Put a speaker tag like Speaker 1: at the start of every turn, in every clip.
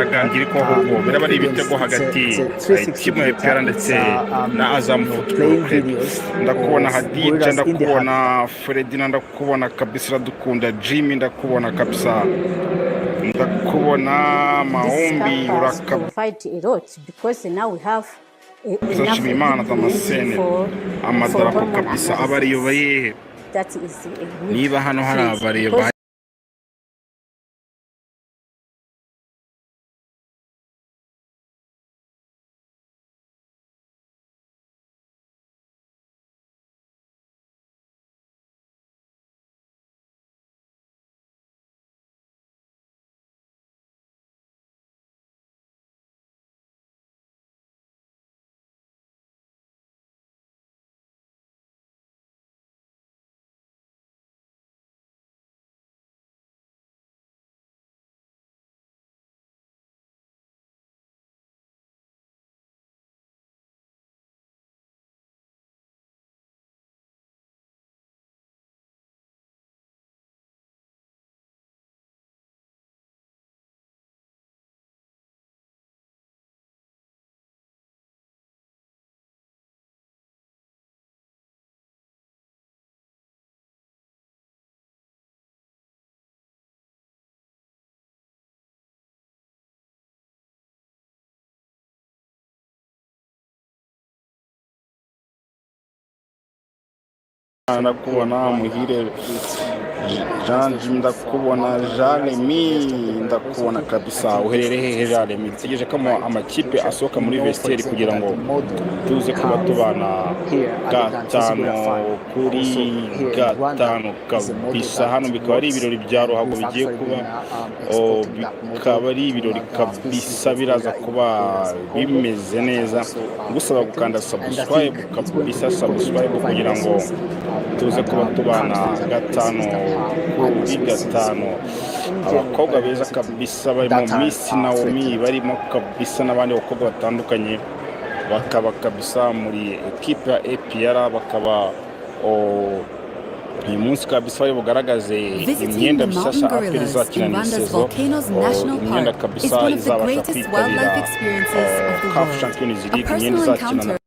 Speaker 1: agambye ko ahubwo biraba ari ibitego hagati timu ya EPR ndetse na Azam Football Club. Ndakubona Hadija, ndakubona Fredina, ndakubona kabisa Iradukunda Jimmy, ndakubona kabisa, ndakubona Maombi Imana Damascene, amadarapo kabisa abariyo bayehe niba hano hari abariyo ndakubona Muhire Jean, ndakubona Jeremy, ndakubona kabisa. Uherereye hehe Jeremy? Dutegereje ko amakipe asohoka muri vestiaire kugira ngo tuze kuba tubana gatanu kuri gatanu kabisa. Hano bikaba ari ibirori bya ruhago bigiye kuba, bikaba ari ibirori kabisa, biraza kuba bimeze neza. Gusaba gukanda subscribe kabisa, subscribe kugira ngo tuze kuba tubana gatanu kuri gatanu. Abakobwa beza kabisa barimo Miss Naomi, barimo kabisa n'abandi bakobwa batandukanye, bakaba kabisa muri equipe ya EPR, bakaba uyu munsi kabisa bari bugaragaze imyenda bishyashya APR izakina n'isezo, imyenda kabisa izabasha kwitabira CAF Champions League, imyenda izakina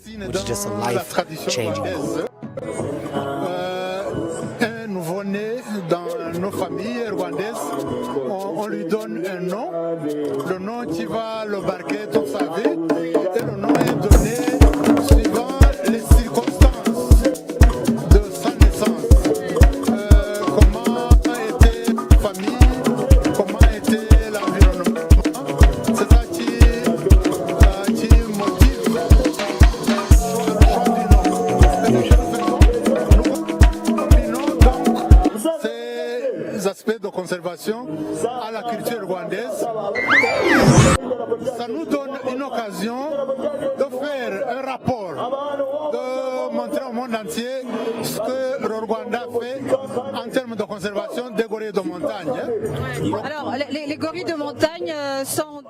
Speaker 2: which is just a life-changing book.
Speaker 3: Un nouveau-né dans nos familles rwandaises, on lui donne un nom, le nom qui va le marquer toute sa vie, et le nom est donné suivant les circonstances de sa naissance. Comment était la famille, comment était l'environnement, c'est ça qui motive le choix du nom. Ces aspects de conservation à la culture rwandaise, ça nous donne une occasion de faire un rapport, de montrer au monde entier ce que le Rwanda fait en termes de conservation des gorilles de montagne.
Speaker 4: Alors, les gorilles de montagne sont...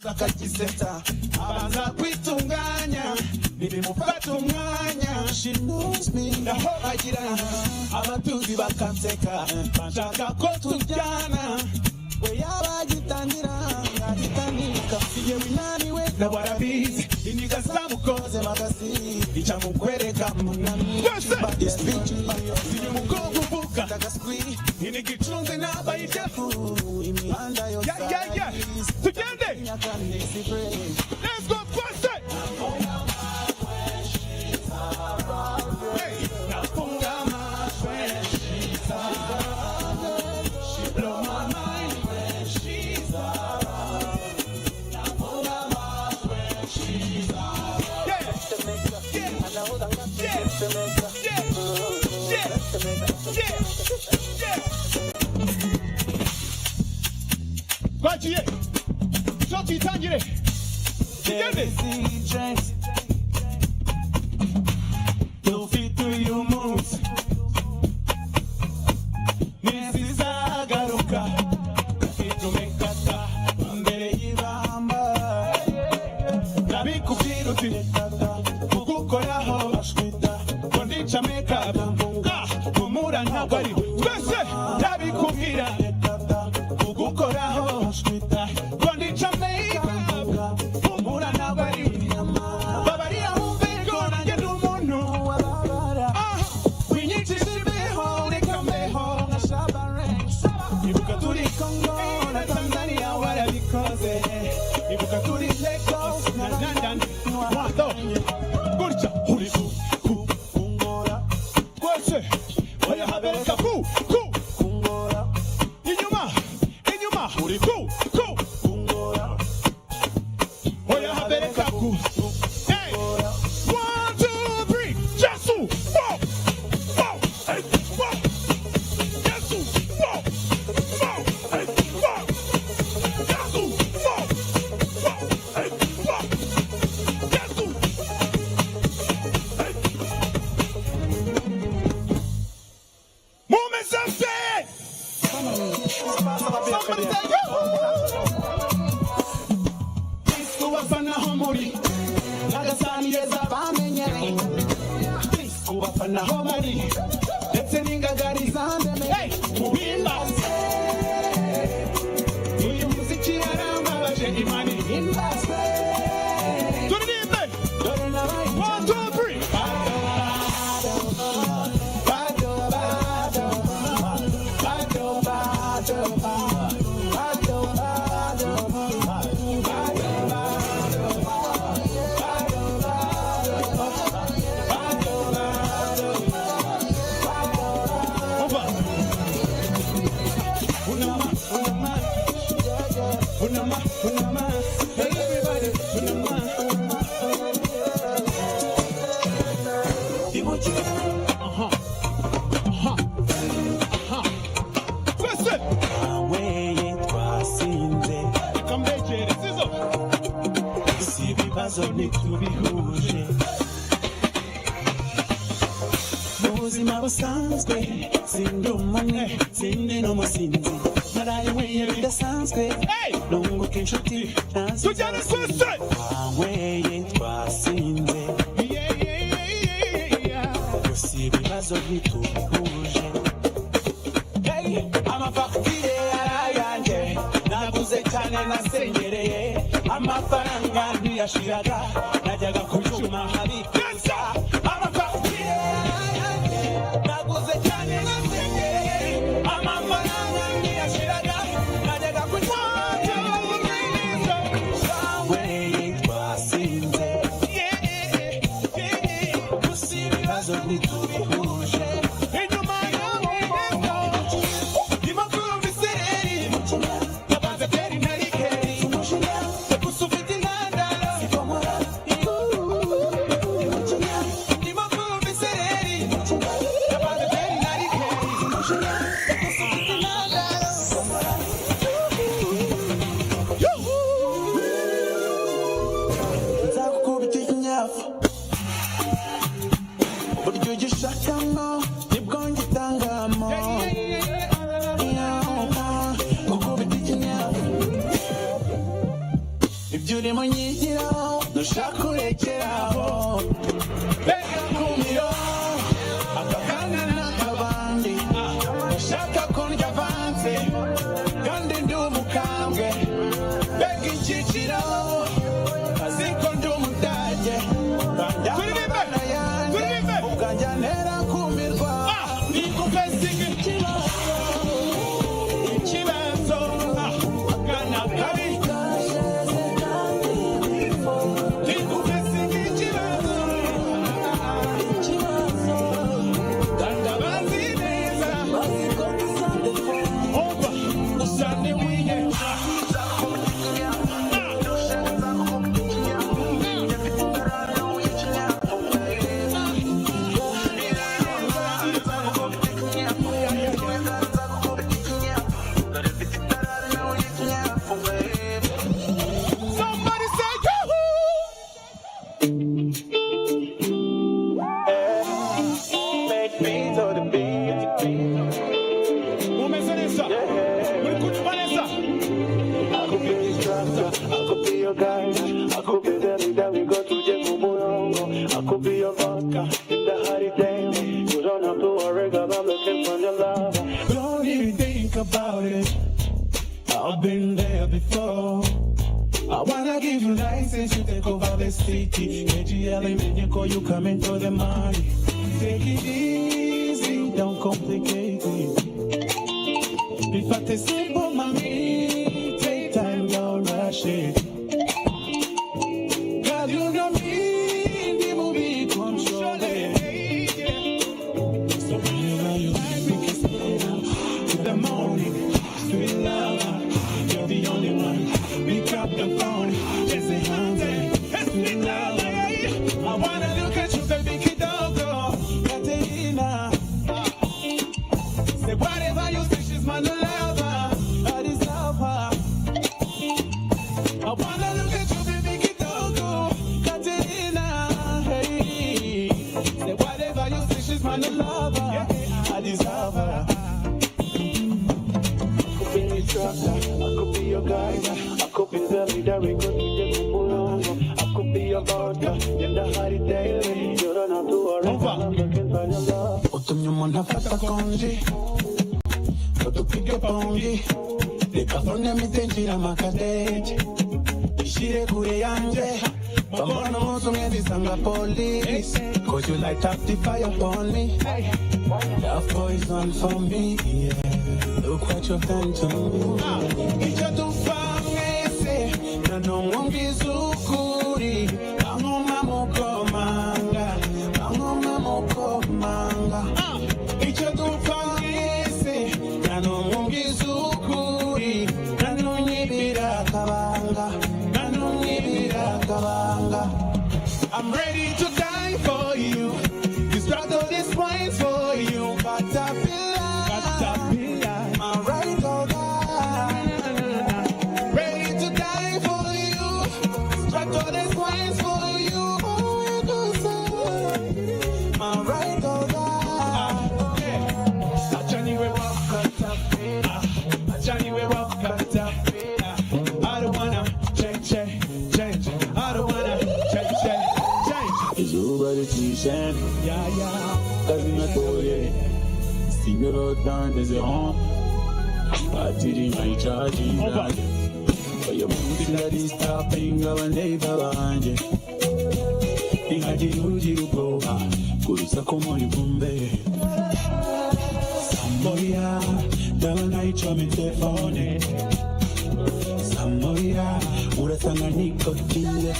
Speaker 5: Abanza kwitunganya nibimufata umwanya she knows me ndahobagira abatuzi bakanseka bashaka ko tujyana we yabagitangira ngagitanika siye winaniwe na warabizi iniga zamukoze magasi ica mukwereka munami body speech siye mukogo buka tagaswi iniga icunze nabayitefu imihanda yo yeah tugende. Let's go first it. Hey, she blow my mind when she's around. When she's around. Yeah. Guardier. Sorti tangere. Tugende. Tufite uyu munsi ntizizagaruka itumekata imbere y'ibamba nabikubwira uti kugukoraho bashwita ngo ndica makeup kumura ntabwo ari twese nabikubwira kugukoraho bashwita ngo ndica makeup kumura ntabwo ari babarira humbe ngo nanjye ndi umuntu winyicishije imbeho reka mbeho nka shabarex ibuka turi Congo na Tanzania warabikoze ibuka turi Lagos na London wado gutya uri kungora twese oya habereka kungora inyuma uri kungora oya habereka hey 1 2 3 Jesu wow hey wow Jesu wow hey wow Jesu wow hey wow Jesu hey moments of faith. Somebody say yo. Kristo wafana homori nagasani yeza bamenyere Kristo wafana homori ndetse n'ingagari zandeme muhimbaze uyu muziki yarambabaje imani himbaze turirimbe 1 2 3 ubuzima busanzwe sindi umwe sindi n'umusinzi naraye nkwiye bidasanzwe nunguka inshuti tujyane twese wanyweye twasinze gusa ibibazo ntitubihuje amafagitire yarayanjye naguze cyane nasengereye amafaranga ntiyashiraga najyaga kucyuma nkabikuza amapapire naguze cyane amafaranga ntiyashiraga najyaga kucyuma weye twasinze gusa ibibazo ntitubihuje inyuma yawe ndimo kumva isereri yabanze teri narikeri gusa ufite intandaro ndimo kumva isereri yabanze teri narikeri gusa ufite intandaro nzakukubita ikinyafu buryo ugishakamo nibwo ngitangamo kukubita ikinyafu ibyo urimo nyigiraho nushaka urekeraho mbega kumiro akakana n'akabandi ushaka ko ndya avanze kandi ndi umukambwe mbega icyiciro azi ko ndi umudage bandamabana yanjye ukajya ntera kumirwa nikufesiga ikibazo akana kabi nikufesiga ikibazo kandi abazi neza umva usane wiyemba somebody say make me to the beat umeze neza muri kutuba neza I could be instructor, I could be your guide, I could be the leader, we go to the Kumurongo, I could be your vodka in the hurry daily. You don't have to worry, cause I'm looking for your love. Don't even think about it, I've been there before. I wanna give you license, you take over the city. KGL, when you call, you come into the money. Take it easy, don't complicate it. If I take simple, mommy, take time, don't rush it. Cause you know me, the movie comes surely. So whenever you think it's to the morning, sweet lover, you're the only one. Pick up the phone, just say hi, sweet lover. I wanna look at you, baby, kidogo, Katerina. Say whatever you say, she's my lover. I deserve her. I wanna look at you, baby, kidogo, Katerina. Hey, say whatever you say, she's my lover. I deserve her. I could be your instructor, I could be your guide, I could be the leader, we go to the Kumurongo, I could be your vodka in the hurry daily. You don't have to worry, I'm looking for your love. Utumye umuntu afata konji, utupige pongi, nikafanya mitenjira makadeji, ishire kure yanje, bambona muzo mwendisanga police, cause you light up the fire upon me, that poison for me, yeah. Look what you've done to me. Icho tufangese, nano mwongizukuri, angoma mukomanga, angoma mukomanga. Icho tufangese, nano mwongizukuri, nano nyibira kabanga, nano nyibira kabanga. I'm ready to die for you. You start all this wine for you, caterpillar. My right or die. Ready to die for you. Start all this wine for you. My right or die. Johnny, we walk caterpillar. Johnny, we walk caterpillar. I don't wanna change. I don't wanna change. It's over the t-shirt. Yeah. Cause me not told you. Cigarette down, there's a home. Party in my charge. iyo munsi ndadisitapinga abaneiba banje ntihagire ugira ubwoba kurusaku muri kumbe Samoya ndaba nayicome telefone Samoya urasanga nikotine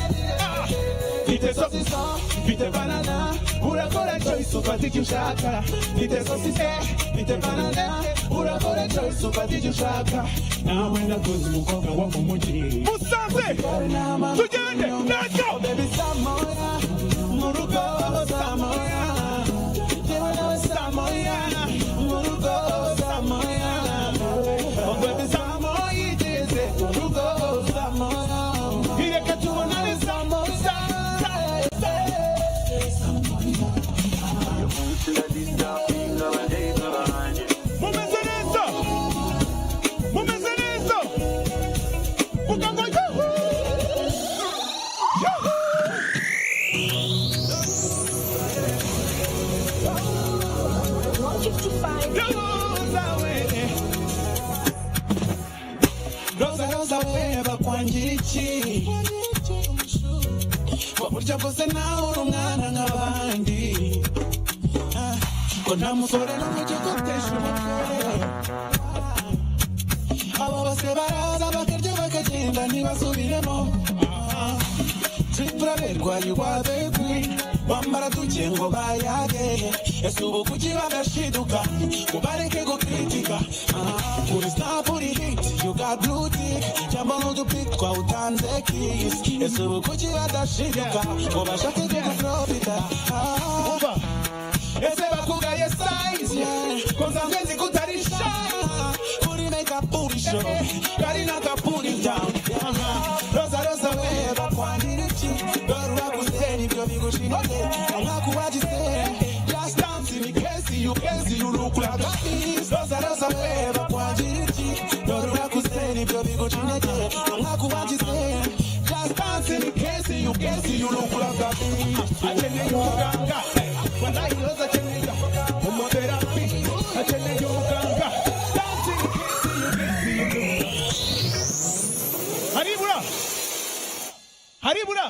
Speaker 5: Mfite sosisa, mfite banana urakora choice ufata icyo ushaka Mfite sosisa, mfite banana urakora choice ufata icyo ushaka nawe nakoze umukobwa wo mu mujyi Musanze tugende nacyo baby Samoya mu rugo Samoya jewe nawe Samoya mu rugo Samoya oh baby Samoya igeze mu rugo Samoya ireka tubonane Samoya Kwangiriki waburya bwose nawe uri umwana nk'abandi ko nta musore n'umujyi ugutesha umutwe abo bose baraza bakarya bakagenda ntibasubiremo turaberwa yuwa bebi wambara duke ngo bayage ese ubu kuki badashiduka ngo bareke gukritika uri snap uri hit you got blue tick jambo n'udupik twawutanze kiss ese ubu kuki badashiduka ngo bashake kuguprofita ese bakugaye size ko nsanzwe nzi kutarisha uri make up booty show kari naka put it down rosa rosa we bakwandira iki dore urakuze nibyo bigushinoze nkakubagize just dance in case you look like a beast rosa rosa we bakwandira iki dore urakuze nibyo bigushinoze nkakubagize just dance in case you look like a beast akeneye umuganga wanayiroza akeneye umuterapi akeneye umuganga dance in case you haribura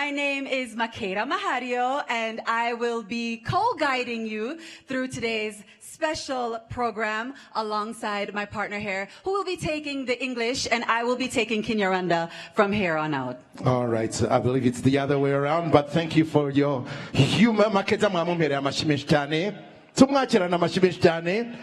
Speaker 4: My name is Makeda Mahario, and I will be co-guiding you through today's special program alongside my partner here, who will be taking the English, and I will be taking Kinyarwanda from here on out.
Speaker 6: All right, so I believe it's the other way around, but thank you for your humor. Makeda mwamumpere amashimeshi cyane. Tumwakirana amashimeshi cyane.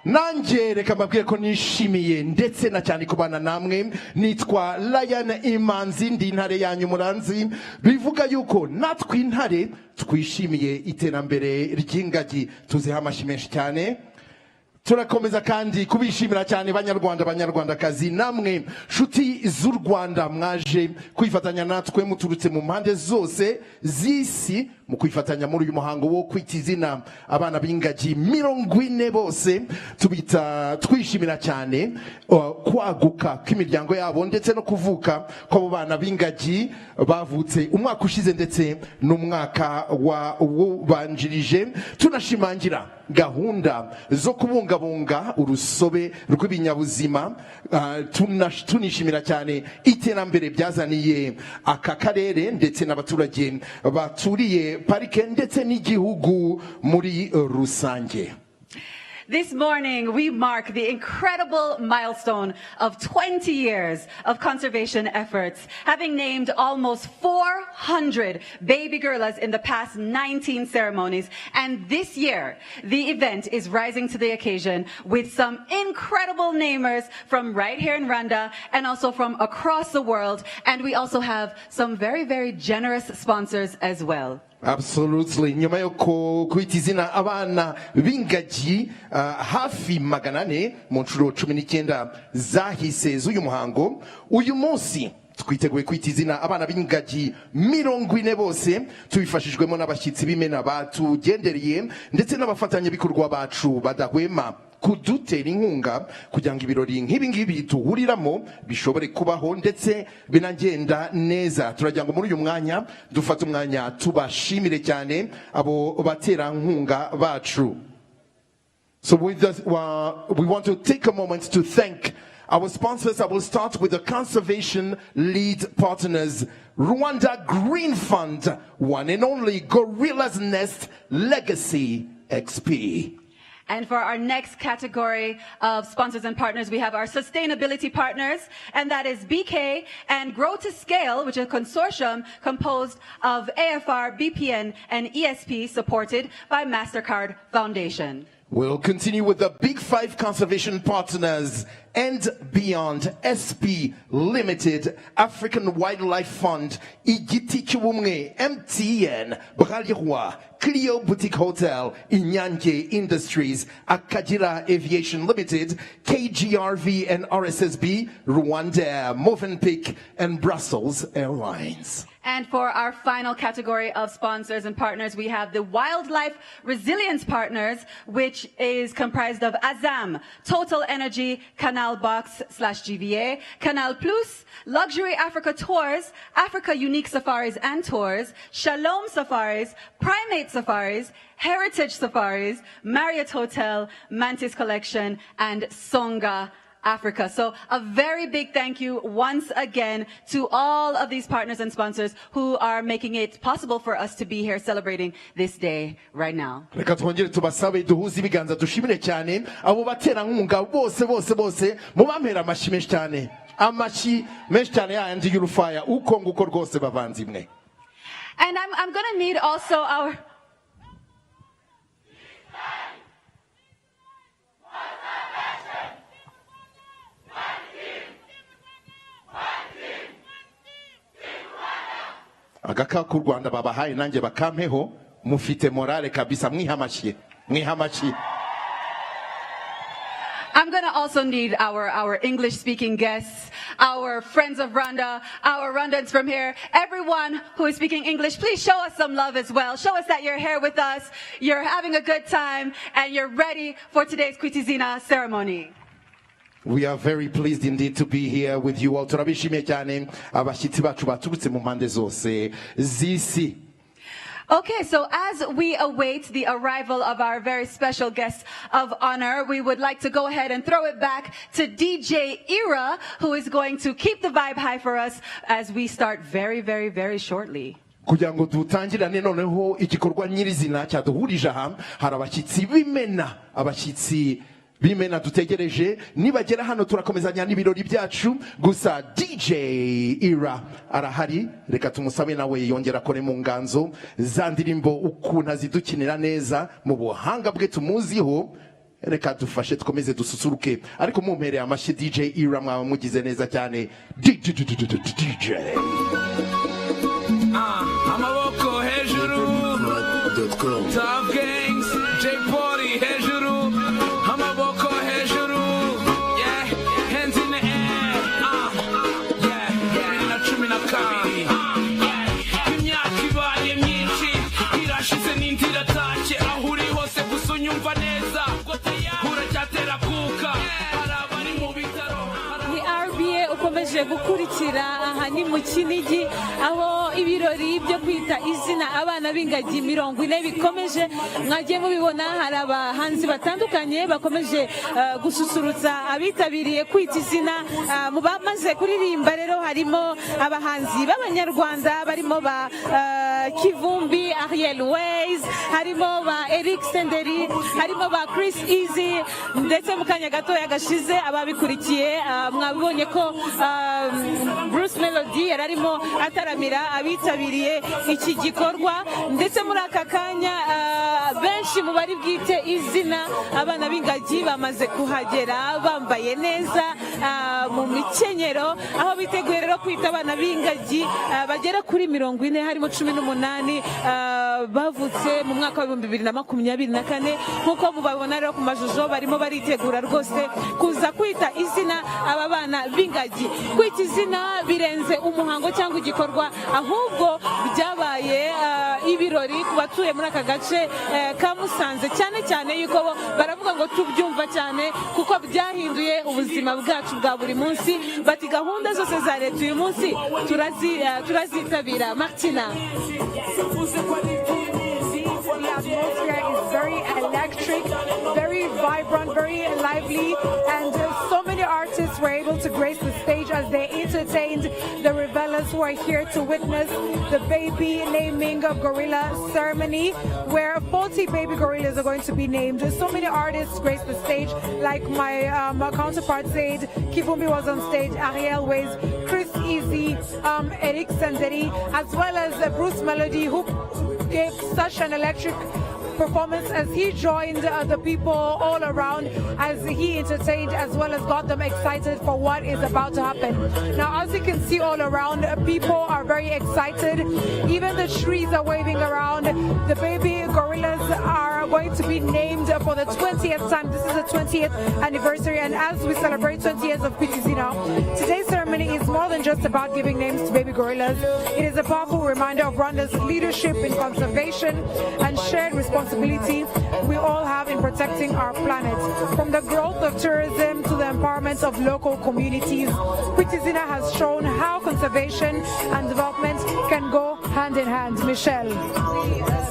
Speaker 6: Nanjye reka mbabwire ko nishimiye ndetse na cyane kubana namwe. Nitwa Lion Imanzi, ndi intare yanyu muranzi. Bivuga yuko natwe intare twishimiye iterambere ry'ingagi. Tuziha amashimeshi cyane. Turakomeza kandi kubishimira cyane banyarwandakazi, namwe shuti z'u Rwanda mwaje kwifatanya natwe muturutse mu mpande zose z'isi mu kwifatanya muri uyu muhango wo kwita izina abana b'ingagi 40 bose. Twishimira cyane kwaguka kw'imiryango yabo ndetse no kuvuka kw'abo bana b'ingagi bavutse umwaka ushize ndetse n'umwaka wabanjirije. Tunashimangira gahunda zo kubungabunga urusobe rw'ibinyabuzima. Tunishimira cyane iterambere byazaniye aka karere ndetse n'abaturage baturiye parike ndetse n'igihugu muri rusange.
Speaker 4: This morning, we mark the incredible milestone of 20 years of conservation efforts, having named almost 400 baby gorillas in the past 19 ceremonies. And this year, the event is rising to the occasion with some incredible namers from right here in Rwanda and also from across the world. And we also have some very, very generous sponsors as well.
Speaker 6: Absolutely. Nyuma yo kwita izina abana b'ingagi hafi 400 mu nshuro 19 zahise z'uyu muhango, uyu munsi twiteguye kwita izina abana b'ingagi 40 bose, tubifashijwemo n'abashyitsi b'imena batugendereye ndetse n'abafatanyabikorwa bacu badahwema kudutera inkunga kugira ngo ibirori nk'ibi ngibi tuhuriramo bishobore kubaho ndetse binagenda neza. Turagira ngo muri uyu mwanya dufate umwanya tubashimire cyane abo batera nkunga bacu. So with this, we want to take a moment to thank our sponsors. I will start with the conservation lead partners, Rwanda Green Fund, one and only Gorilla's Nest Legacy XP.
Speaker 4: And for our next category of sponsors and partners, we have our sustainability partners, and that is BK and Grow to Scale, which is a consortium composed of AFR, BPN, and ESP, supported by MasterCard Foundation.
Speaker 6: We'll continue with the Big Five conservation partners and beyond: SP Limited, African Wildlife Fund, Igiti Chubumwe, MTN, Bralirwa, Clio Boutique Hotel, Inyange Industries, Akadira Aviation Limited, KGRV and RSSB, Rwanda, Movenpick, and Brussels Airlines.
Speaker 4: And for our final category of sponsors and partners, we have the Wildlife Resilience Partners, which is comprised of Azam, Total Energy, Canal Box/GVA, Canal Plus, Luxury Africa Tours, Africa Unique Safaris and Tours, Shalom Safaris, Primate Safaris, Heritage Safaris, Marriott Hotel, Mantis Collection, and Songa Africa. So a very big thank you once again to all of these partners and sponsors who are making it possible for us to be here celebrating this day right now.
Speaker 6: Reka twongere tubasabe duhuze ibiganza dushimire cyane abo batera nkunga bose mubampera amashi menshi cyane, amashi menshi cyane yandi y'urufaya uko nguko rwose bavanzimwe.
Speaker 4: And I'm going to need also our
Speaker 6: agaka ku Rwanda babahaye nanjye bakampeho mufite morale kabisa, mwihamashi.
Speaker 4: I'm going to also need our English-speaking guests, our friends of Rwanda, our Rwandans from here, everyone who is speaking English. Please show us some love as well. Show us that you're here with us, you're having a good time, and you're ready for today's KWITA IZINA ceremony.
Speaker 6: We are very pleased indeed to be here with you all. Turabishimiye cyane abashyitsi bacu baturutse mu mpande zose z'isi.
Speaker 4: Okay, so as we await the arrival of our very special guest of honor, we would like to go ahead and throw it back to DJ Ira, who is going to keep the vibe high for us as we start very, very, very shortly.
Speaker 6: kugira ngo dutangirane noneho igikorwa nyirizina cyaduhurije aha hari abashyitsi b'imena dutegereje nibagera hano turakomezanya n'ibirori byacu gusa DJ Ira arahari reka tumusabe nawe yongera akore mu nganzo za ndirimbo ukuntu azidukinira neza mu buhanga bwe tumuziho reka dufashe tukomeze dususuruke ariko mumpereye amashyi DJ Ira mwaba mugize neza cyane DJ
Speaker 5: amaboko hejuru Top Gangs J Party hejuru amaboko hejuru yeah hands in the air yeah na cumi na kabiri imyaka ibaye myinshi irashize n'indi iratashye aho uri hose gusa unyumva neza uracyatera kuka hari abari mu bitaro
Speaker 7: ni RBA ukomeje gukurikira aha ni mu Kinigi aho ibirori byo kwita izina abana b'ingagi 40 bikomeje mwagiye mubibona hari abahanzi batandukanye bakomeje gususurutsa abitabiriye kwita izina mu bamaze kuririmba rero harimo abahanzi b'abanyarwanda barimo ba Kivumbi Ariel Ways harimo ba Eric Senderi harimo ba Chris Easy ndetse mu kanya gato yagashize ababikurikiye mwabonye ko Bruce Melody yararimo ataramira abitabiriye iki gikorwa ndetse muri aka kanya benshi mu bari bwite izina abana b'ingagi bamaze kuhagera bambaye neza mu mikenyero aho biteguye rero kwita abana b'ingagi bagera kuri 40 harimo 18 bavutse mu mwaka wa 2024 nkuko mubabona rero ku mashusho barimo baritegura rwose kuza kwita izina aba bana b'ingagi kwita izina birenze umuhango cyangwa igikorwa ahubwo byabaye ibirori ku batuye muri aka gace ka Musanze cyane cyane yuko baravuga ngo tubyumva cyane kuko byahinduye ubuzima bwacu bwa buri munsi bati gahunda zose za leta uyu munsi turazitabira Martina.
Speaker 8: The atmosphere is very electric, very vibrant, very lively, and so many artists were able to grace the stage as they entertained the revelers who are here to witness the baby naming of gorilla ceremony, where 40 baby gorillas are going to be named. So many artists graced the stage, like my counterpart said. Kivumbi was on stage, Ariel Ways, Chris Easy, Eric Senderi, as well as Bruce Melody, who gave such an electric performance as he joined the people all around as he entertained as well as got them excited for what is about to happen. Now, as you can see all around, people are very excited. Even the trees are waving around. The baby gorillas are going to be named for the 20th time. This is the 20th anniversary, and as we celebrate 20 years of KWITA IZINA, today's ceremony is more than just about giving names to baby gorillas. It is a powerful reminder of Rwanda's leadership in conservation and shared responsibility we all have in protecting our planet. From the growth of tourism to the empowerment of local communities, KWITA IZINA has shown how conservation and development can go hand in hand. Michelle.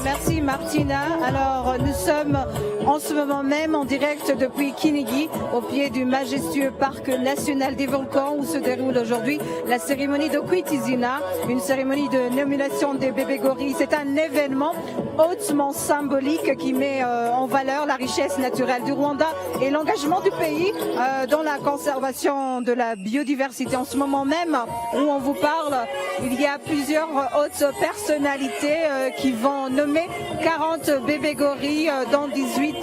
Speaker 9: Merci Martina. Alors nous sommes en ce moment même en direct depuis Kinigi, au pied du majestueux parc national des volcans où se déroule aujourd'hui la cérémonie de KWITA IZINA, une cérémonie de nomination des bébés gorilles. C'est un événement hautement symbolique qui met en valeur la richesse naturelle du Rwanda et l'engagement du pays dans la conservation de la biodiversité. En ce moment même où on vous parle, il y a plusieurs hautes personnalités qui vont nommer 40 bébés gorilles, dont 18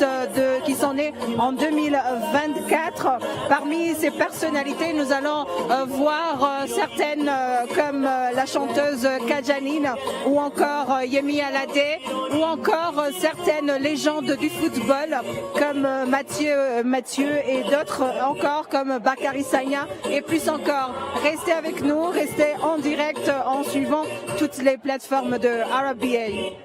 Speaker 9: qui sont nés en 2024. Parmi ces personnalités, nous allons voir certaines comme la chanteuse Kajanine ou encore Yemi Alade ou encore certaines légendes du football comme Mathieu et d'autres encore comme Bakary Sagna et plus encore. Restez avec nous, restez en direct en suivant toutes les plateformes de RBA.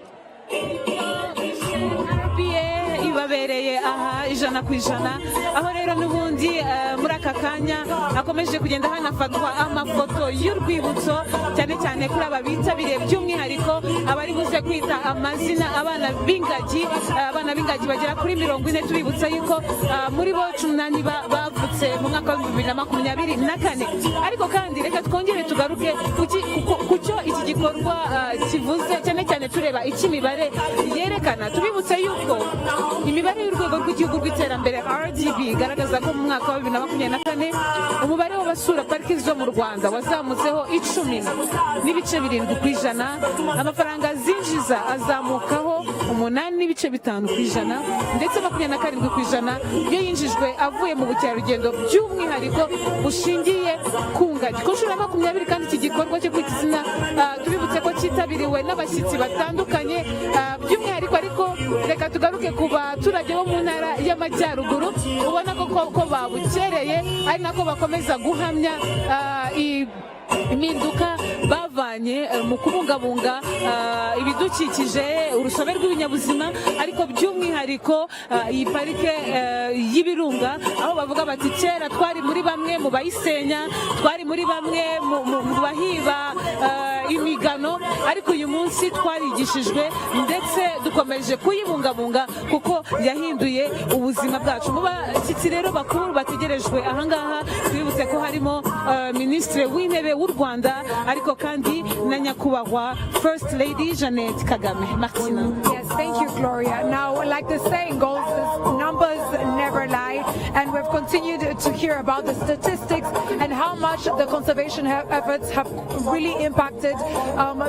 Speaker 7: ibabereye aha ijana ku ijana aho rero n'ubundi muri aka kanya hakomeje kugenda hanafatwa amafoto y'urwibutso cyane cyane kuri aba bitabiriye by'umwihariko abari buze kwita amazina abana b'ingagi bagera kuri 40 tubibutsa yuko muri bo 18 bavutse mu mwaka wa 2024 ariko kandi reka twongere tugaruke kucyo iki gikorwa kivuze cyane cyane tureba ikimibare yerekana tubibutse yuko imibare y'urwego rw'igihugu rw'iterambere RDB igaragaza ko mu mwaka wa 2024 umubare w'abasura pariki zo mu Rwanda wazamutseho 10.7%, amafaranga zinjiza azamukaho 8.5%, ndetse 27% iyo yinjijwe avuye mu bukerarugendo by'umwihariko bushingiye ku ngagi. Ku nshuro ya 20 kandi iki gikorwa cyo kwita izina tubibutse ko cyitabiriwe n'abashyitsi batandukanye by'umwihariko, ariko reka tugaruke ku baturage bo mu ntara y'Amajyaruguru ubona ko babukereye ari nako bakomeza guhamya impinduka bavanye mu kubungabunga ibidukikije, urusobe rw'ibinyabuzima, ariko by'umwihariko iyi parike y'ibirunga, aho bavuga bati kera twari muri bamwe mu bayisenya, twari muri bamwe mu bahiba imigano, ariko uyu munsi twarigishijwe ndetse dukomeje kuyibungabunga kuko yahinduye ubuzima bwacu. Mu bashyitsi rero bakuru bategerejwe ahangaha twibutse ko harimo Minisitiri w'Intebe w'u Rwanda, ariko kandi na nyakubahwa First Lady Jeannette Kagame. Martina.
Speaker 8: Yes, thank you, Gloria. Now, like the saying goes, numbers never lie, and we've continued to hear about the statistics and how much the conservation efforts have really impacted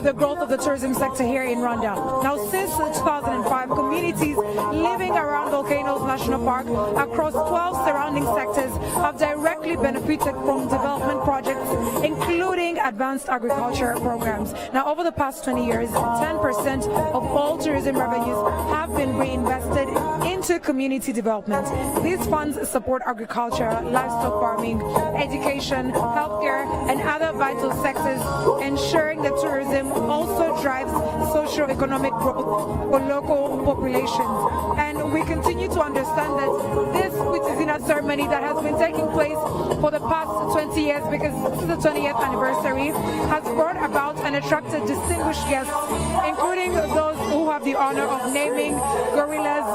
Speaker 8: the growth of the tourism sector here in Rwanda. Now, since 2005, communities living around Volcanoes National Park across 12 surrounding sectors have directly benefited from development projects, including advanced agriculture programs. Now, over the past 20 years, 10% of all tourism revenues have been reinvested into community development. These funds support agriculture, livestock farming, education, healthcare, and other vital sectors, ensuring that tourism also drives socio-economic growth for local populations. And we continue to understand that this KWITA IZINA ceremony that has been taking place for the past 20 years, because this is the 20th anniversary, has brought about and attracted distinguished guests, including those who have the honor of naming gorillas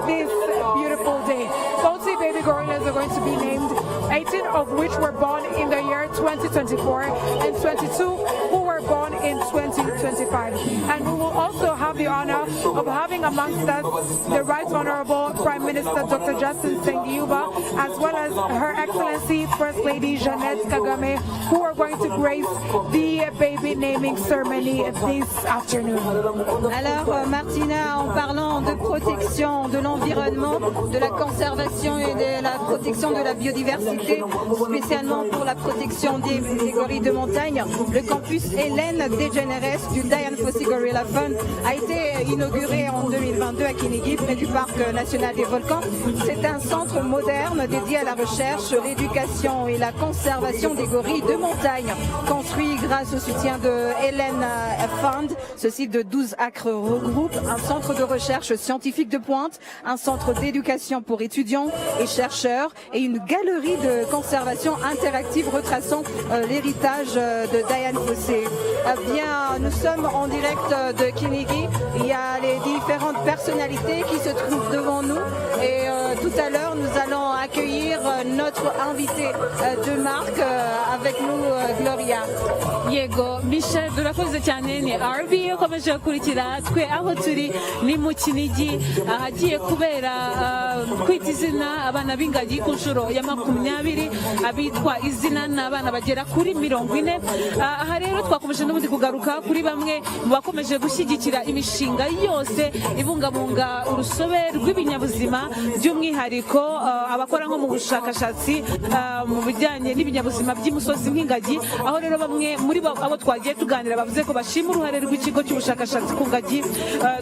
Speaker 8: this beautiful day. 40 baby gorillas are going to be named, 18 of which were born in the year 2024 and 22 who were born in 2025. And we will also have the honor of having amongst us the Right Honorable Prime Minister Dr. Justin Sengiyuba, as well as Her Excellency First Lady Jeannette Kagame, who are going to grace the baby naming ceremony this afternoon.
Speaker 9: Alors Martina, en parlant de protection de l'environnement, de la conservation et de la protection de la biodiversité, spécialement pour la protection des gorilles de montagne, le campus Hélène DeGeneres du Dian Fossey Gorilla Fund a été inauguré en 2022 à Kinigi, près du parc national des volcans. C'est un centre moderne dédié à la recherche, l'éducation et la conservation des gorilles de montagne, construit grâce au soutien de Hélène Fund. Ce site de 12 acres regroupe un centre de recherche scientifique de pointe, un centre d'éducation pour étudiants et chercheurs et une galerie de conservation interactive retraçant l'héritage de Dian Fossey. Bien, nous sommes en direct de Kinigi. Il y a les différentes personnalités qui se trouvent devant nous et tout à l'heure nous allons accueillir notre invité de marque avec nous, Gloria.
Speaker 7: Yego Michel durakoze cyane ni RB ukomeje gukurikira twe aho turi ni mu Kinigi ahagiye kubera kwita izina abana b'ingagi ku nshuro ya 20 abitwa izina n'abana bagera kuri 40. Aha rero twakomeje n'ubundi kugaruka kuri bamwe mu bakomeje gushyigikira imishinga yose ibungabunga urusobe rw'ibinyabuzima, by'umwihariko abakora nko mu bushakashatsi mu bijyanye n'ibinyabuzima by'imusozi nk'ingagi, aho rero bamwe muri abo twagiye tuganira bavuze ko bashima uruhare rw'ikigo cy'ubushakashatsi ku ngagi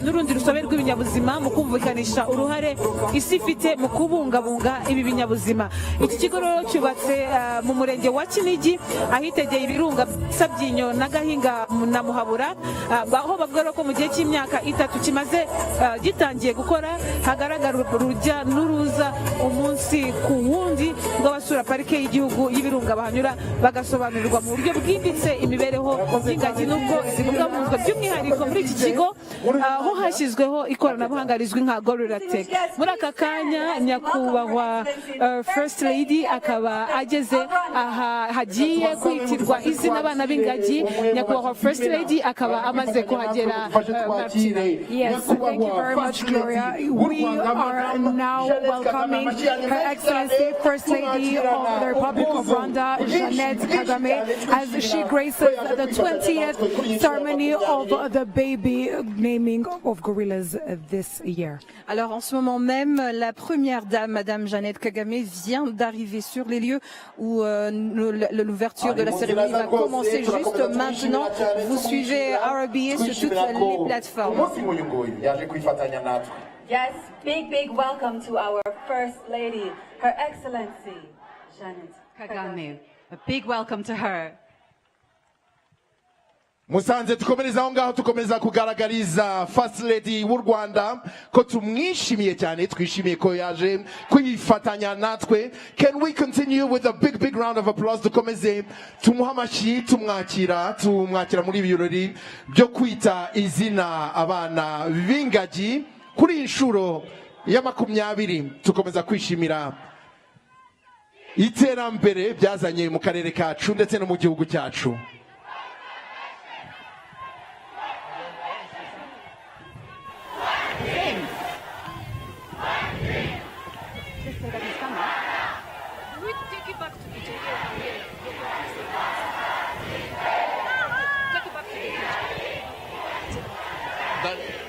Speaker 7: n'urundi rusobe rw'ibinyabuzima mu kumvikanisha uruhare isi ifite mu kubungabunga ibi binyabuzima. Iki kigo rero cyubatse mu murenge wa Kinigi ahitegeye ibirunga Sabyinyo na Gahinga na Muhabura, aho bavuga ko mu gihe cy'imyaka imyaka 3 kimaze gitangiye gukora hagaragara urujya n'uruza umunsi ku wundi rw'abasura parike y'igihugu y'ibirunga bahanyura bagasobanurirwa mu buryo bwimbitse imibereho y'ingagi n'ubwo zibungabunzwe by'umwihariko muri iki kigo aho hashyizweho ikoranabuhanga rizwi nka Gorilla Tech. Muri aka kanya nyakubahwa First Lady akaba ageze aha hagiye kwitirwa izina abana b'ingagi. Nyakubahwa First Lady akaba amaze kuhagera.
Speaker 8: Yes, thank you very much, Gloria. We are now welcoming Her Excellency First Lady of the Republic of Rwanda, Jeannette Kagame, as she graces the 20th ceremony of the baby naming of gorillas this year.
Speaker 9: Alors en ce moment même, la première dame, Madame Jeannette Kagame, vient d'arriver sur les lieux où l'ouverture de la cérémonie va commencer juste maintenant. Vous suivez RBA sur toutes les plateformes.
Speaker 4: Yes, big welcome to our First Lady, Her Excellency, Jeannette Kagame. A big welcome to her.
Speaker 6: Musanze tukomereza aho ngaho tukomeza kugaragariza First Lady w'u Rwanda ko tumwishimiye cyane twishimiye ko yaje kwifatanya natwe. Can we continue with a big round of applause? Dukomeze tumuha amashyi tumwakira muri ibirori byo kwita izina abana b'ingagi kuri inshuro ya 20. Tukomeza kwishimira iterambere byazanye mu karere kacu ndetse no mu gihugu cyacu.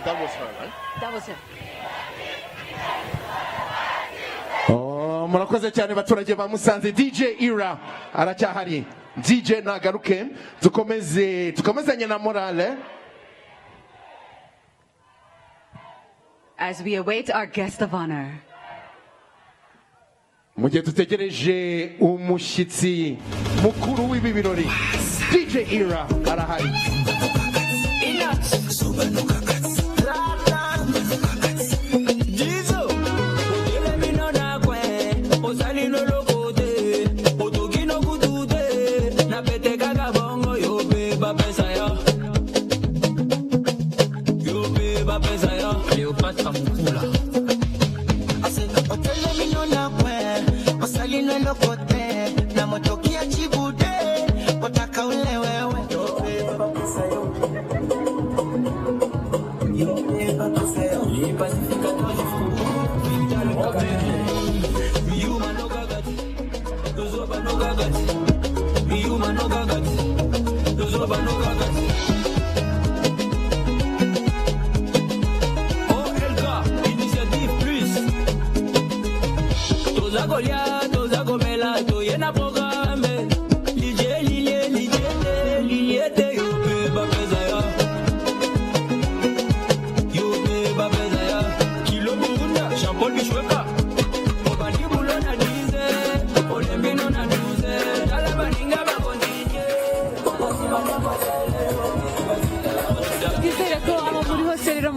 Speaker 10: That was her, right?
Speaker 4: That was him.
Speaker 6: Murakoze cyane baturage ba Musanze. DJ Ira aracyahari. DJ nagaruke tukomezanye na morale
Speaker 4: As we await our guest of honor.
Speaker 6: mu gihe tutegereje umushyitsi mukuru w'ibi birori. DJ Ira arahari.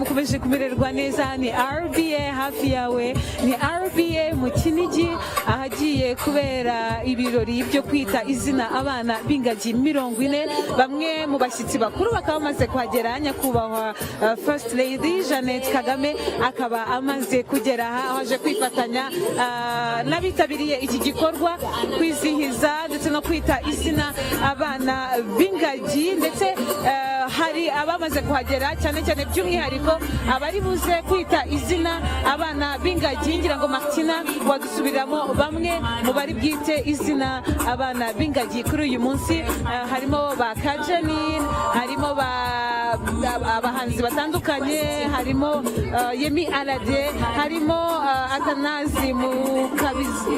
Speaker 7: mukomeje kumererwa neza. Ni RBA hafi yawe, ni RBA mu Kinigi ahagiye kubera ibirori byo kwita izina abana b'ingagi 40. Bamwe mu bashyitsi bakuru bakaba bamaze kuhagera. Nyakubahwa First Lady Jeannette Kagame akaba amaze kugera aha aje kwifatanya n'abitabiriye iki gikorwa kwizihiza ndetse no kwita izina abana b'ingagi, ndetse hari abamaze kuhagera cyane cyane by'umwihariko abari buze kwita izina abana b'ingagi. Ngira ngo Martina wadusubiramo bamwe mu bari bwite izina abana b'ingagi kuri uyu munsi. Harimo ba Kajani, harimo abahanzi batandukanye, harimo Yemi Alade, harimo Atanazi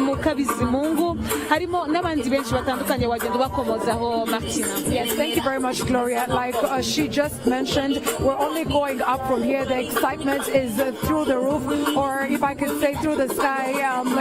Speaker 7: Mukabizimungu, harimo n'abandi benshi batandukanye wagenda bakomozaho. Martina.
Speaker 8: Yes, thank you very much, Gloria. Like she just mentioned, we're only going up from here. The excitement is through the roof, or if I could say through the sky,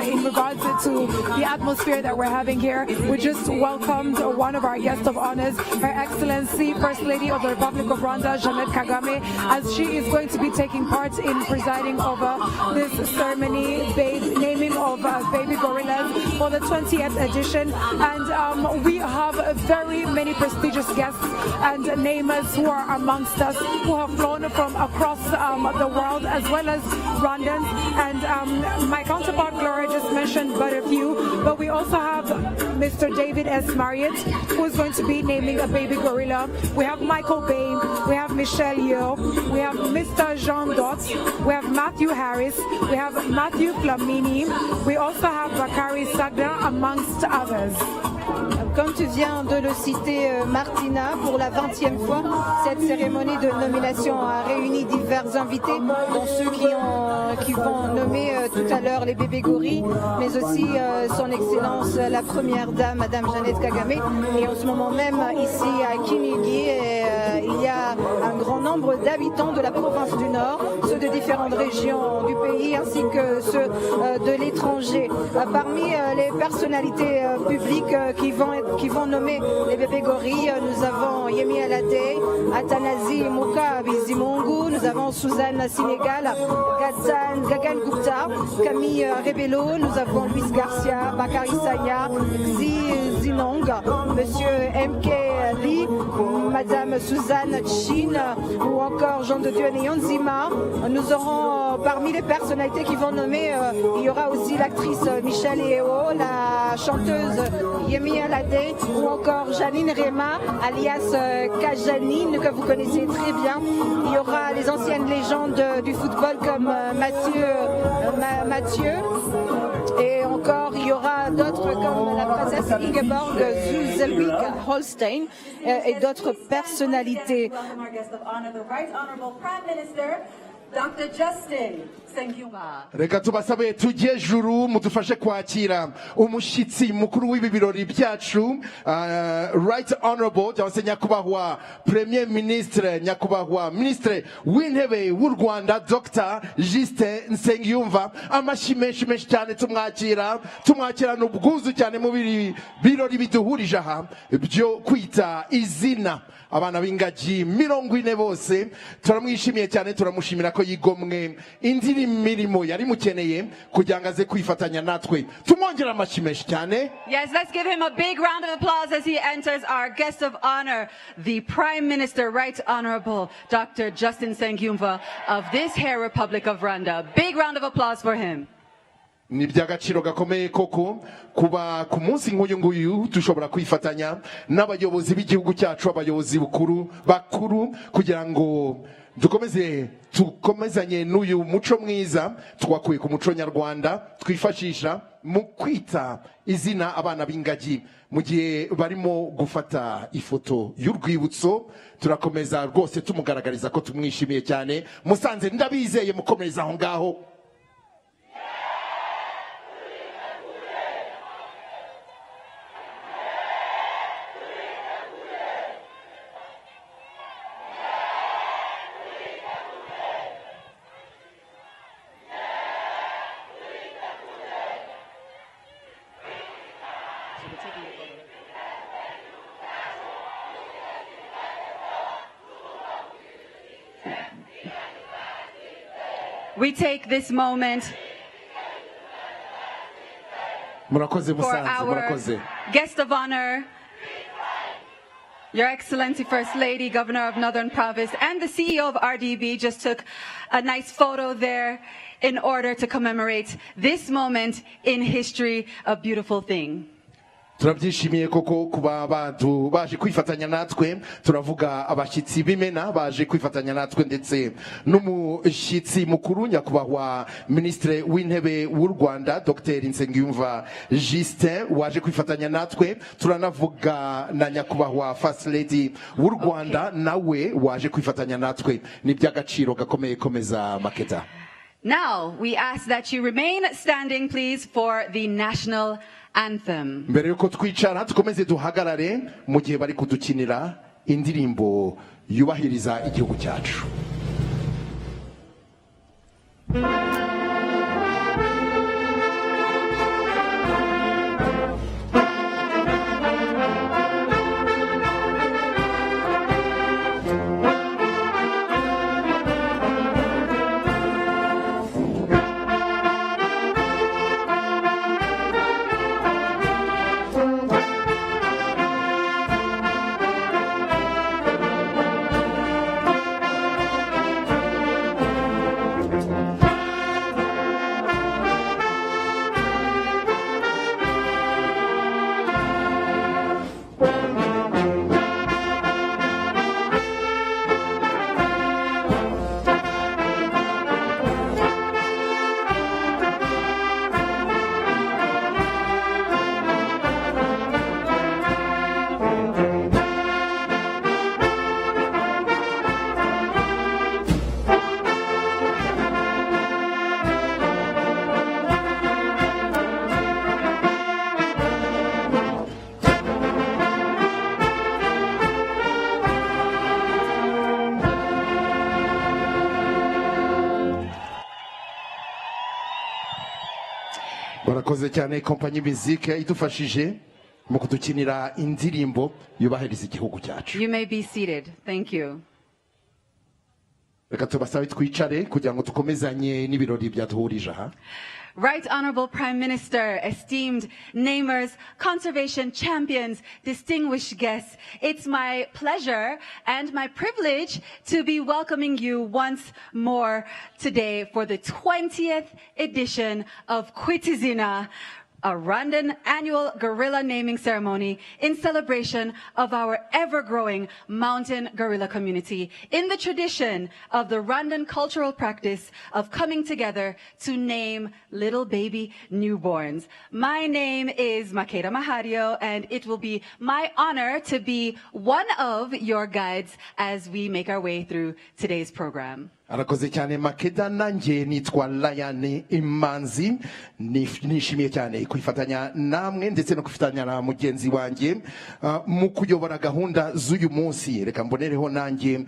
Speaker 8: in regards to the atmosphere that we're having here. We just welcomed one of our guests of honors, Her Excellency First Lady of the Republic of Rwanda, Rwanda, Jeannette Kagame, as she is going to be taking part in presiding over this ceremony, naming of baby gorillas for the 20th edition. And we have very many prestigious guests and namers who are amongst us, who have flown from across the world, as well as Rwandans. And my counterpart Gloria just mentioned but a few, but we also have Mr. David S. Marriott, who is going to be naming a baby gorilla. We have Michael Bain, we have Michelle Yeoh, we have Mr. Jean Dot, we have Matthew Harris, we have Matthew Flamini, we also have Bakari Sagda, amongst others.
Speaker 9: Comme tu viens de le citer, Martina, pour la 20e fois, cette cérémonie de nomination a réuni divers invités, dont ceux qui vont nommer tout à l'heure les bébés gorilles, mais aussi son Excellence la Première Dame, Madame Jeannette Kagame. Et en ce moment même, ici à Kinigi, il y a un grand nombre d'habitants de la province du Nord, ceux de différentes régions du pays, ainsi que ceux de l'étranger. Parmi les personnalités publiques qui vont nommer les bébés gorilles, nous avons Yemi Alade, Athanasi Muka Bizimungu, nous avons Suzanne Sinegal, Gagan Gupta, Camille Rebello, nous avons Luis Garcia, Bakari Saya, Zinong, Monsieur MK Lee, Madame Suzanne Chin ou encore Jean de Dieu Nzima. Nous aurons parmi les personnalités qui vont nommer, il y aura aussi l'actrice Michelle Yeoh, la chanteuse Yemi Alade, ou encore Janine Rema, alias Kajanine, que vous connaissez très bien. Il y aura les anciennes légendes du football comme Mathieu. Et encore, il y aura d'autres comme la princesse Ingeborg Zuzelwijk-Holstein et d'autres personnalités.
Speaker 4: Dr. Justin Sengyumva.
Speaker 6: Reka tubasabe tujye juru mudufashe kwakira umushyitsi mukuru w'ibi birori byacu, Right Honorable cyangwa se nyakubahwa Premier Ministre, nyakubahwa Ministre w'intebe w'u Rwanda Dr. Justin Nsengiyumva. Amashyi menshi cyane tumwakirana ubwuzu cyane mu birori biduhurije aha byo kwita izina abana b'ingagi 40 bose. Turamwishimiye cyane, turamushimira ko yigomwe indi mirimo yari mukeneye kugira ngo aze kwifatanya natwe. Tumwongera amashyi menshi cyane.
Speaker 4: Yes, let's give him a big round of applause as he enters, our guest of honor, the Prime Minister, Right Honorable Dr. Justin Sengyumva of this Hair Republic of Rwanda. Big round of applause for him.
Speaker 6: Ni by'agaciro gakomeye koko kuba ku munsi nk'uyu nguyu dushobora kwifatanya n'abayobozi b'igihugu cyacu, abayobozi bakuru kugira ngo dukomezanye n'uyu muco mwiza twakuye ku muco nyarwanda twifashisha mu kwita izina abana b'ingagi. Mu gihe barimo gufata ifoto y'urwibutso, turakomeza rwose tumugaragariza ko tumwishimiye cyane. Musanze ndabizeye mukomereza aho ngaho.
Speaker 4: We take this moment for our guest of honor, Your Excellency First Lady, Governor of Northern Province, and the CEO of RDB just took a nice photo there in order to commemorate this moment in history, a beautiful thing.
Speaker 6: Turabyishimiye koko kuba abantu baje kwifatanya natwe, turavuga abashyitsi b'imena baje kwifatanya natwe ndetse n'umushyitsi mukuru nyakubahwa Ministre w'intebe w'u Rwanda Dr. Nsengiyumva Justin waje kwifatanya natwe. Turanavuga na nyakubahwa First Lady w'u Rwanda nawe waje kwifatanya natwe. Ni by'agaciro gakomeye. Komeza Maketa.
Speaker 4: Now we ask that you remain standing please for the national anthem.
Speaker 6: Mbere yuko twicara tukomeze duhagarare mu gihe bari kudukinira indirimbo yubahiriza igihugu cyacu. barakoze cyane kompanyi muzike idufashije mu kudukinira indirimbo yubahiriza igihugu cyacu.
Speaker 4: You may be seated. Thank you.
Speaker 6: Reka tubasabe twicare kugira ngo dukomezanye n'ibirori byaduhurije aha.
Speaker 4: Right Honorable Prime Minister, esteemed namers, conservation champions, distinguished guests, it's my pleasure and my privilege to be welcoming you once more today for the 20th edition of KWITA IZINA, a Rwandan annual gorilla naming ceremony in celebration of our ever-growing mountain gorilla community in the tradition of the Rwandan cultural practice of coming together to name little baby newborns. My name is Makeda Mahario, and it will be my honor to be one of your guides as we make our way through today's program.
Speaker 6: Arakoze cyane Makeda, nanjye nitwa Lion Imanzi, nishimiye cyane kwifatanya namwe ndetse no kwifatanya na mugenzi wanjye mu kuyobora gahunda z'uyu munsi. Reka mbonereho nanjye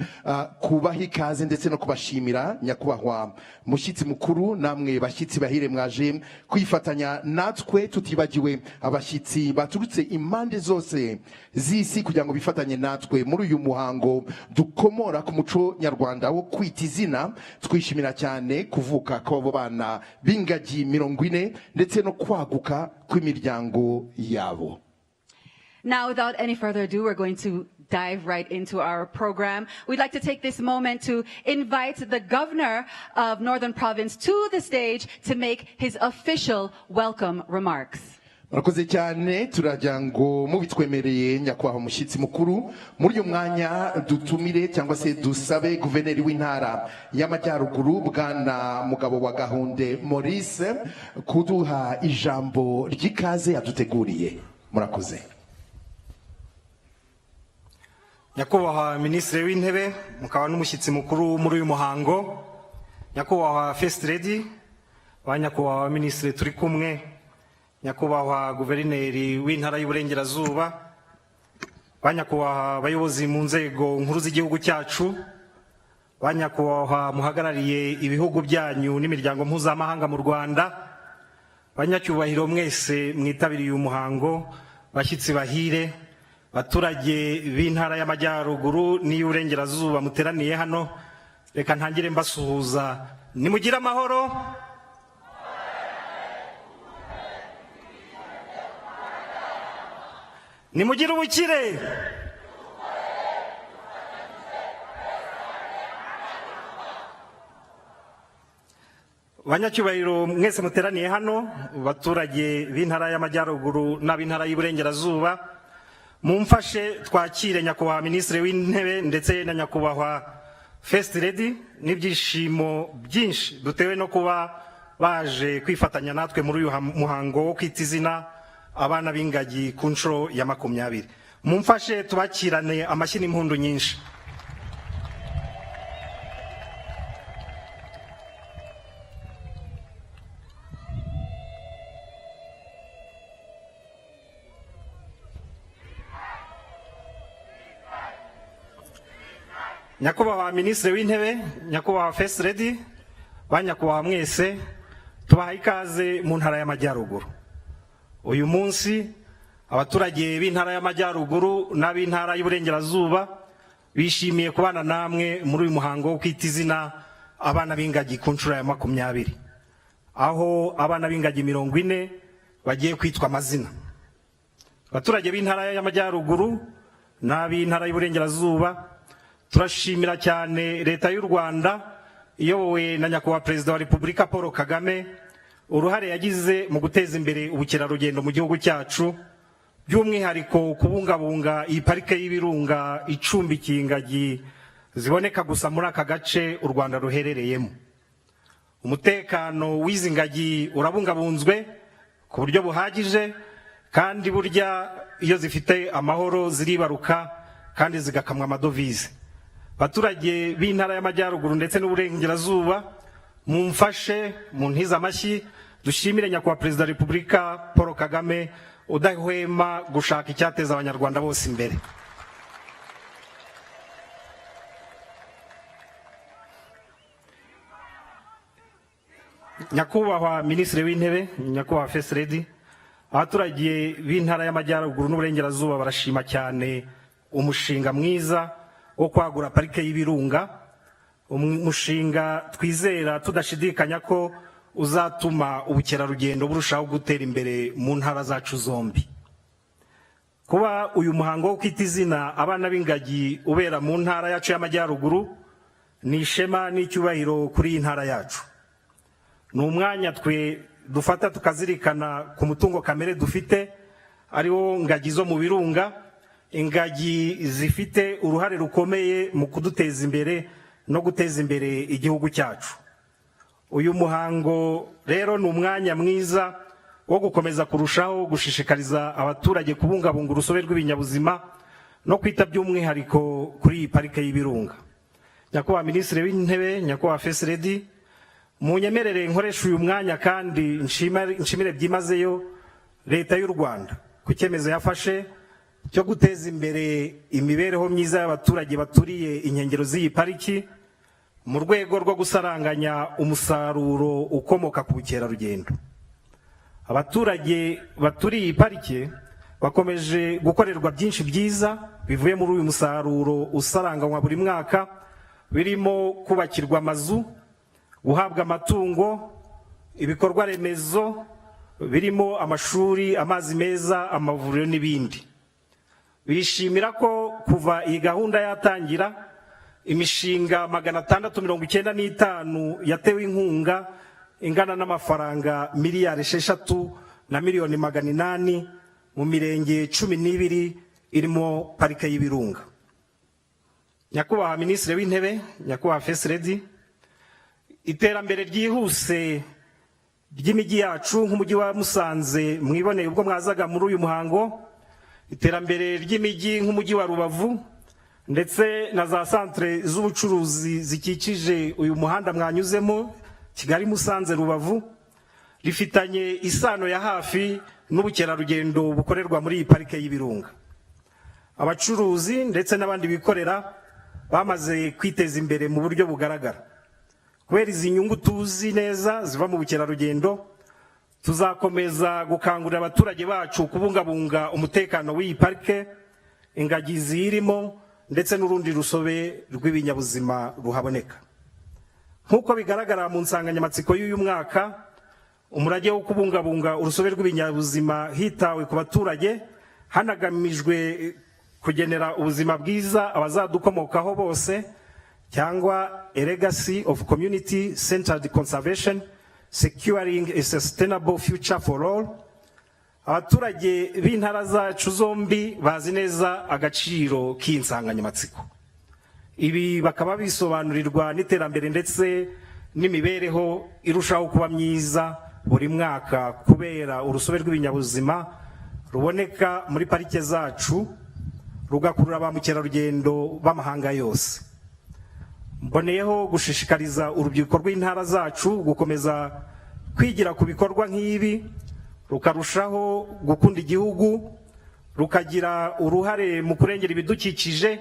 Speaker 6: kubaha ikaze ndetse no kubashimira nyakubahwa mushyitsi mukuru, namwe bashyitsi bahire mwaje kwifatanya natwe, tutibagiwe abashyitsi baturutse impande zose z'isi kugira ngo bifatanye natwe muri uyu muhango dukomora ku muco nyarwanda wo kwita izina. Twishimira cyane kuvuka kw'abo bana b'ingagi 40 ndetse no kwaguka kw'imiryango yabo.
Speaker 4: Now, without any further ado, we're going to dive right into our program. We'd like to take this moment to invite the governor of Northern Province to the stage to make his official welcome remarks.
Speaker 6: Murakoze cyane, turagira ngo mubitwemereye nyakubahwa mushyitsi mukuru muri uyu mwanya dutumire cyangwa se dusabe guverineri w'intara y'Amajyaruguru bwana Mugabo wa Gahunde Maurice kuduha ijambo ry'ikaze yaduteguriye. Murakoze.
Speaker 11: Nyakubahwa Minisitiri w'Intebe, mukaba n'umushyitsi mukuru muri uyu muhango, nyakubahwa First Lady, banyakubahwa Minisitiri turi kumwe, nyakubahwa Guverineri w'Intara y'Uburengerazuba, banyakubahwa abayobozi mu nzego nkuru z'igihugu cyacu, banyakubahwa muhagarariye ibihugu byanyu n'imiryango mpuzamahanga mu Rwanda, banyacyubahiro mwese mwitabiriye uyu muhango, bashyitsi bahire, baturage b'Intara y'Amajyaruguru n'iy'Uburengerazuba muteraniye hano, reka ntangire mbasuhuza. Nimugira amahoro. Nimugira ubukire. Banyacyubahiro mwese muteraniye hano, baturage b'Intara y'Amajyaruguru n'ab'Intara y'Uburengerazuba, mumfashe twakire nyakubahwa Minisitiri w'Intebe ndetse na nyakubahwa First Lady n'ibyishimo byinshi dutewe no kuba baje kwifatanya natwe muri uyu muhango wo kwita izina abana b'ingagi ku nshuro ya 20. Mumfashe tubakirane amashyi n'impundu nyinshi. Nyakubahwa Minisitiri w'Intebe, nyakubahwa First Lady, banyakubahwa mwese, tubaha ikaze mu Ntara y'Amajyaruguru. Uyu munsi abaturage b'Intara y'Amajyaruguru n'ab'Intara y'Uburengerazuba bishimiye kubana namwe muri uyu muhango wo kwita izina abana b'ingagi ku nshuro ya 20, aho abana b'ingagi 40 bagiye kwitwa amazina. Abaturage b'Intara y'Amajyaruguru n'ab'Intara y'Uburengerazuba turashimira cyane leta y'u Rwanda iyobowe na nyakubahwa Perezida wa Repubulika Paul Kagame uruhare yagize mu guteza imbere ubukerarugendo mu gihugu cyacu, by'umwihariko kubungabunga iyi parike y'ibirunga icumbikiye ingagi ziboneka gusa muri aka gace u Rwanda ruherereyemo. Umutekano w'izi ngagi urabungabunzwe ku buryo buhagije, kandi burya iyo zifite amahoro ziribaruka kandi zigakamwa amadovize. Baturage b'Intara y'Amajyaruguru ndetse n'Uburengerazuba, mumfashe muntiza amashyi dushimire nyakubahwa Perezida wa Repubulika Paul Kagame udahwema gushaka icyateza abanyarwanda bose imbere. nyakubahwa minisitiri w'intebe nyakubahwa first lady, abaturage b'intara y'amajyaruguru n'uburengerazuba barashima cyane umushinga mwiza wo kwagura parike y'ibirunga, umushinga twizera tudashidikanya ko uzatuma ubukerarugendo burushaho gutera imbere mu ntara zacu zombi. Kuba uyu muhango wo kwita izina abana b'ingagi ubera mu ntara yacu y'amajyaruguru ni ishema n'icyubahiro kuri iyi ntara yacu. Ni umwanya twe dufata tukazirikana ku mutungo kamere dufite ariwo ngagi zo mu birunga, ingagi zifite uruhare rukomeye mu kuduteza imbere no guteza imbere igihugu cyacu. Uyu muhango rero ni umwanya mwiza wo gukomeza kurushaho gushishikariza abaturage kubungabunga urusobe rw'ibinyabuzima no kwita by'umwihariko kuri iyi parike y'ibirunga. Nyakubahwa minisitiri w'intebe nyakubahwa first lady, munyemerere nkoresha uyu mwanya kandi nshimire byimazeyo leta y'u Rwanda ku cyemezo yafashe cyo guteza imbere imibereho myiza y'abaturage baturiye inkengero z'iyi pariki mu rwego rwo gusaranganya umusaruro ukomoka ku bukerarugendo. Abaturage baturiye iyi parike bakomeje gukorerwa byinshi byiza bivuye muri uyu musaruro usaranganywa buri mwaka, birimo kubakirwa amazu, guhabwa amatungo, ibikorwa remezo birimo amashuri, amazi meza, amavuriro n'ibindi. Bishimira ko kuva iyi gahunda yatangira imishinga 695 yatewe inkunga ingana n'amafaranga miliyari 6 na miliyoni 800 mu mirenge 12 irimo parike y'ibirunga. Nyakubahwa minisitiri w'intebe nyakubahwa first lady, iterambere ryihuse ry'imijyi yacu nk'umujyi wa Musanze mwiboneye ubwo mwazaga muri uyu muhango, iterambere ry'imijyi nk'umujyi wa Rubavu ndetse na za centre z'ubucuruzi zikikije uyu muhanda mwanyuzemo Kigali Musanze Rubavu rifitanye isano ya hafi n'ubukerarugendo bukorerwa muri iyi parike y'ibirunga. Abacuruzi ndetse n'abandi bikorera bamaze kwiteza imbere mu buryo bugaragara. Kubera izi nyungu tuzi neza ziva mu bukerarugendo, tuzakomeza gukangurira abaturage bacu kubungabunga umutekano w'iyi parike, ingagi zirimo ndetse n'urundi rusobe rw'ibinyabuzima ruhaboneka. Nk'uko bigaragara mu nsanganyamatsiko y'uyu mwaka, umurage wo kubungabunga urusobe rw'ibinyabuzima hitawe ku baturage hanagamijwe kugenera ubuzima bwiza abazadukomokaho bose, cyangwa a legacy of community centered conservation securing a sustainable future for all. Abaturage b'intara zacu zombi bazi neza agaciro k'insanganyamatsiko. Ibi bakaba bisobanurirwa n'iterambere ndetse n'imibereho irushaho kuba myiza buri mwaka kubera urusobe rw'ibinyabuzima ruboneka muri parike zacu rugakurura ba mukerarugendo b'amahanga yose. Mboneyeho gushishikariza urubyiruko rw'intara zacu gukomeza kwigira ku bikorwa nk'ibi, rukarushaho gukunda igihugu, rukagira uruhare mu kurengera ibidukikije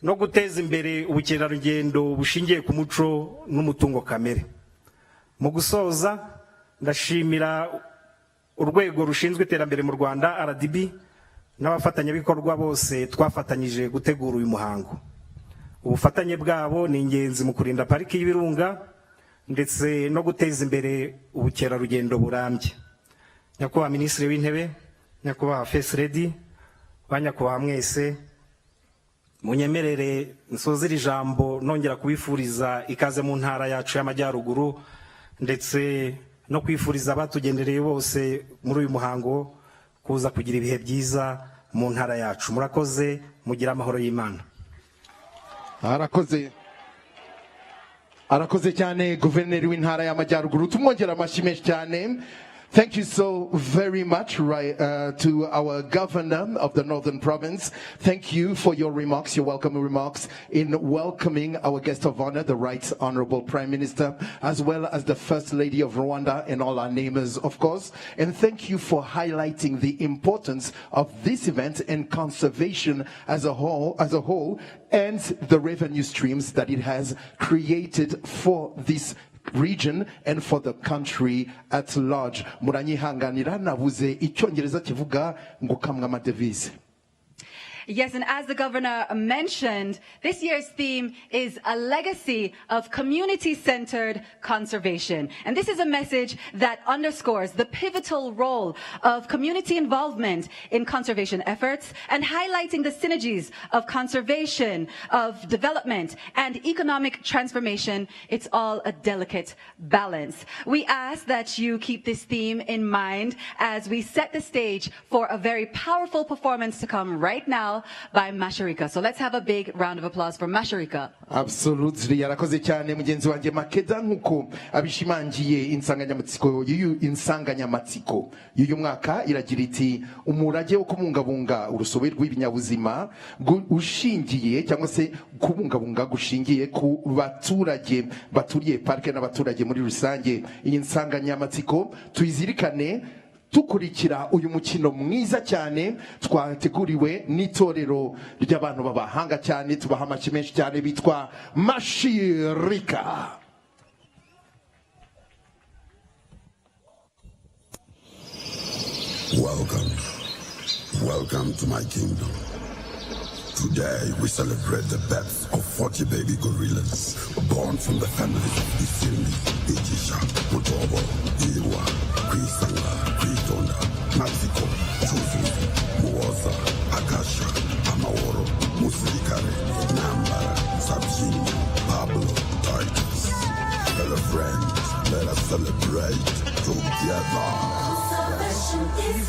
Speaker 11: no guteza imbere ubukerarugendo bushingiye ku muco n'umutungo kamere. Mu gusoza, ndashimira urwego rushinzwe iterambere mu Rwanda RDB n'abafatanyabikorwa bose twafatanyije gutegura uyu muhango. Ubufatanye bwabo ni ingenzi mu kurinda pariki y'ibirunga ndetse no guteza imbere ubukerarugendo burambye. Nyakubahwa minisitiri w'intebe nyakubahwa first lady, banyakubahwa mwese, munyemerere nsoza iri jambo nongera kubifuriza ikaze mu ntara yacu y'amajyaruguru ndetse no kwifuriza abatugendereye bose muri uyu muhango kuza kugira ibihe byiza mu ntara yacu. Murakoze, mugira amahoro y'Imana.
Speaker 6: Arakoze cyane guverineri w'intara y'amajyaruguru, tumwongera amashyi menshi cyane. Thank you so very much to our governor of the Northern Province. Thank you for your remarks, your welcoming remarks in welcoming our guest of honor, the Right Honorable Prime Minister, as well as the First Lady of Rwanda and all our neighbors, of course. And thank you for highlighting the importance of this event and conservation as a whole, and the revenue streams that it has created for this region and for the country at large. Muranyihanganira nabuze icyongereza kivuga ngo kamwe amadevize.
Speaker 4: Yes, and as the governor mentioned, this year's theme is a legacy of community-centered conservation. And this is a message that underscores the pivotal role of community involvement in conservation efforts and highlighting the synergies of conservation, of development, and economic transformation. It's all a delicate balance. We ask that you keep this theme in mind as we set the stage for a very powerful performance to come right now by Masharika. So let's have a big round of applause for Masharika.
Speaker 6: Absolutely. Yarakoze cyane mugenzi wanjye Makeda nkuko abishimangiye insanganyamatsiko y'uyu mwaka iragira iti umurage wo kubungabunga urusobe rw'ibinyabuzima ushingiye cyangwa se kubungabunga gushingiye ku baturage baturiye parke n'abaturage muri rusange. Iyi nsanganyamatsiko tuyizirikane tukurikira uyu mukino mwiza cyane twateguriwe n'itorero ry'abantu babahanga cyane tubaha amashyi menshi cyane bitwa Mashirika.
Speaker 12: Welcome to my kingdom. Today we celebrate the birth of 40 baby gorillas born from the families of Isini, Ijisha, Mutobo, Iwa, Kwisanga, Kwitonda, Mexico, Chuzu, Muoza, Akasha, Amaoro, Musirikare, Nambara, Sabjini, Pablo, Titus. Fellow friends, let us celebrate together.
Speaker 13: Conservation is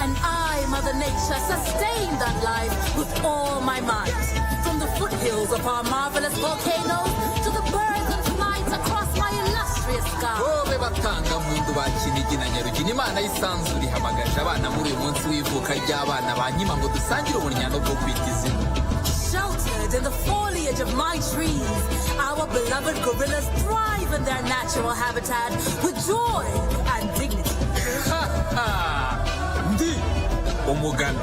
Speaker 13: and I, Mother Nature, sustain that life with all my might. From the foothills of our marvelous volcanoes to the birds and flights across my illustrious sky.
Speaker 14: Wowe batanga mundu ba Kinigi na Nyarugina Imana y'isanzure ihamagaje abana muri uyu munsi w'ivuka ry'abana banyima ngo dusangire ubunyano bwo kwita izina.
Speaker 13: Sheltered in the foliage of my trees, our beloved gorillas thrive in their natural habitat with joy and dignity.
Speaker 14: Umugano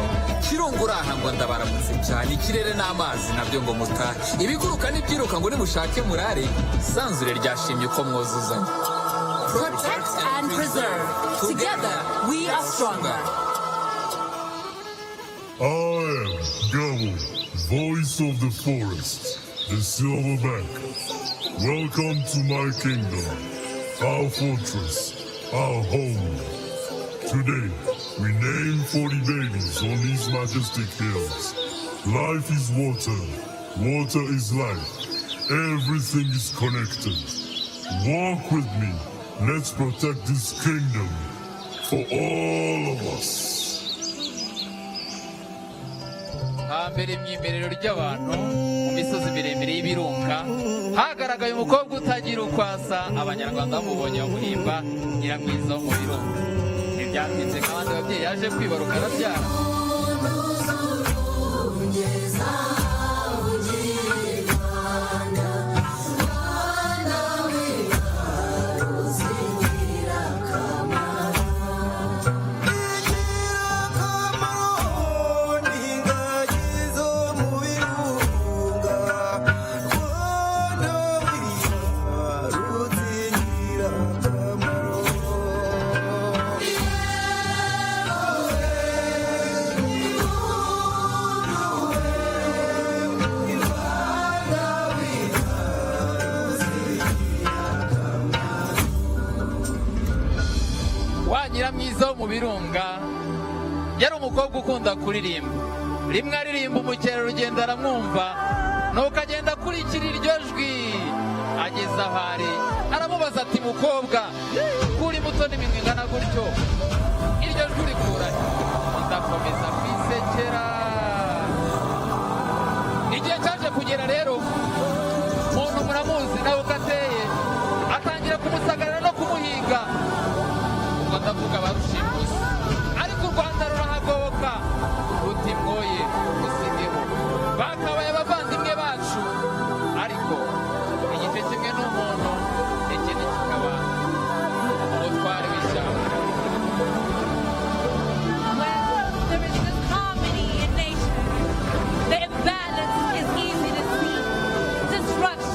Speaker 14: kirongura aha ngo ndabaramutse cyane ikirere n'amazi nabyo ngo mutahe ibiguruka n'ibyiruka ngo nimushake murare sanzure ryashimye uko mwuzuzanya.
Speaker 13: Protect and preserve. Together we are stronger.
Speaker 15: I am Gabo, voice of the forest, the Silverback. Welcome to my kingdom, our fortress, our home. Today, we name 40 babies on these majestic hills. Life is water. Water is life. Everything is connected. Walk with me. Let's protect this kingdom for all of us.
Speaker 14: Hambere imyimerero ry'abantu mu misozi miremire y'ibirunga hagaragaye umukobwa utagira ukwasa abanyarwanda bamubonye bamuhimba Nyiramwiza wo mu birunga. Ntibyatinze nk'abandi babyeyi yaje kwibaruka arabyara. Nyiramwiza wo mu birunga yari umukobwa ukunda kuririmba. Rimwe aririmba umukerarugendo aramwumva nuko agenda akurikira iryo jwi ageze aho ari aramubaza ati mukobwa kuri muto n'iminwa ingana gutyo iryo jwi rikura ndakomeza kwisekera. Igihe cyaje kugera rero umuntu muramuzi nawe uko ateye atangira kumusagarira no kumuhiga. Ndavuga barushimusi ariko u Rwanda rurahagoboka ruti mwoye musigeho bakabaye abavandimwe bacu ariko igice kimwe n'umuntu ikindi kikaba umutware w'ishyamba.
Speaker 7: There is this harmony in nature. The imbalance is easy to see. Destruction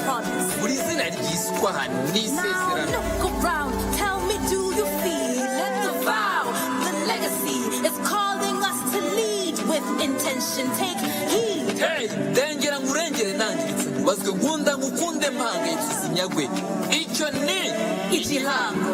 Speaker 13: promise.
Speaker 14: buri zina ryiswa
Speaker 13: Now
Speaker 14: n'isezerano.
Speaker 13: look around, tell me, do you feel it? The vow, the legacy is calling us to lead with intention. Take heed.
Speaker 14: Hey, dengera ngurengere nanditse bazwe nkunda ngukunde mpangayitse sinyagwe icyo ni
Speaker 13: igihango.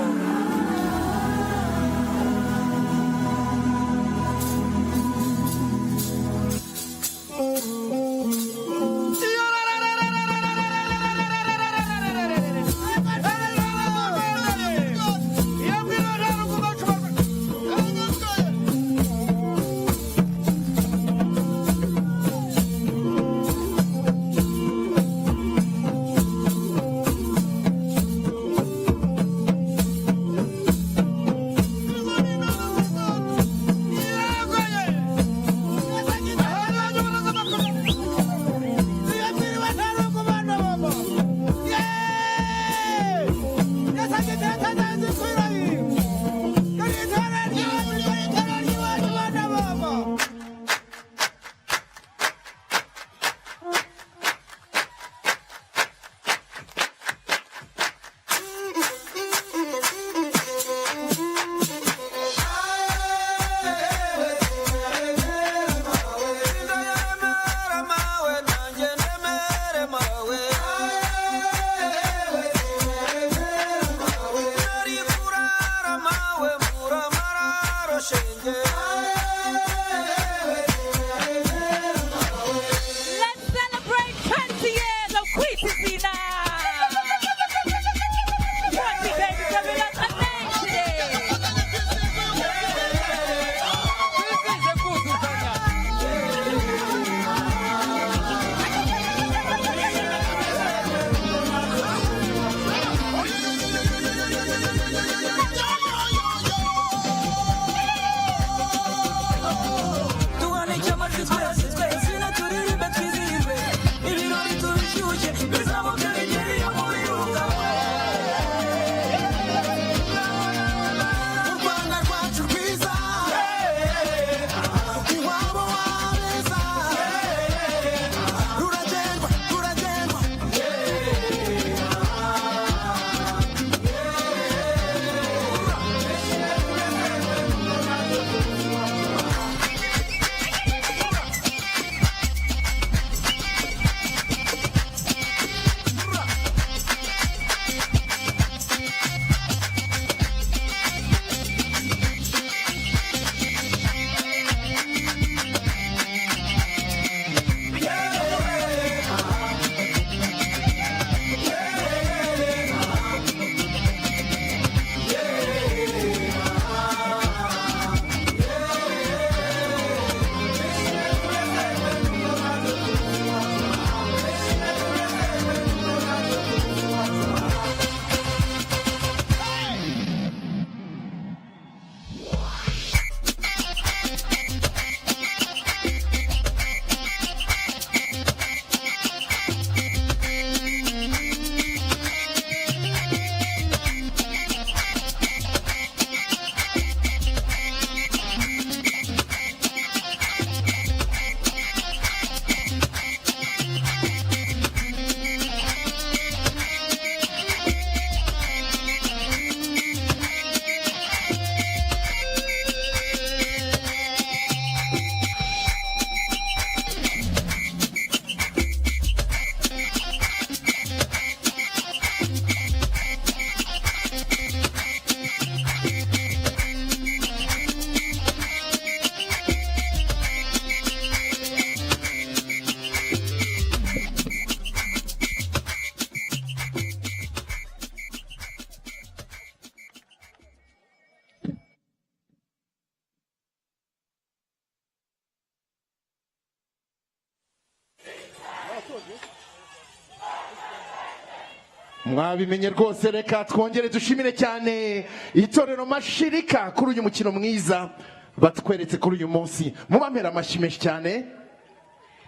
Speaker 6: mwabimenye rwose, reka twongere dushimire cyane itorero Mashirika kuri uyu mukino mwiza batweretse kuri uyu munsi. Mubamera amashyi menshi cyane.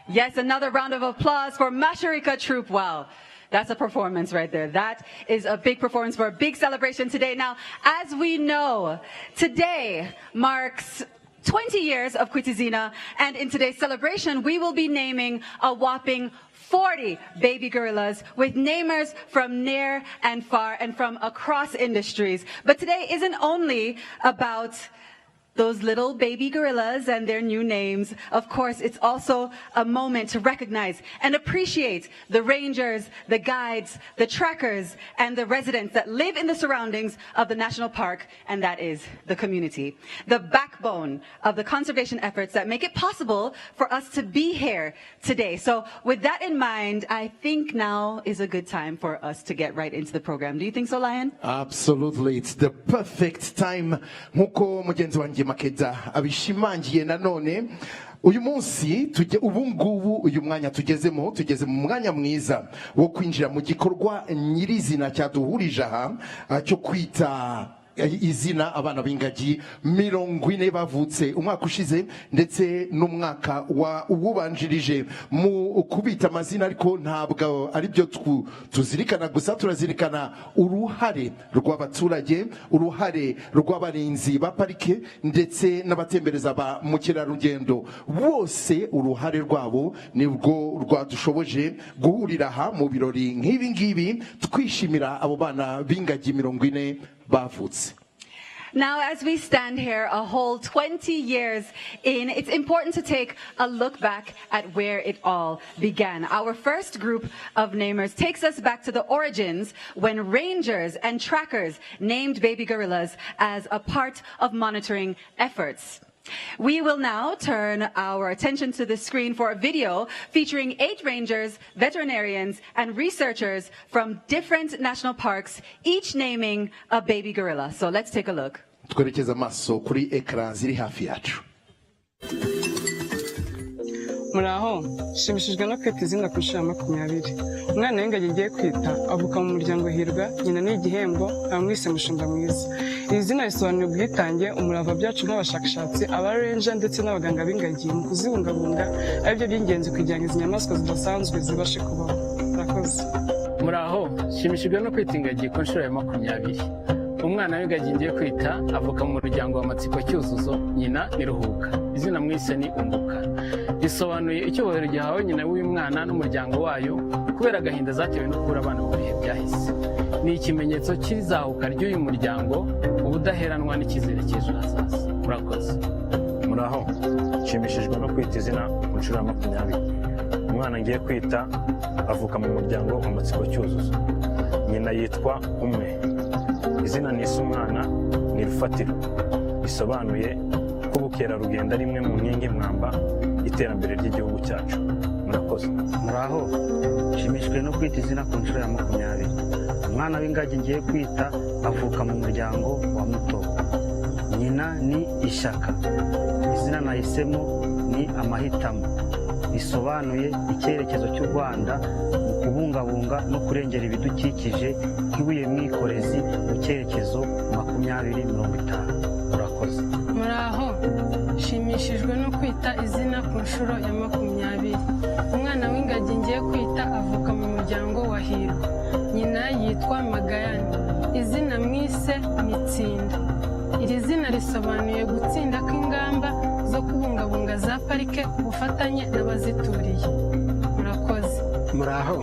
Speaker 4: Yes, another round of applause for Mashirika Troop. Wow. That's a performance right there. That is a big performance for a big celebration today. Now, as we know, today marks 20 years of KWITA IZINA, and in today's celebration, we will be naming a whopping 40 baby gorillas with namers from near and far and from across industries. But today isn't only about those little baby gorillas and their new names. Of course, it's also a moment to recognize and appreciate the rangers, the guides, the trackers, and the residents that live in the surroundings of the national park, and that is the community. The backbone of the conservation efforts that make it possible for us to be here today. So with that in mind, I think now is a good time for us to get right into the program. Do you think so, Lion?
Speaker 6: Absolutely, it's the perfect time. Nkuko mugenzi wanjye Makeda abishimangiye nanone uyu munsi ubungubu uyu mwanya tugeze mu mwanya mwiza wo kwinjira mu gikorwa nyirizina cyaduhurije aha cyo kwita izina abana b'ingagi 40 bavutse umwaka ushize ndetse n'umwaka ubanjirije mu kubita amazina, ariko ntabwo ari byo tuzirikana gusa, turazirikana uruhare rw'abaturage, uruhare rw'abarinzi ba parike ndetse n'abatembereza ba mukerarugendo. Bose uruhare rwabo nibwo rwadushoboje guhurira aha mu birori nk'ibi ngibi twishimira abo bana b'ingagi 40 bavutse.
Speaker 4: Now, as we stand here a whole 20 years in, it's important to take a look back at where it all began. Our first group of namers takes us back to the origins when rangers and trackers named baby gorillas as a part of monitoring efforts. We will now turn our attention to the screen for a video featuring 8 rangers, veterinarians, and researchers from different national parks, each naming a baby gorilla. So let's take a look.
Speaker 6: Twerekeza amaso kuri ekran ziri hafi yacu.
Speaker 16: Muraho, shimishijwe no kwita izina ku nshuro 20. Umwana w'ingagi ngiye kwita avuka mu muryango Hirwa, nyina ni igihembo, amwise mushumba mwiza. Iri zina risobanura ubwitange, umurava byacu nk'abashakashatsi, abarenja ndetse n'abaganga b'ingagi mu kuzibungabunga, aribyo by'ingenzi kugira ngo izi nyamaswa zidasanzwe zibashe kubaho. Murakoze.
Speaker 17: Muraho, shimishijwe no kwita ingagi ku nshuro 20. Umwana w'ingagi ngiye kwita avuka mu muryango wa Matsiko Cyuzuzo, nyina ni Ruhuka, izina mwise ni Unguka. Risobanuye icyubahiro gihawe nyina w'uyu mwana n'umuryango wayo kubera agahinda zatewe no kubura abana mu bihe byahise. Ni ikimenyetso cy'izahuka ry'uyu muryango, ubudaheranwa n'icyizere cy'ejo hazaza. Murakoze.
Speaker 18: Muraho, nshimishijwe no kwita izina ku nshuro 20. Umwana ngiye kwita avuka mu muryango wa Matsiko Cyuzuzo, nyina yitwa Umwe. Izina nise umwana ni Rufatiro, risobanuye ko ubukerarugendo ari imwe mu nkingi mwamba iterambere ry'igihugu cyacu. Murakoze.
Speaker 19: Muraho, nshimishijwe no kwita izina ku nshuro 20. Umwana w'ingagi ngiye kwita avuka mu muryango wa Mutobo, nyina ni Ishyaka. Izina nahisemo ni Amahitamo, risobanuye icyerekezo cy'u Rwanda mu kubungabunga no kurengera ibidukikije nk'ibuye mwikorezi mu cyerekezo 2050. Murakoze.
Speaker 20: Muraho, nshimishijwe no kwita izina ku nshuro 20. Umwana w'ingagi ngiye kwita avuka mu muryango wa Hirwa, nyina yitwa Magayane. Izina mwise Mitsinda. Iri zina risobanuye gutsinda kw'ingamba zo kubungabunga za parike ku bufatanye n'abazituriye. Murakoze.
Speaker 21: Muraho,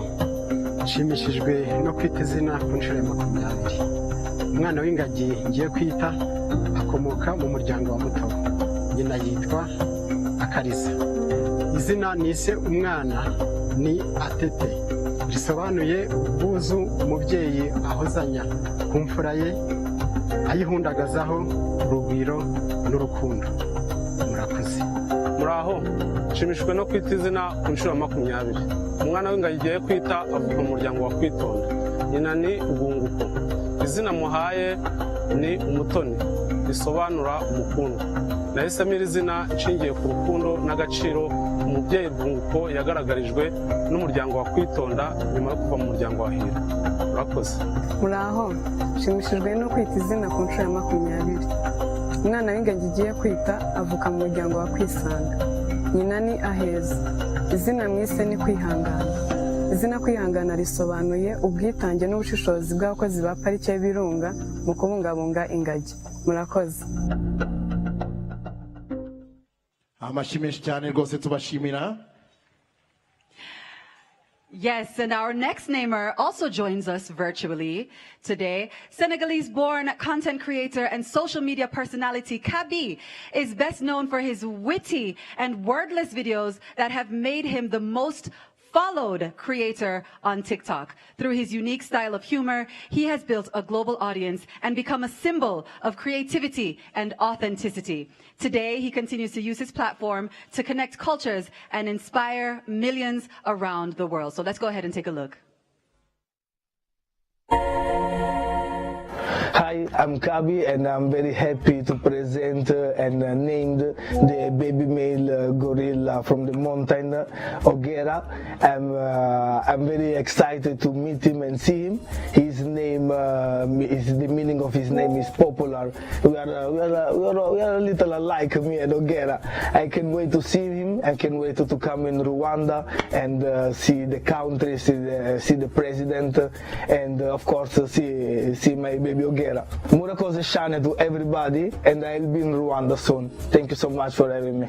Speaker 21: nshimishijwe no kwita izina ku nshuro 20. Umwana w'ingagi ngiye kwita akomoka mu muryango wa Mutobo, nyina yitwa Akariza. Izina nise umwana ni Atete, risobanuye ubwuzu umubyeyi ahozanya ku mfura ye, ayihundagazaho urugwiro n'urukundo. Murakoze.
Speaker 22: Muraho, nshimishijwe no kwita izina ku nshuro 20. Umwana w'ingagi ngiye kwita avuka mu muryango wa Kwitonda, nyina ni Ubunguko. Izina muhaye ni Umutoni, risobanura umukundo. Nahisemo iri zina nshingiye ku rukundo n'agaciro umubyeyi Ubunguko yagaragarijwe n'umuryango wa Kwitonda nyuma yo kuva mu muryango wa Hirwa. Murakoze.
Speaker 16: Muraho, nshimishijwe no kwita izina ku nshuro 20. Umwana w'ingagi ngiye kwita avuka mu muryango wa Kwisanga, nyina ni Aheza. Izina mwise ni Kwihangana. Izina Kwihangana risobanuye ubwitange n'ubushishozi bw'abakozi ba parike y'Ibirunga mu kubungabunga ingagi. Murakoze.
Speaker 6: amashyi menshi cyane rwose tubashimira.
Speaker 4: Yes, and our next namer also joins us virtually today. Senegalese-born content creator and social media personality Kabi is best known for his witty and wordless videos that have made him the most followed creator on TikTok. Through his unique style of humor, he has built a global audience and become a symbol of creativity and authenticity. Today, he continues to use his platform to connect cultures and inspire millions around the world. So let's go ahead and take a look.
Speaker 1: Hi, I'm Kabi, and I'm very happy to present and named the baby male gorilla from the mountain, Ogera. I'm very excited to meet him and see him. His name the meaning of his name is popular. We are a little alike, me and Ogera. I can't wait to see him. I can't wait to come in Rwanda and see the country, see the president, and of course see my baby Ogera. Murakoze Shane to everybody, and I'll be in Rwanda soon. Thank you so much for having me.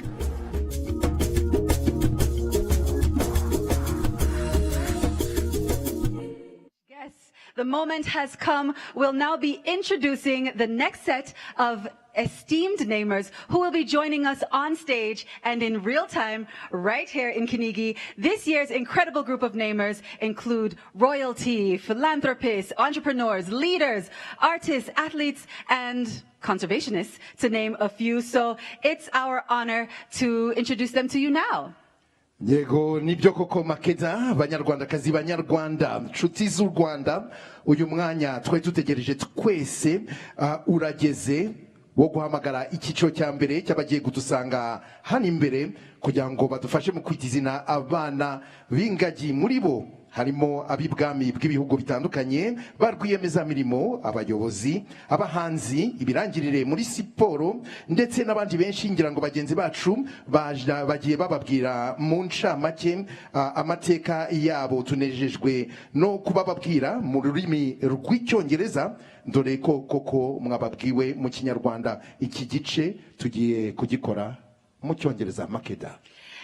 Speaker 4: Yes, the moment has come. We'll now be introducing the next set of esteemed namers who will be joining us on stage and in real time right here in Kinigi. This year's incredible group of namers include royalty, philanthropists, entrepreneurs, leaders, artists, athletes, and conservationists, to name a few. So it's our honor to introduce them to you now.
Speaker 6: Yego nibyo koko Makeda, banyarwandakazi banyarwanda, nshuti z'u Rwanda, uyu mwanya twari tutegereje twese urageze wo guhamagara icyiciro cya mbere cy'abagiye kudusanga hano imbere kugira ngo badufashe mu kwita izina abana b'ingagi. Muri bo harimo ab'ibwami bw'ibihugu bitandukanye, ba rwiyemezamirimo, abayobozi, abahanzi, ibirangirire muri siporo, ndetse n'abandi benshi. Ngira ngo bagenzi bacu bagiye bababwira mu ncamake amateka yabo. Tunejejwe no kubababwira mu rurimi rw'icyongereza, dore ko koko mwababwiwe mu kinyarwanda. Iki gice tugiye kugikora mu cyongereza. Makeda.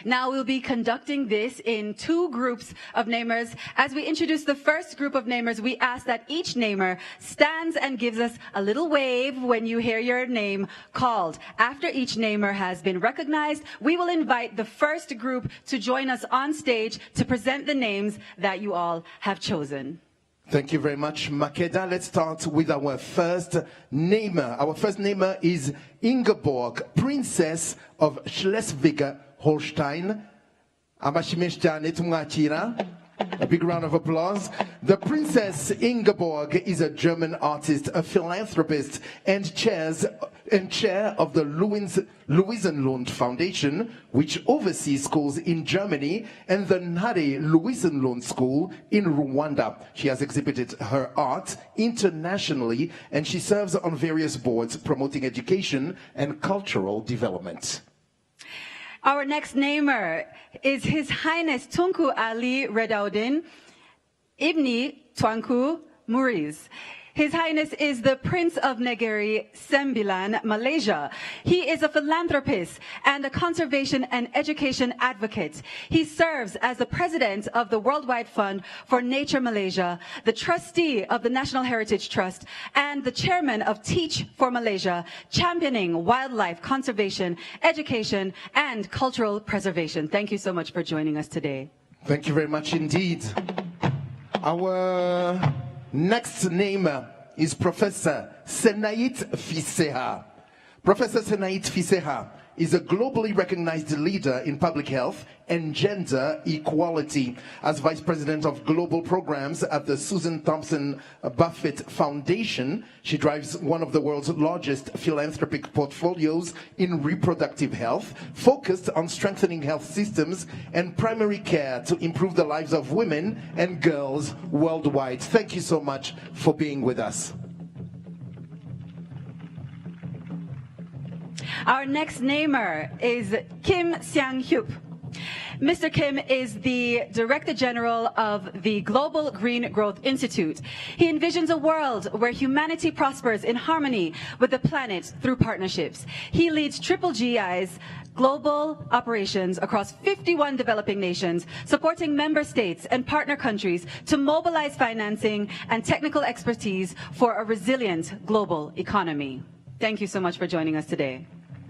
Speaker 4: Now we'll be conducting this in two groups of namers. As we introduce the first group of namers, we ask that each namer stands and gives us a little wave when you hear your name called. After each namer has been recognized, we will invite the first group to join us on stage to present the names that you all have chosen.
Speaker 6: Thank you very much, Makeda. Let's start with our first namer. Our first namer is Ingeborg, Princess of Schleswig-Holstein. A big round of applause. The Princess Ingeborg is a German artist, a philanthropist, and chair of the Luisenlund Foundation, which oversees schools in Germany, and the Nare Luisenlund School in Rwanda. She has exhibited her art internationally, and she serves on various boards promoting education and cultural development.
Speaker 4: Our next namer is His Highness Tunku Ali Redaudin Ibni Twanku Muriz. His Highness is the Prince of Negeri Sembilan, Malaysia. He is a philanthropist and a conservation and education advocate. He serves as the president of the Worldwide Fund for Nature Malaysia, the trustee of the National Heritage Trust, and the chairman of Teach for Malaysia, championing wildlife conservation, education, and cultural preservation. Thank you so much for joining us today.
Speaker 6: Thank you very much indeed. Our next name is Professor Senait Fiseha. Professor Senait Fiseha is a globally recognized leader in public health and gender equality. As Vice President of Global Programs at the Susan Thompson Buffett Foundation, she drives one of the world's largest philanthropic portfolios in reproductive health, focused on strengthening health systems and primary care to improve the lives of women and girls worldwide. Thank you so much for being with us.
Speaker 4: Our next namer is Kim Sang-hyup. Mr. Kim is the Director General of the Global Green Growth Institute. He envisions a world where humanity prospers in harmony with the planet through partnerships. He leads GGI's global operations across 51 developing nations, supporting member states and partner countries to mobilize financing and technical expertise for a resilient global economy. Thank you so much for joining us today.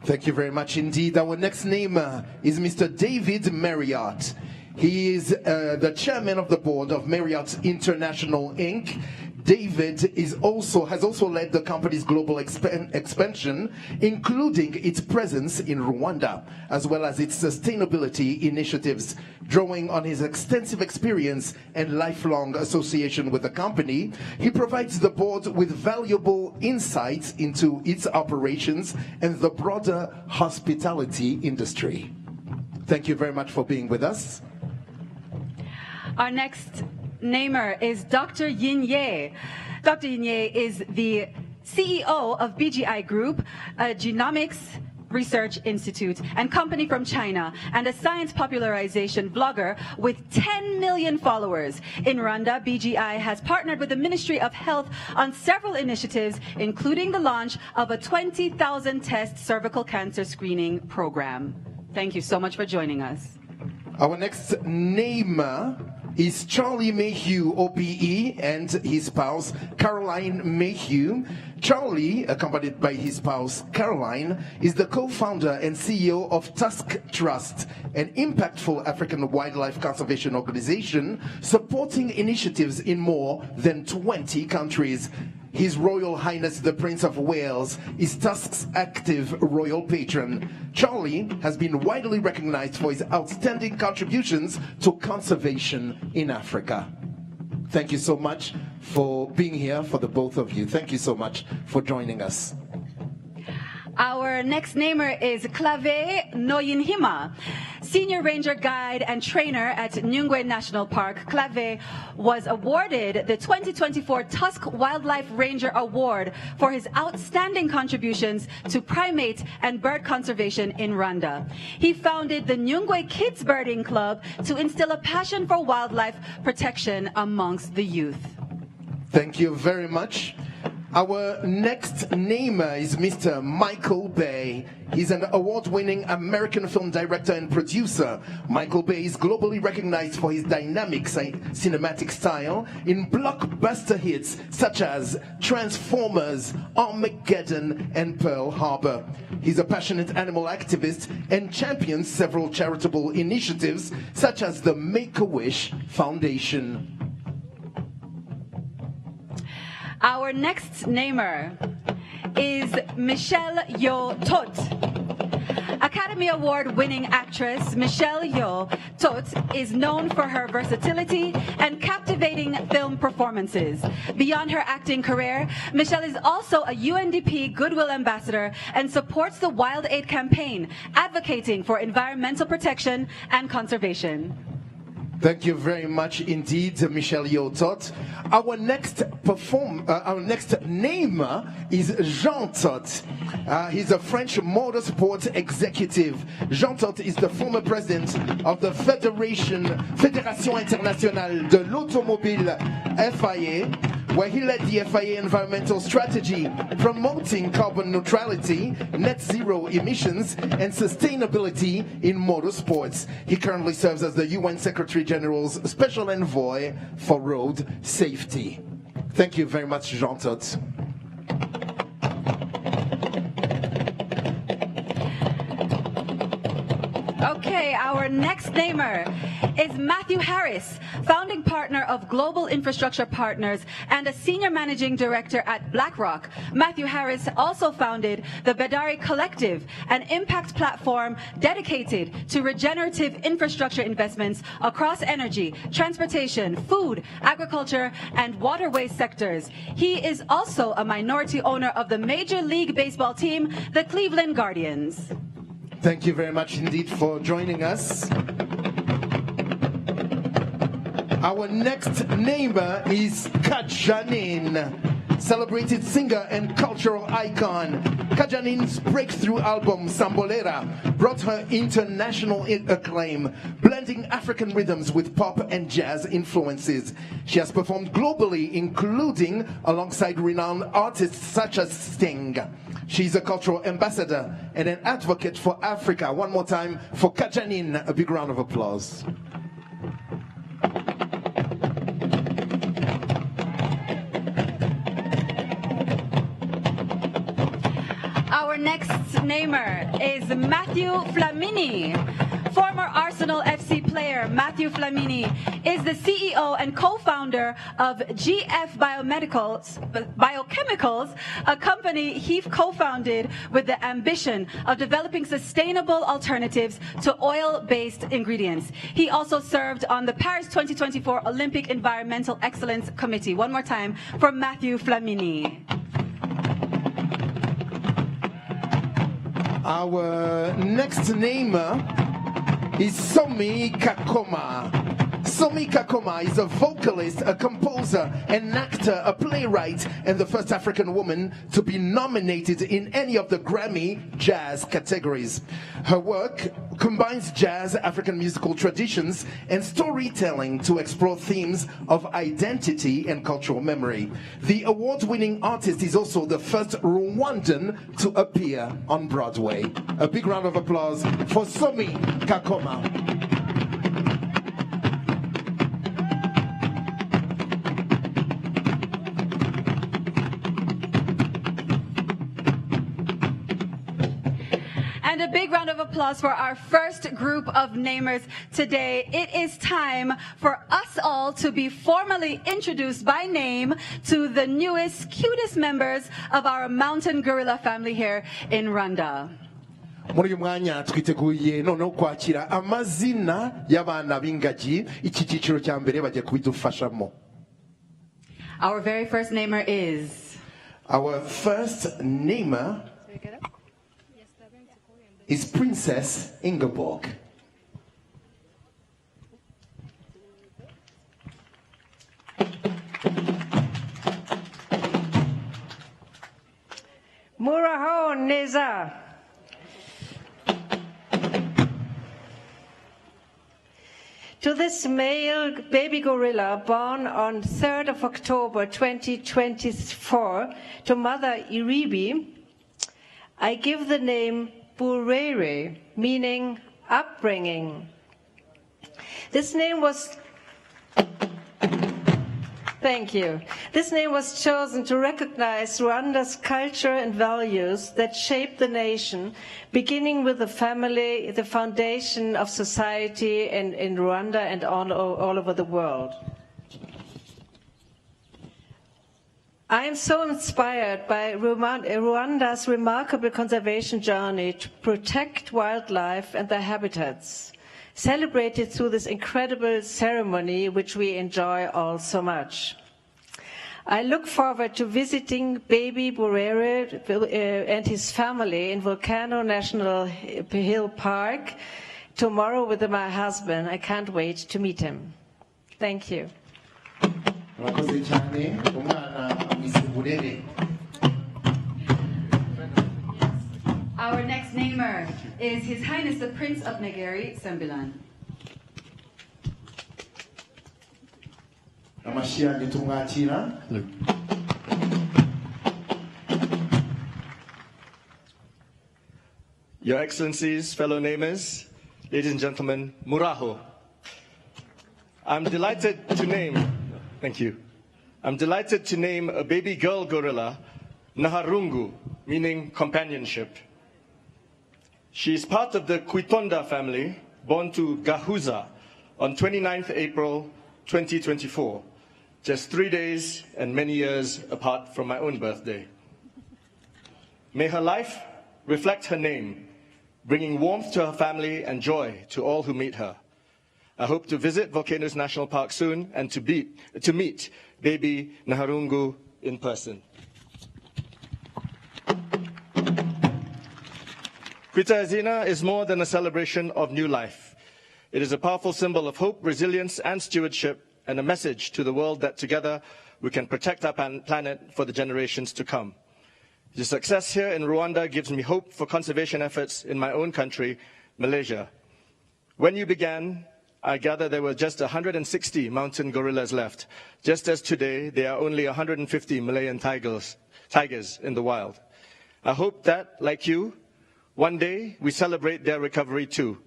Speaker 6: Thank you very much indeed. Our next name is Mr. David Marriott. He is the chairman of the board of Marriott International Inc. David has also led the company's global expansion, including its presence in Rwanda, as well as its sustainability initiatives. Drawing on his extensive experience and lifelong association with the company, he provides the board with valuable insights into its operations and the broader hospitality industry. Thank you very much for being with us.
Speaker 4: Our next namer is Dr. Yin Ye. Dr. Yin Ye is the CEO of BGI Group, a genomics research institute and company from China, and a science popularization blogger with 10 million followers. In Rwanda, BGI has partnered with the Ministry of Health on several initiatives, including the launch of a 20,000 test cervical cancer screening program. Thank you so much for joining us.
Speaker 6: Our next namer is Charlie Mayhew, OPE, and his spouse, Caroline Mayhew. Charlie, accompanied by his spouse, Caroline, is the co-founder and CEO of Tusk Trust, an impactful African wildlife conservation organization supporting initiatives in more than 20 countries. His Royal Highness the Prince of Wales is Tusk's active royal patron. Charlie has been widely recognized for his outstanding contributions to conservation in Africa. Thank you so much for being here, for the both of you. Thank you so much for joining us.
Speaker 4: Our next namer is Clave Noyinhima, Senior Ranger Guide and Trainer at Nyungwe National Park. Clave was awarded the 2024 Tusk Wildlife Ranger Award for his outstanding contributions to primate and bird conservation in Rwanda. He founded the Nyungwe Kids Birding Club to instill a passion for wildlife protection amongst the youth.
Speaker 6: Thank you very much. Our next namer is Mr. Michael Bay. He's an award-winning American film director and producer. Michael Bay is globally recognized for his dynamic cinematic style in blockbuster hits such as Transformers, Armageddon, and Pearl Harbor. He's a passionate animal activist and champions several charitable initiatives such as the Make-A-Wish Foundation.
Speaker 4: Our next namer is Michelle Yeoh Tot. Academy Award-winning actress Michelle Yeoh Tot is known for her versatility and captivating film performances. Beyond her acting career, Michelle is also a UNDP Goodwill Ambassador and supports the Wild Aid campaign, advocating for environmental protection and conservation.
Speaker 6: Thank you very much indeed, Michelle Yeoh Tot. Our next namer is Jean Tot. He's a French motorsport executive. Jean Tot is the former president of the Fédération Internationale de l'Automobile, FIA, where he led the FIA environmental strategy, promoting carbon neutrality, net zero emissions, and sustainability in motorsports. He currently serves as the UN Secretary General's Special Envoy for Road Safety. Thank you very much, Jean Tot.
Speaker 4: Okay, our next namer is Matthew Harris, founding partner of Global Infrastructure Partners and a senior managing director at BlackRock. Matthew Harris also founded the Bedari Collective, an impact platform dedicated to regenerative infrastructure investments across energy, transportation, food, agriculture, and waterway sectors. He is also a minority owner of the Major League Baseball team, the Cleveland Guardians.
Speaker 6: Thank you very much indeed for joining us. Our next neighbor is Kajanin, celebrated singer and cultural icon. Kajanin's breakthrough album, Sambolera, brought her international acclaim, blending African rhythms with pop and jazz influences. She has performed globally, including alongside renowned artists such as Sting. She's a cultural ambassador and an advocate for Africa. One more time for Kajanin, a big round of applause.
Speaker 4: Our next namer is Matthew Flamini. Former Arsenal FC player Matthew Flamini is the CEO and co-founder of GF Biochemicals, a company he co-founded with the ambition of developing sustainable alternatives to oil-based ingredients. He also served on the Paris 2024 Olympic Environmental Excellence Committee. One more time for Matthew Flamini.
Speaker 6: Our next namer is Somi Kakoma. Somi Kakoma is a vocalist, a composer, an actor, a playwright, and the first African woman to be nominated in any of the Grammy jazz categories. Her work combines jazz, African musical traditions, and storytelling to explore themes of identity and cultural memory. The award-winning artist is also the first Rwandan to appear on Broadway. A big round of applause for Somi Kakoma.
Speaker 4: And a big round of applause for our first group of namers today. It is time for us all to be formally introduced by name to the newest, cutest members of our mountain gorilla family here in Rwanda.
Speaker 6: Muri uyu mwanya twiteguye noneho kwakira amazina y'abana b'ingagi. Iki cyiciro cya mbere bagiye kubidufashamo.
Speaker 4: Our very first namer is?
Speaker 6: Our first namer is Princess Ingeborg.
Speaker 2: Muraho Neza. To this male baby gorilla born on 3rd of October 2024 to mother Iribi, I give the name Burere, meaning upbringing. This name was Thank you. This name was chosen to recognize Rwanda's culture and values that shaped the nation, beginning with the family, the foundation of society in Rwanda and all over the world. I am so inspired by Rwanda's remarkable conservation journey to protect wildlife and their habitats, celebrated through this incredible ceremony which we enjoy all so much. I look forward to visiting baby Burere and his family in Volcanoes National Park tomorrow with my husband. I can't wait to meet him. Thank you.
Speaker 4: Our next namer is His Highness the Prince of Negeri, Sembilan.
Speaker 3: Your Excellencies, fellow namers, ladies and gentlemen, Muraho. I'm delighted to name a baby girl gorilla, Naharungu, meaning companionship. She is part of the KWITA family, born to Gahuza on 29th April 2024, just 3 days and many years apart from my own birthday. May her life reflect her name, bringing warmth to her family and joy to all who meet her. I hope to visit Volcanoes National Park soon and to meet baby Naharungu in person. KWITA IZINA is more than a celebration of new life. It is a powerful symbol of hope, resilience, and stewardship, and a message to the world that together we can protect our planet for the generations to come. Your success here in Rwanda gives me hope for conservation efforts in my own country, Malaysia. When you began, I gather there were just 160 mountain gorillas left, just as today there are only 150 Malayan tigers in the wild. I hope that, like you, one day we celebrate their recovery too.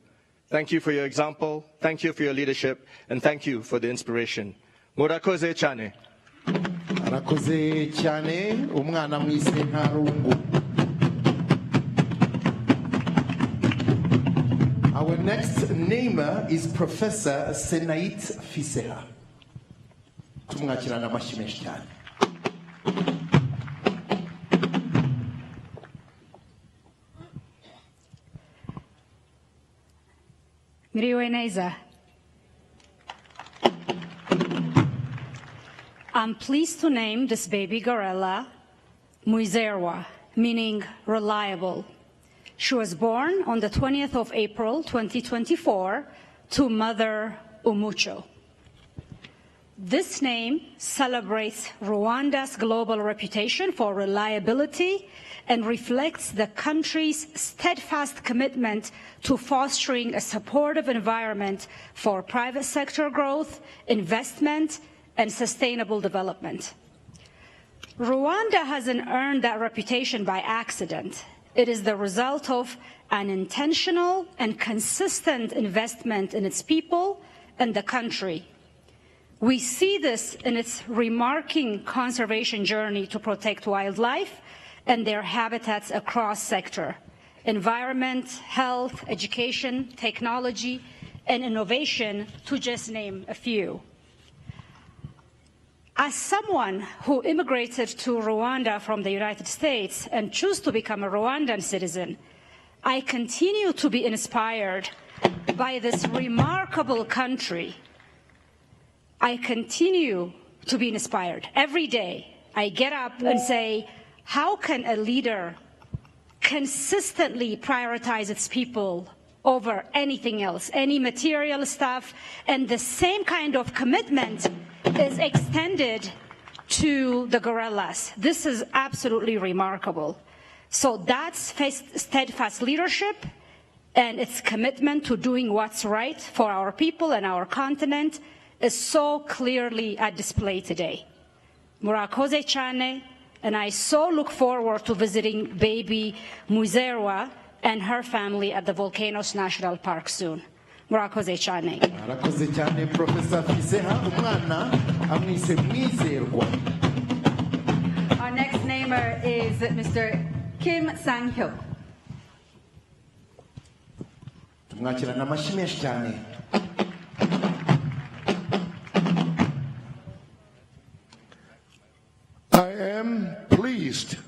Speaker 3: Thank you for your example, thank you for your leadership, and thank you for the inspiration. Murakoze chane.
Speaker 6: Arakoze cyane umwana mwise nta rungu. Our next namer is Professor Senait Fiseha. Tumwakirana amashyi menshi cyane.
Speaker 5: Miriwe neza. I'm pleased to name this baby gorilla Muizerwa, meaning reliable. She was born on the 20th of April, 2024, to mother Umucho. This name celebrates Rwanda's global reputation for reliability and reflects the country's steadfast commitment to fostering a supportive environment for private sector growth, investment, and sustainable development. Rwanda hasn't earned that reputation by accident. It is the result of an intentional and consistent investment in its people and the country. We see this in its remarkable conservation journey to protect wildlife and their habitats across sectors: environment, health, education, technology, and innovation, to just name a few. As someone who immigrated to Rwanda from the United States and chose to become a Rwandan citizen, I continue to be inspired by this remarkable country. I continue to be inspired. Every day I get up and say, how can a leader consistently prioritize its people over anything else, any material stuff, and the same kind of commitment is extended to the gorillas. This is absolutely remarkable. So that's steadfast leadership and its commitment to doing what's right for our people and our continent is so clearly at display today. Murakoze cyane, and I so look forward to visiting baby Muizerwa and her family at the Volcanoes National Park soon. Murakoze cyane.
Speaker 6: Arakoze cyane Professor Fiseha umwana amwise Mwizerwa.
Speaker 4: Our next namer is Mr. Kim Sang-hyuk.
Speaker 6: Tumwakirana amashyi menshi cyane.
Speaker 10: I am pleased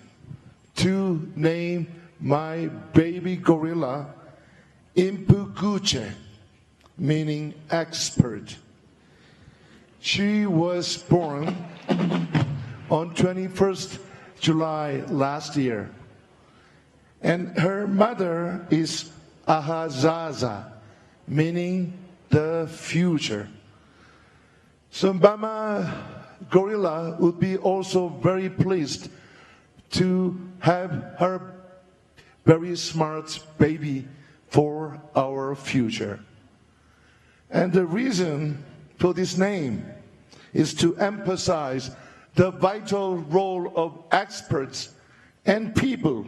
Speaker 10: to name my baby gorilla Impuguche, meaning expert. She was born on 21st July last year, and her mother is Ahazaza, meaning the future. So Mama Gorilla would be also very pleased to have her very smart baby for our future. And the reason for this name is to emphasize the vital role of experts and people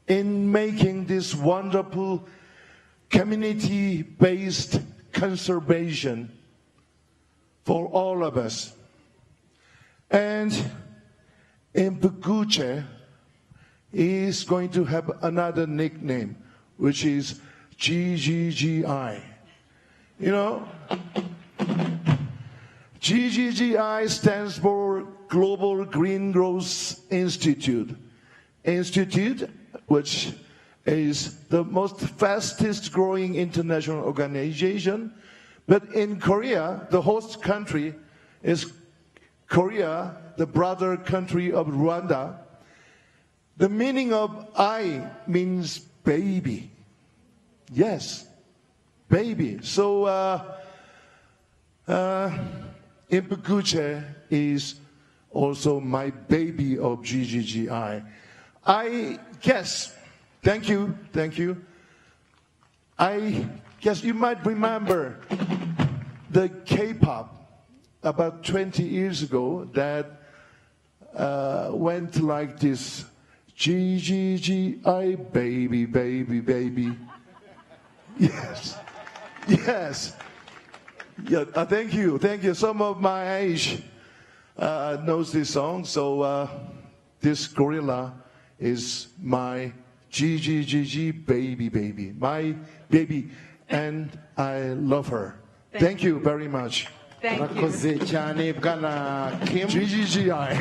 Speaker 10: in making this wonderful community-based conservation for all of us. And Impuguche is going to have another nickname, which is GGGI. You know, GGGI stands for Global Green Growth Institute, which is the most fastest growing international organization. But in Korea, the host country is Korea, the brother country of Rwanda. The meaning of I means baby. Yes, baby. So Impuguche is also my baby of GGGI. I guess, thank you. I guess you might remember the K-pop about 20 years ago that went like this: GGGI, baby, baby, baby. Yes. Yeah, thank you. Some of my age knows this song, so this gorilla is my GGGG baby, baby, my baby, and I love her. Thank you very much.
Speaker 4: Thank you.
Speaker 10: GGGI.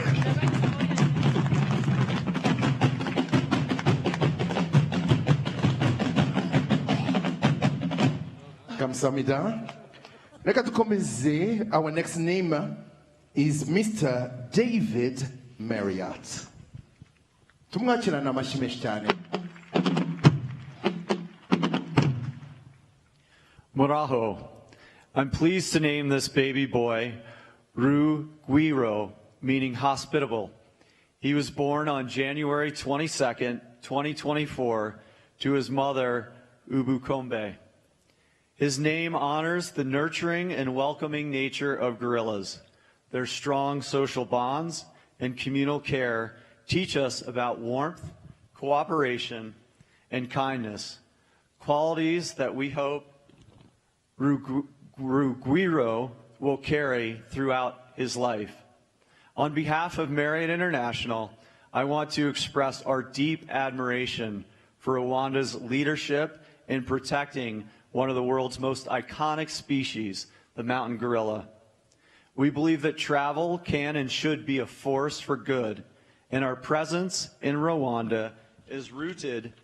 Speaker 6: Kamsamida. Our next name is Mr. David Marriott. Tumwakira n'amashimwe cyane.
Speaker 8: Muraho. I'm pleased to name this baby boy Rugwiro, meaning hospitable. He was born on January 22nd, 2024, to his mother, Ubukombe. His name honors the nurturing and welcoming nature of gorillas. Their strong social bonds and communal care teach us about warmth, cooperation, and kindness, qualities that we hope Rugwiro will carry throughout his life. On behalf of Marriott International, I want to express our deep admiration for Rwanda's leadership in protecting one of the world's most iconic species, the mountain gorilla. We believe that travel can and should be a force for good, and our presence in Rwanda is rooted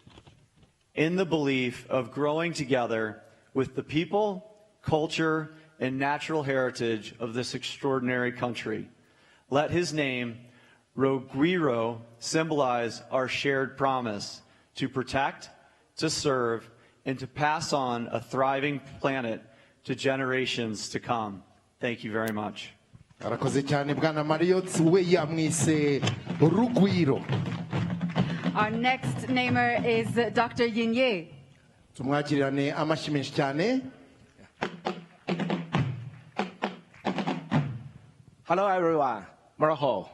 Speaker 8: in the belief of growing together with the people, culture, and natural heritage of this extraordinary country. Let his name, Rugwiro, symbolize our shared promise to protect, to serve, and to pass on a thriving planet to generations to come. Thank you very much.
Speaker 6: Arakoze cyane Bwana Marriott, we yamwise Rugwiro.
Speaker 4: Our next namer is Dr. Yinye.
Speaker 6: Tumwakirane amashimwe cyane.
Speaker 9: Hello everyone, Maraho.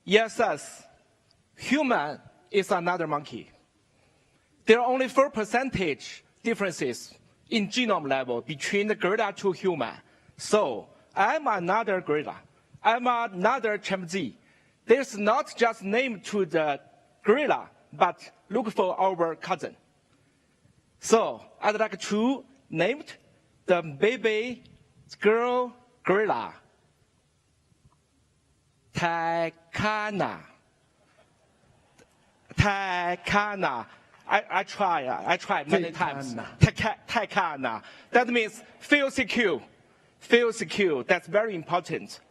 Speaker 9: Yes, human is another monkey. There are only 4% differences in genome level between the gorilla to human. So I'm another gorilla. I'm another chimpanzee. There's not just name to the gorilla, but look for our cousin. So I'd like to name the baby girl gorilla Takana. I tried many times. Takana. That means feel secure. Feel secure. That's very important.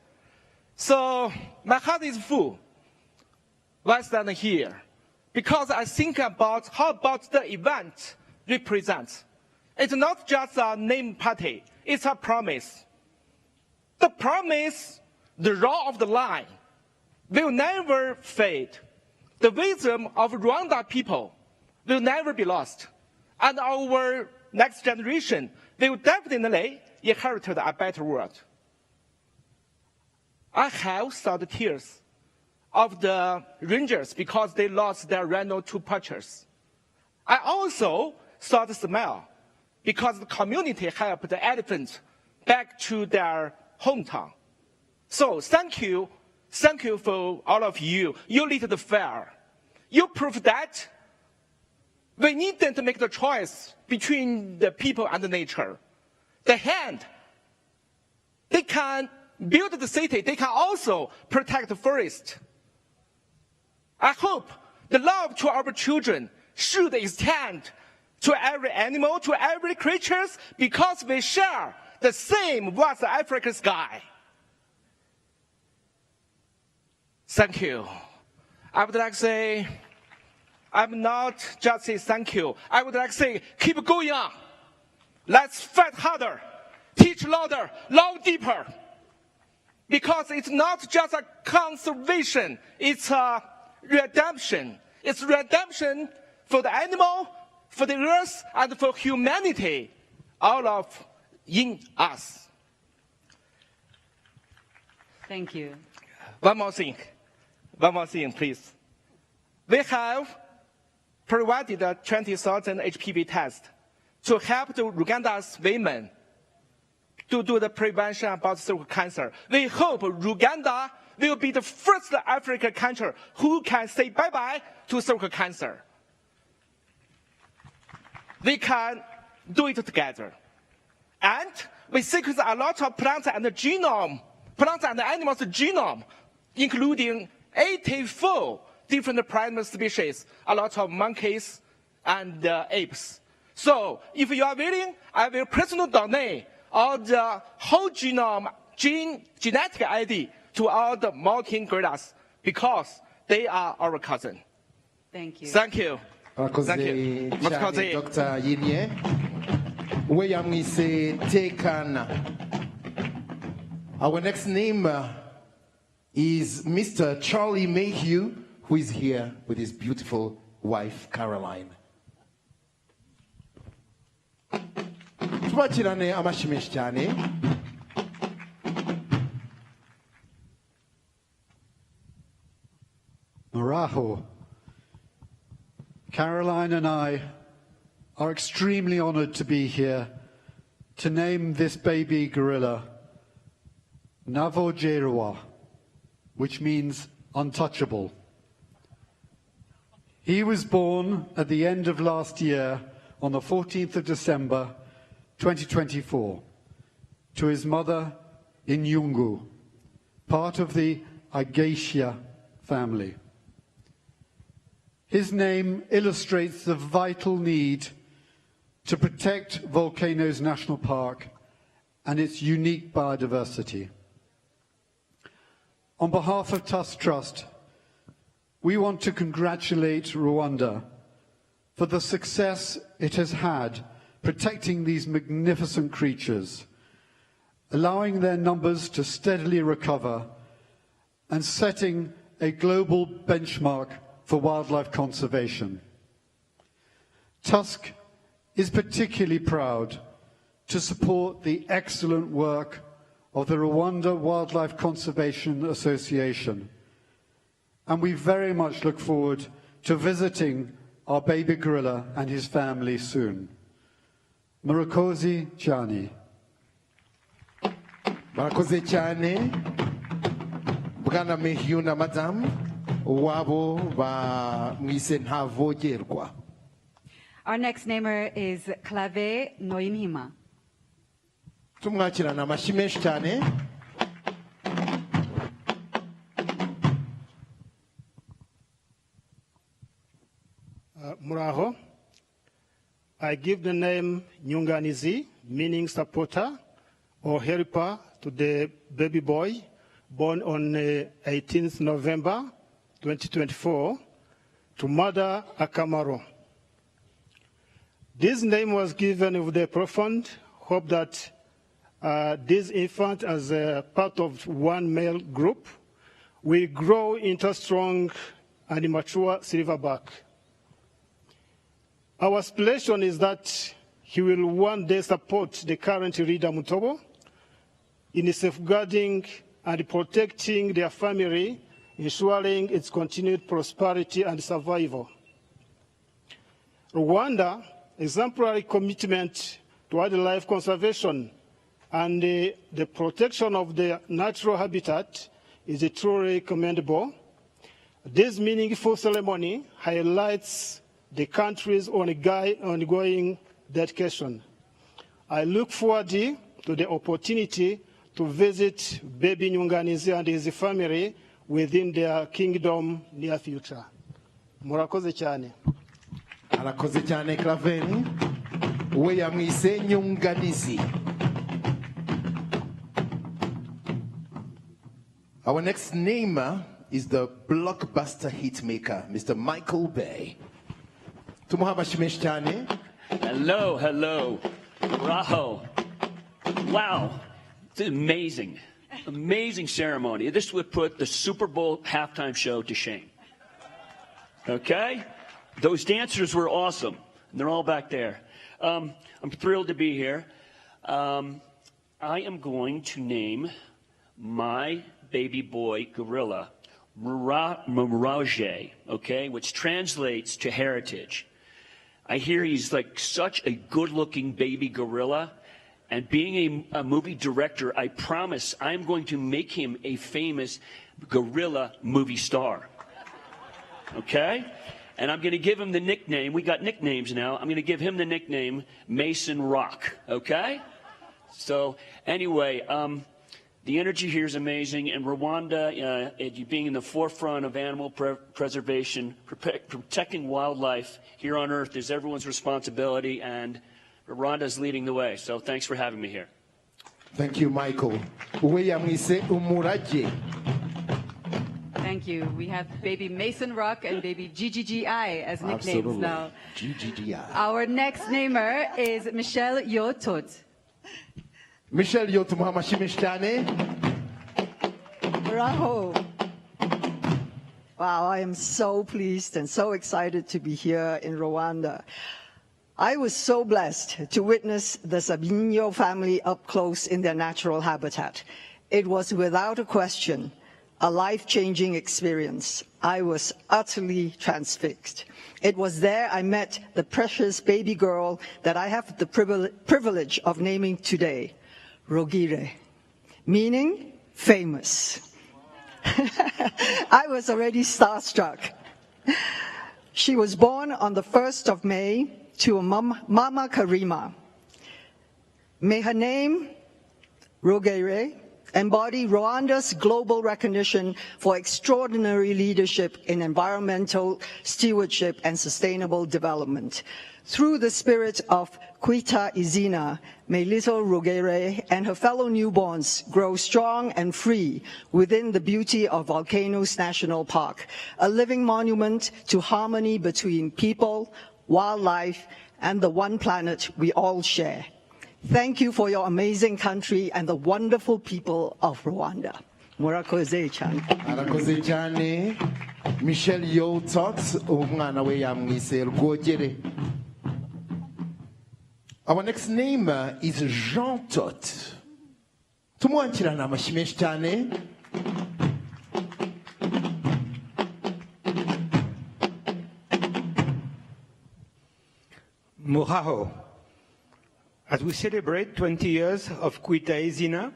Speaker 9: So my heart is full. Why stand here? Because I think about how about the event represents. It's not just a name party. It's a promise. The promise, the law of the line, will never fade. The wisdom of Rwanda people will never be lost. And our next generation will definitely inherit a better world. I have saw the tears of the rangers because they lost their rhino to poachers. I also saw the smile because the community helped the elephants back to their hometown. So thank you for all of you. You lit the fire. You proved that we needn't make the choice between the people and the nature. The hand, they can build the city. They can also protect the forest. I hope the love to our children should extend to every animal, to every creature, because we share the same vast African sky. Thank you. I would like to say, I'm not just say thank you. I would like to say, keep going on. Let's fight harder, teach louder, love deeper. Because it's not just a conservation, it's a redemption. It's redemption for the animal, for the earth, and for humanity, all of in us.
Speaker 4: Thank you.
Speaker 9: One more thing, please. We have provided a 20,000 HPV test to help the Rwanda's women to do the prevention about cervical cancer. We hope Rwanda will be the first African country who can say bye-bye to cervical cancer. We can do it together. And we sequence a lot of plants and animals' genome, including 84 different primate species, a lot of monkeys and apes. So if you are willing, I will personally donate all the whole genome, genetic ID to all the mountain gorillas because they are our cousin.
Speaker 4: Thank you.
Speaker 9: Thank you.
Speaker 6: Thank you. Dr. Yinye. Where we say taken. Our next name is Mr. Charlie Mayhew, who is here with his beautiful wife, Caroline. Tubakirane amashimishi cyane.
Speaker 11: Maraho. Caroline and I are extremely honored to be here to name this baby gorilla Navojerwa, which means untouchable. He was born at the end of last year on the 14th of December 2024 to his mother in Yungu, part of the Agacia family. His name illustrates the vital need to protect Volcanoes National Park and its unique biodiversity. On behalf of Tusk Trust, we want to congratulate Rwanda for the success it has had protecting these magnificent creatures, allowing their numbers to steadily recover and setting a global benchmark for wildlife conservation. Tusk is particularly proud to support the excellent work of the Rwanda Wildlife Conservation Association, and we very much look forward to visiting our baby gorilla and his family soon. Murakoze Chani.
Speaker 6: Murakoze Chani. Bwana Mayhew na Madam wabo ba mwise Ntavogerwa.
Speaker 4: Our next namer is Clave Noinhima.
Speaker 6: Tumwakirana amashyi menshi cyane.
Speaker 12: Muraho. I give the name Nyunganizi, meaning supporter or helper to the baby boy born on 18th November 2024 to Mother Akamaro. This name was given with the profound hope that this infant, as a part of one male group, will grow into a strong and mature silverback. Our aspiration is that he will one day support the current leader Mutobo in safeguarding and protecting their family, ensuring its continued prosperity and survival. Rwanda exemplary commitment to wildlife conservation and the protection of the natural habitat is truly commendable. This meaningful ceremony highlights the country's ongoing dedication. I look forward to the opportunity to visit baby Nyunganizi and his family within their kingdom near future. Murakoze cyane.
Speaker 6: Arakoze cyane Claveni. We yamwise Nyunganizi. Our next namer is the blockbuster hitmaker, Mr. Michael Bay. Tumuha amashyi menshi cyane.
Speaker 23: Hello, hello. Raho. Wow, it's amazing.
Speaker 7: amazing ceremony. This would put the Super Bowl halftime show to shame. Okay? Those dancers were awesome. And they're all back there. I'm thrilled to be here. I am going to name my baby boy gorilla Mirage, okay, which translates to heritage. I hear he's like such a good-looking baby gorilla, and being a movie director, I promise I'm going to make him a famous gorilla movie star. Okay? And I'm going to give him the nickname, we got nicknames now, I'm going to give him the nickname Mason Rock, okay? So anyway, the energy here is amazing, and Rwanda, being in the forefront of animal preservation, protecting wildlife here on Earth is everyone's responsibility, and Rwanda is leading the way. So thanks for having me here.
Speaker 6: Thank you, Michael.
Speaker 4: Thank you. We have baby Mason Rock and baby GGGI as nicknames
Speaker 6: Absolutely.
Speaker 4: now.
Speaker 6: GGGI.
Speaker 4: Our next namer is Michelle Yotot.
Speaker 6: Michelle Yotot, Muhammad
Speaker 15: Bravo. Wow, I am so pleased and so excited to be here in Rwanda. I was so blessed to witness the Sabinho family up close in their natural habitat. It was without a question a life-changing experience. I was utterly transfixed. It was there I met the precious baby girl that I have the privilege of naming today, Rogire, meaning famous. I was already starstruck. She was born on the 1st of May to a Mama Karima. May her name, Rogire, embody Rwanda's global recognition for extraordinary leadership in environmental stewardship and sustainable development. Through the spirit of KWITA IZINA, may little Rogire and her fellow newborns grow strong and free within the beauty of Volcanoes National Park, a living monument to harmony between people, wildlife, and the one planet we all share. Thank you for your amazing country and the wonderful people of Rwanda. Murakoze cyane.
Speaker 6: Arakoze cyane. Michelle Yotot, umwana we yamwise Rwogere. Our next name is Jean Tot. Tumwakirana amashyi menshi cyane.
Speaker 23: Muraho. As we celebrate 20 years of KWITA IZINA,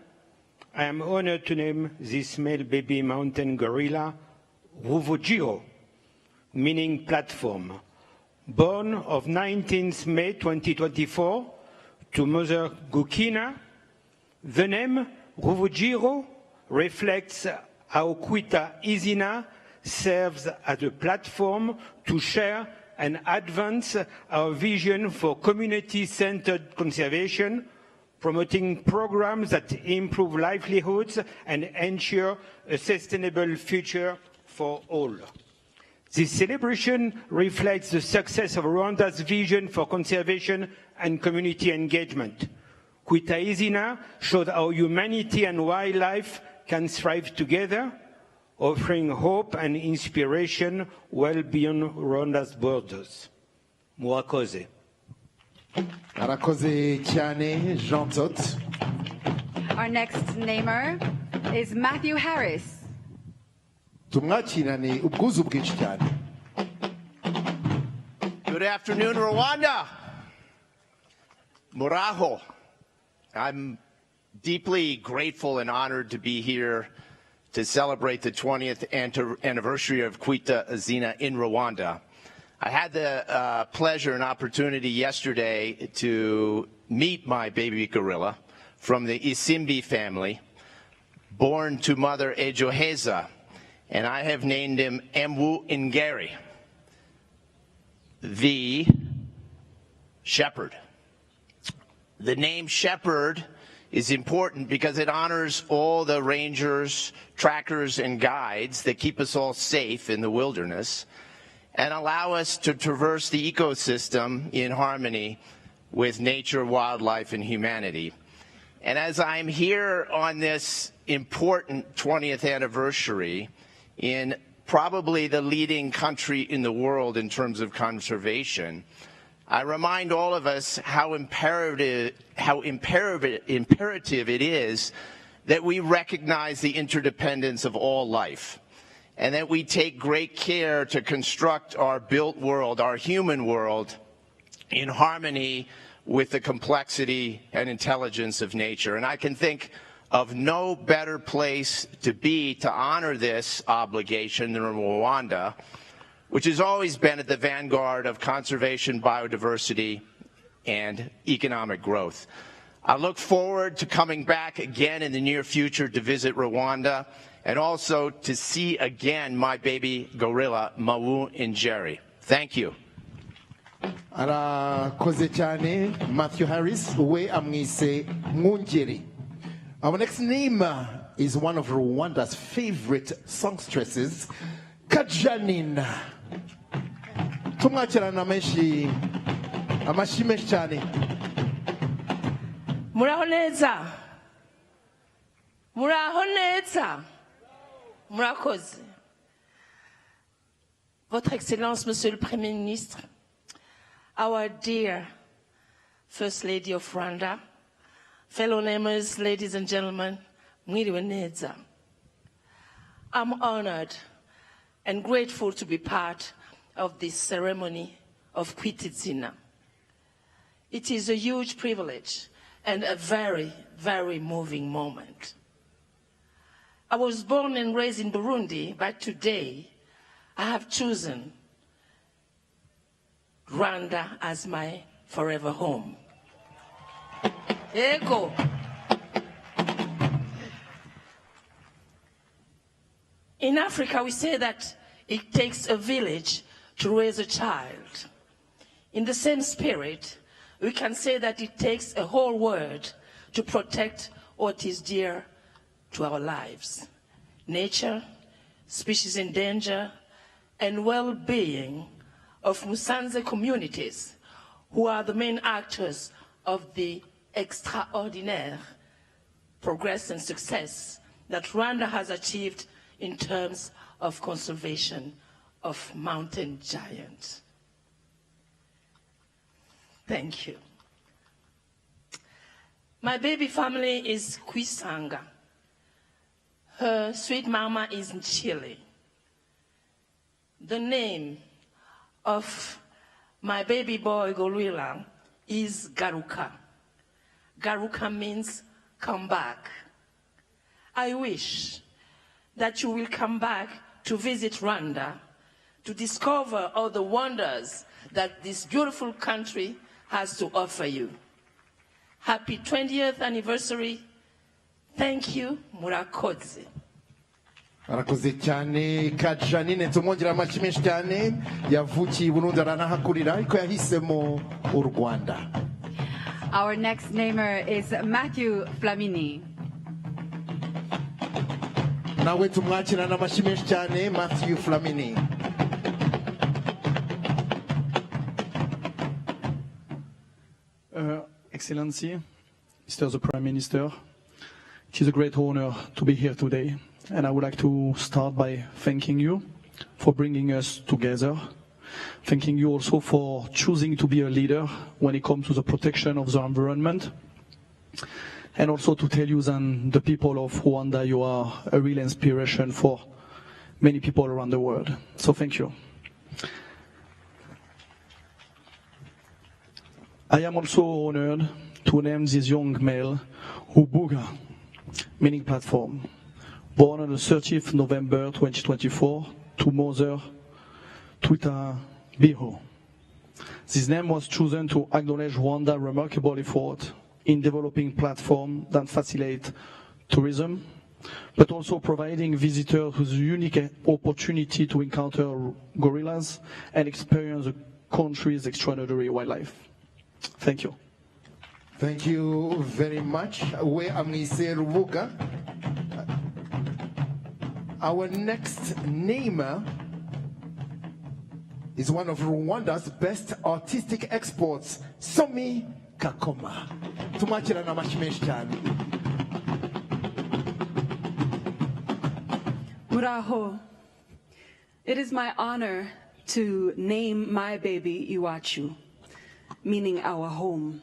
Speaker 23: I am honored to name this male baby mountain gorilla Ruvugiro, meaning platform. Born of 19th May 2024 to Mother Gukina, the name Ruvugiro reflects how KWITA IZINA serves as a platform to share and advance our vision for community-centered conservation, promoting programs that improve livelihoods and ensure a sustainable future for all. This celebration reflects the success of Rwanda's vision for conservation and community engagement. KWITA IZINA showed how humanity and wildlife can thrive together, offering hope and inspiration well beyond Rwanda's borders. Murakoze.
Speaker 6: Arakoze cyane, Jean Tot.
Speaker 4: Our next namer is Matthew Harris.
Speaker 6: Tumwakirane ubwuzu bwinshi cyane.
Speaker 24: Good afternoon, Rwanda. Muraho. I'm deeply grateful and honored to be here to celebrate the 20th anniversary of KWITA IZINA in Rwanda. I had the pleasure and opportunity yesterday to meet my baby gorilla from the Isimbi family, born to mother Ejoheza, and I have named him Emwu Ingeri, the shepherd. The name shepherd is important because it honors all the rangers, trackers, and guides that keep us all safe in the wilderness and allow us to traverse the ecosystem in harmony with nature, wildlife, and humanity. And as I'm here on this important 20th anniversary in probably the leading country in the world in terms of conservation, I remind all of us how imperative it is that we recognize the interdependence of all life, and that we take great care to construct our built world, our human world, in harmony with the complexity and intelligence of nature. And I can think of no better place to be to honor this obligation than Rwanda, which has always been at the vanguard of conservation, biodiversity, and economic growth. I look forward to coming back again in the near future to visit Rwanda, and also to see again my baby gorilla, Mawu Njeri. Thank you.
Speaker 6: Arakoze cyane Matthew Harris we amwise Mwungeri. Our next name is one of Rwanda's favorite songstresses, Kajanina. Tumwakirana menshi amashi menshi cyane.
Speaker 13: Muraho neza. Muraho neza. Murakoze. Votre Excellence, Monsieur le Premier Ministre, our dear First Lady of Rwanda, fellow members, ladies and gentlemen, mwiriwe neza. I'm honored and grateful to be part of this ceremony of KWITA IZINA. It is a huge privilege and a very, very moving moment. I was born and raised in Burundi, but today I have chosen Rwanda as my forever home. Ego. In Africa, we say that it takes a village to raise a child. In the same spirit, we can say that it takes a whole world to protect what is dear to our lives: nature, species in danger, and well-being of Musanze communities, who are the main actors of the extraordinary progress and success that Rwanda has achieved in terms of conservation of mountain giants. Thank you. My baby family is Kwisanga. Her sweet mama is in Chile. The name of my baby boy gorilla is Garuka. Garuka means come back. I wish that you will come back to visit Rwanda, to discover all the wonders that this beautiful country has to offer you. Happy 20th anniversary. Thank you, murakoze.
Speaker 6: Arakoze cyane Kajanine, tumwongera amashi menshi cyane. Yavukiye Burundi aranahakurira ariko yahisemo u Rwanda.
Speaker 4: Our next namer is Matthew Flamini.
Speaker 6: Nawe tumwakirana amashi menshi cyane Matthew Flamini.
Speaker 14: Excellency, Mr. the Prime Minister, it is a great honor to be here today, and I would like to start by thanking you for bringing us together. Thanking you also for choosing to be a leader when it comes to the protection of the environment, and also to tell you that the people of Rwanda, you are a real inspiration for many people around the world. So thank you. I am also honored to name this young male Ubuga, meaning platform, born on the 30th November 2024 to mother Twita Biho. This name was chosen to acknowledge Rwanda's remarkable effort in developing platforms that facilitate tourism, but also providing visitors with a unique opportunity to encounter gorillas and experience the country's extraordinary wildlife. Thank you.
Speaker 6: Thank you very much. We amwise Rubuga. Our next namer is one of Rwanda's best artistic exports, Somi Kakoma. Tumwakirana amashi menshi cyane.
Speaker 4: Muraho. It is my honor to name my baby Iwachu, meaning our home.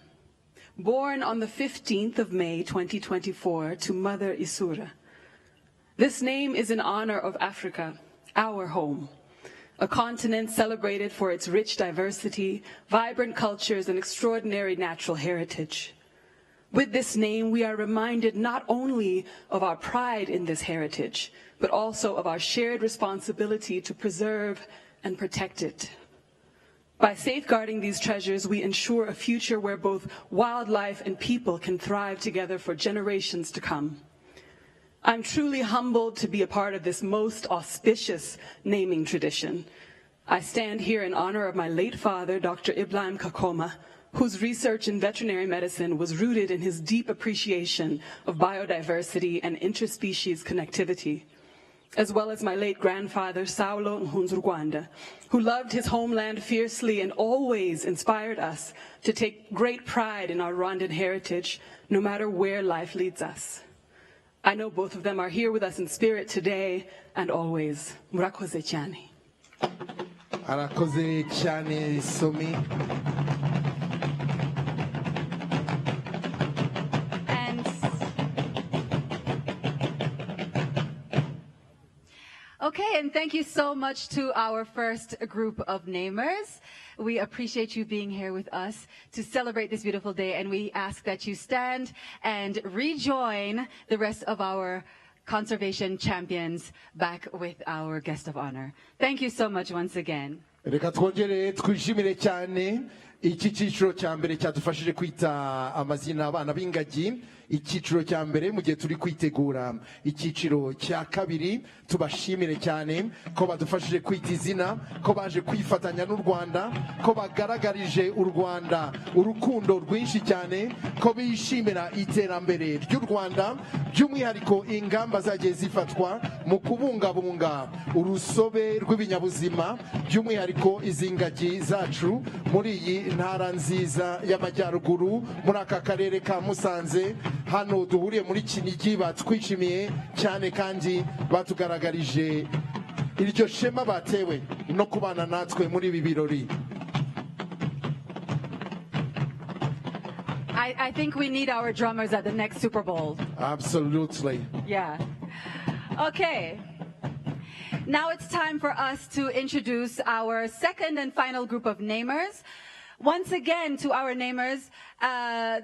Speaker 4: Born on the 15th of May, 2024, to Mother Isura. This name is in honor of Africa, our home, a continent celebrated for its rich diversity, vibrant cultures, and extraordinary natural heritage. With this name, we are reminded not only of our pride in this heritage, but also of our shared responsibility to preserve and protect it. By safeguarding these treasures, we ensure a future where both wildlife and people can thrive together for generations to come. I'm truly humbled to be a part of this most auspicious naming tradition. I stand here in honor of my late father, Dr. Ibrahim Kakoma, whose research in veterinary medicine was rooted in his deep appreciation of biodiversity and interspecies connectivity, as well as my late grandfather, Saulo Nhunzurwanda, who loved his homeland fiercely and always inspired us to take great pride in our Rwandan heritage, no matter where life leads us. I know both of them are here with us in spirit today and always. Murakoze cyane.
Speaker 6: Arakoze cyane Somi.
Speaker 4: Okay, and thank you so much to our first group of namers. We appreciate you being here with us to celebrate this beautiful day, and we ask that you stand and rejoin the rest of our conservation champions back with our guest of honor. Thank you so much once again.
Speaker 6: Reka twongere twishimire cyane iki cyiciro cya mbere cyadufashije kwita amazina abana b'ingagi. Icyiciro cya mbere mu gihe turi kwitegura icyiciro cya kabiri, tubashimire cyane ko badufashije kwita izina, ko baje kwifatanya n'u Rwanda, ko bagaragarije u Rwanda urukundo rwinshi cyane, ko bishimira iterambere ry'u Rwanda, by'umwihariko ingamba zagiye zifatwa mu kubungabunga urusobe rw'ibinyabuzima, by'umwihariko izi ngagi zacu muri iyi ntara nziza y'amajyaruguru, muri aka karere ka Musanze. Hano duhuriye muri Kinigi, batwishimiye cyane kandi batugaragarije iryo shema batewe no kubana natwe muri ibi birori.
Speaker 4: I think we need our drummers at the next Super Bowl.
Speaker 6: Absolutely.
Speaker 4: Yeah. Okay. Now it's time for us to introduce our second and final group of namers. Once again, to our namers,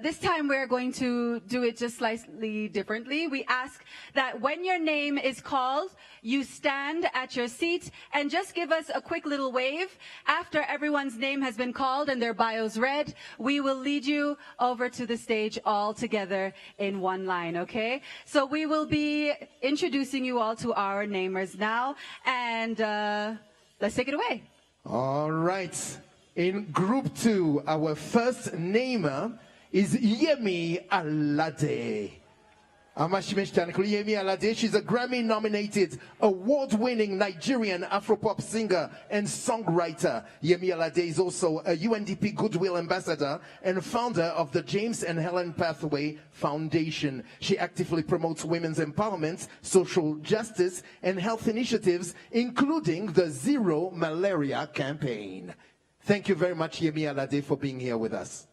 Speaker 4: this time we're going to do it just slightly differently. We ask that when your name is called, you stand at your seat and just give us a quick little wave. After everyone's name has been called and their bios read, we will lead you over to the stage all together in one line, okay? So we will be introducing you all to our namers now, and let's take it away.
Speaker 6: All right. In group 2, our first namer is Yemi Alade. Yemi Alade, she's a Grammy-nominated, award-winning Nigerian Afropop singer and songwriter. Yemi Alade is also a UNDP Goodwill Ambassador and founder of the James and Helen Pathway Foundation. She actively promotes women's empowerment, social justice, and health initiatives, including the Zero Malaria campaign. Thank you very much, Yemi Alade, for being here with us.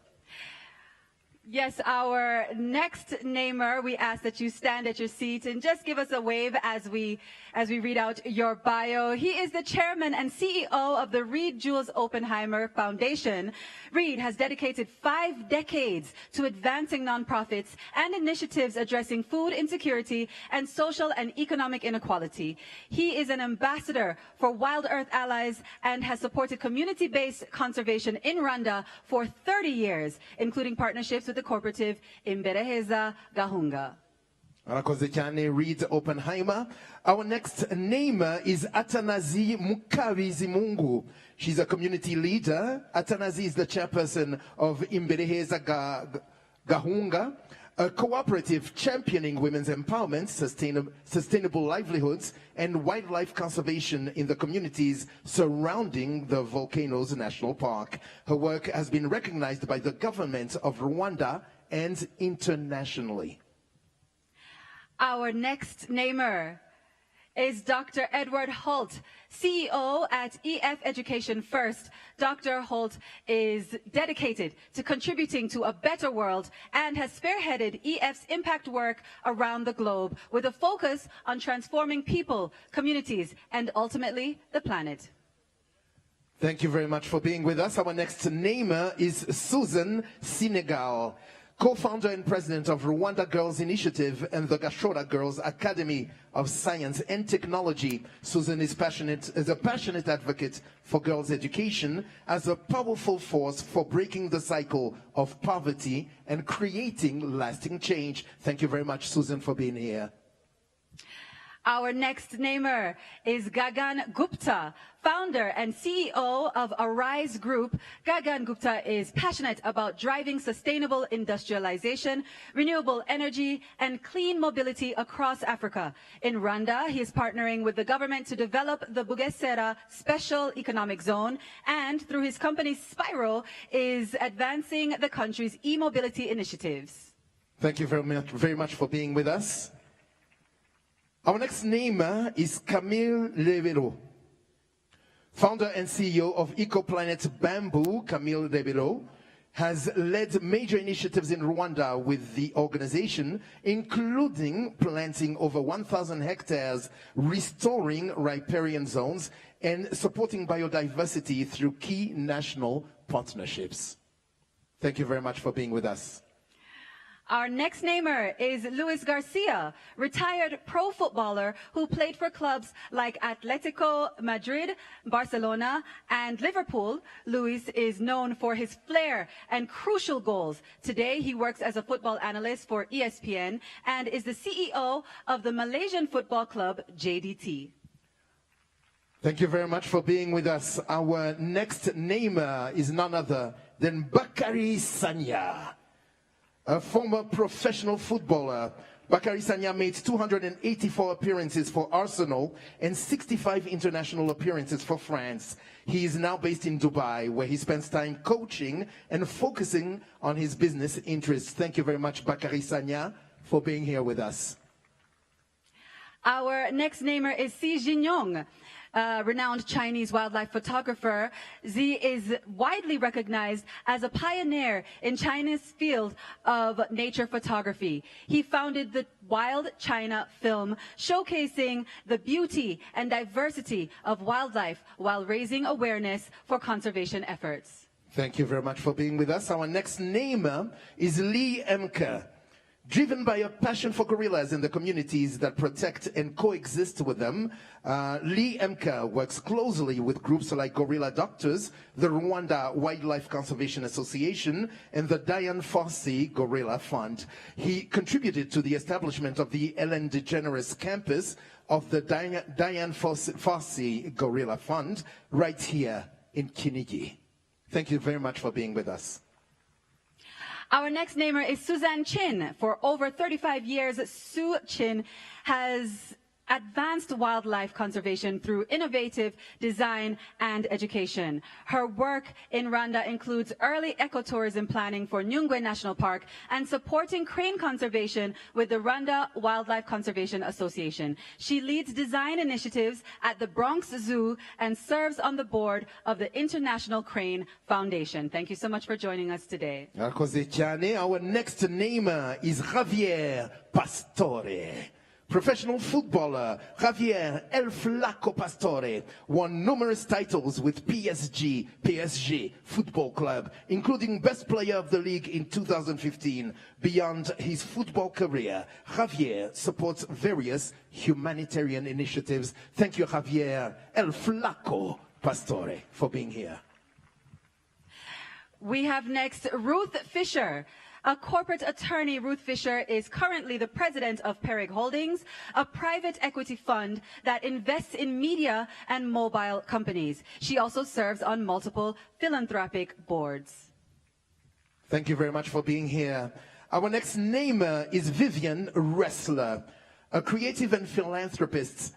Speaker 4: Yes, our next namer, we ask that you stand at your seat and just give us a wave as we read out your bio. He is the chairman and CEO of the Reed Jules Oppenheimer Foundation. Reed has dedicated 5 decades to advancing nonprofits and initiatives addressing food insecurity and social and economic inequality. He is an ambassador for Wild Earth Allies and has supported community-based conservation in Rwanda for 30 years, including partnerships with the cooperative Imbereheza Gahunga.
Speaker 6: Arakoze cyane Reed Oppenheimer. Our next namer is Atanazi Mukabizimungu. She's a community leader. Atanazi is the chairperson of Imbereheza Gahunga, a cooperative championing women's empowerment, sustainable livelihoods, and wildlife conservation in the communities surrounding the Volcanoes National Park. Her work has been recognized by the government of Rwanda and internationally.
Speaker 4: Our next namer is Dr. Edward Holt, CEO at EF Education First. Dr. Holt is dedicated to contributing to a better world and has spearheaded EF's impact work around the globe with a focus on transforming people, communities, and ultimately the planet.
Speaker 6: Thank you very much for being with us. Our next namer is Susan Senegal, co-founder and president of Rwanda Girls Initiative and the Gashora Girls Academy of Science and Technology. Susan is a passionate advocate for girls' education as a powerful force for breaking the cycle of poverty and creating lasting change. Thank you very much, Susan, for being here.
Speaker 4: Our next namer is Gagan Gupta, founder and CEO of Arise Group. Gagan Gupta is passionate about driving sustainable industrialization, renewable energy, and clean mobility across Africa. In Rwanda, he is partnering with the government to develop the Bugesera Special Economic Zone, and through his company Spyro, is advancing the country's e-mobility initiatives.
Speaker 6: Thank you very much for being with us. Our next namer is Camille Lebelo, founder and CEO of EcoPlanet Bamboo. Camille Lebelo has led major initiatives in Rwanda with the organization, including planting over 1,000 hectares, restoring riparian zones, and supporting biodiversity through key national partnerships. Thank you very much for being with us.
Speaker 4: Our next namer is Luis Garcia, retired pro footballer who played for clubs like Atletico Madrid, Barcelona, and Liverpool. Luis is known for his flair and crucial goals. Today, he works as a football analyst for ESPN and is the CEO of the Malaysian football club, JDT.
Speaker 6: Thank you very much for being with us. Our next namer is none other than Bakary Sagna, a former professional footballer. Bakary Sagna made 284 appearances for Arsenal and 65 international appearances for France. He is now based in Dubai, where he spends time coaching and focusing on his business interests. Thank you very much, Bakary Sagna, for being here with us.
Speaker 4: Our next namer is Xi Jinping, renowned Chinese wildlife photographer. Xi is widely recognized as a pioneer in China's field of nature photography. He founded the Wild China Film, showcasing the beauty and diversity of wildlife while raising awareness for conservation efforts.
Speaker 6: Thank you very much for being with us. Our next namer is Lee Emke. Driven by a passion for gorillas and the communities that protect and coexist with them, Lee Emke works closely with groups like Gorilla Doctors, the Rwanda Wildlife Conservation Association, and the Diane Fossey Gorilla Fund. He contributed to the establishment of the Ellen DeGeneres campus of the Diane Fossey Gorilla Fund right here in Kinigi. Thank you very much for being with us.
Speaker 4: Our next namer is Suzanne Chin. For over 35 years, Sue Chin has advanced wildlife conservation through innovative design and education. Her work in Rwanda includes early ecotourism planning for Nyungwe National Park and supporting crane conservation with the Rwanda Wildlife Conservation Association. She leads design initiatives at the Bronx Zoo and serves on the board of the International Crane Foundation. Thank you so much for joining us today.
Speaker 6: Our next namer is Javier Pastore. Professional footballer Javier El Flaco Pastore won numerous titles with PSG Football Club, including Best Player of the League in 2015. Beyond his football career, Javier supports various humanitarian initiatives. Thank you, Javier El Flaco Pastore, for being here.
Speaker 4: We have next Ruth Fisher. A corporate attorney, Ruth Fisher is currently the president of Perig Holdings, a private equity fund that invests in media and mobile companies. She also serves on multiple philanthropic boards.
Speaker 6: Thank you very much for being here. Our next namer is Vivian Ressler, a creative and philanthropist.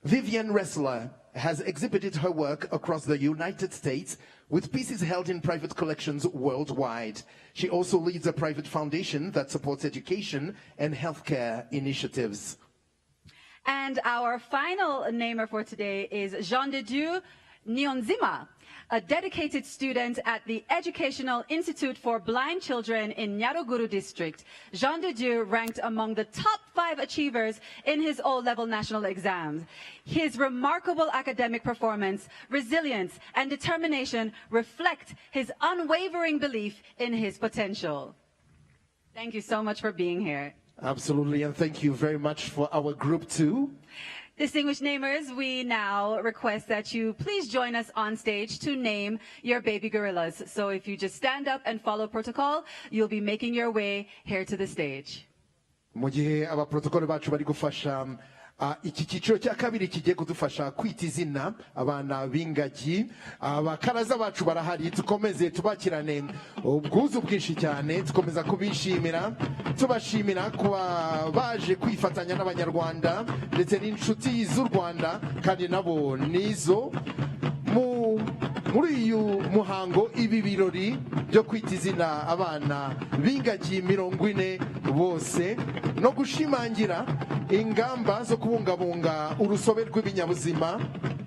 Speaker 6: Vivian Ressler has exhibited her work across the United States with pieces held in private collections worldwide. She also leads a private foundation that supports education and healthcare initiatives.
Speaker 4: And our final namer for today is Jean de Dieu Nionzima, a dedicated student at the Educational Institute for Blind Children in Nyaruguru district. Jean de Dieu ranked among the top 5 achievers in his O-level national exams. His remarkable academic performance, resilience, and determination reflect his unwavering belief in his potential. Thank you so much for being here.
Speaker 6: Absolutely, and thank you very much for our group too.
Speaker 4: Distinguished namers, we now request that you please join us on stage to name your baby gorillas. So if you just stand up and follow protocol, you'll be making your way here to the stage.
Speaker 6: Mu gihe abaprotokole bacu bari gufasha iki cyiciro cya kabiri kigiye kudufasha kwita izina abana b'ingagi, abakaraza bacu barahari, tukomeze tubakirane ubwuzu bwinshi cyane, tukomeza kubishimira, tubashimira kuba baje kwifatanya n'abanyarwanda ndetse n'inshuti z'u Rwanda kandi nabo nizo muri uyu muhango, ibi birori byo kwita izina abana b'ingagi 40 bose no gushimangira ingamba zo kubungabunga urusobe rw'ibinyabuzima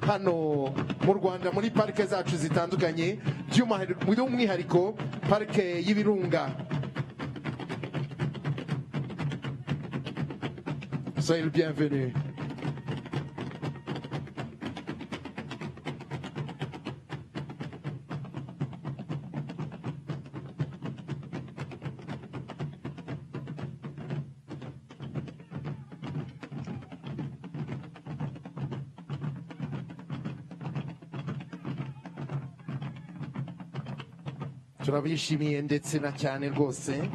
Speaker 6: hano mu Rwanda muri parike zacu zitandukanye, by'umwihariko parike y'ibirunga. Soyez le bienvenu. turabishimiye ndetse na cyane rwose.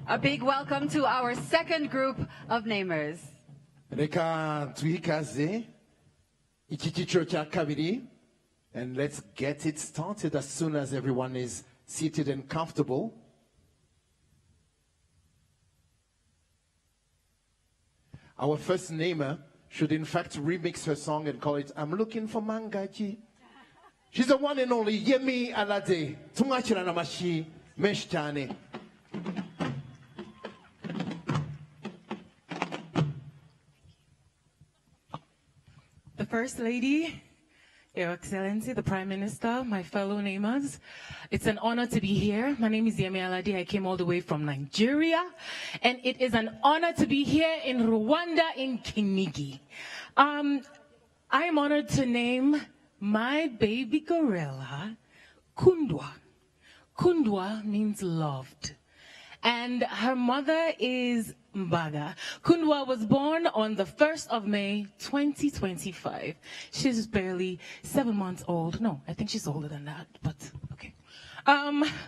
Speaker 4: A big welcome to our second group of namers.
Speaker 6: Reka tuhikaze iki cyiciro cya kabiri. And let's get it started as soon as everyone is seated and comfortable. Our first namer should in fact remix her song and call it I'm Looking for Mangaji. She's the one and only Yemi Alade. Tumwakira namashi menshi cyane.
Speaker 17: The First Lady, Your Excellency, the Prime Minister, my fellow namers, it's an honor to be here. My name is Yemi Alade. I came all the way from Nigeria, and it is an honor to be here in Rwanda, in Kinigi. I am honored to name my baby gorilla Kundwa. Kundwa means loved, and her mother is Mbaga. Kundwa was born on the 1st of May, 2025. She's barely 7 months old. No, I think she's older than that, but okay.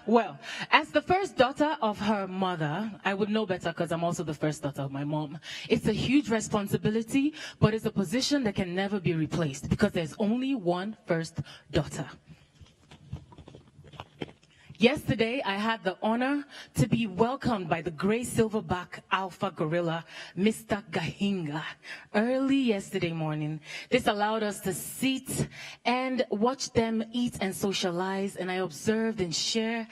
Speaker 17: Well, as the first daughter of her mother, I would know better because I'm also the first daughter of my mom. It's a huge responsibility, but it's a position that can never be replaced because there's only one first daughter. Yesterday, I had the honor to be welcomed by the gray silverback alpha gorilla, Mr. Gahinga, early yesterday morning. This allowed us to sit and watch them eat and socialize, and I observed and shared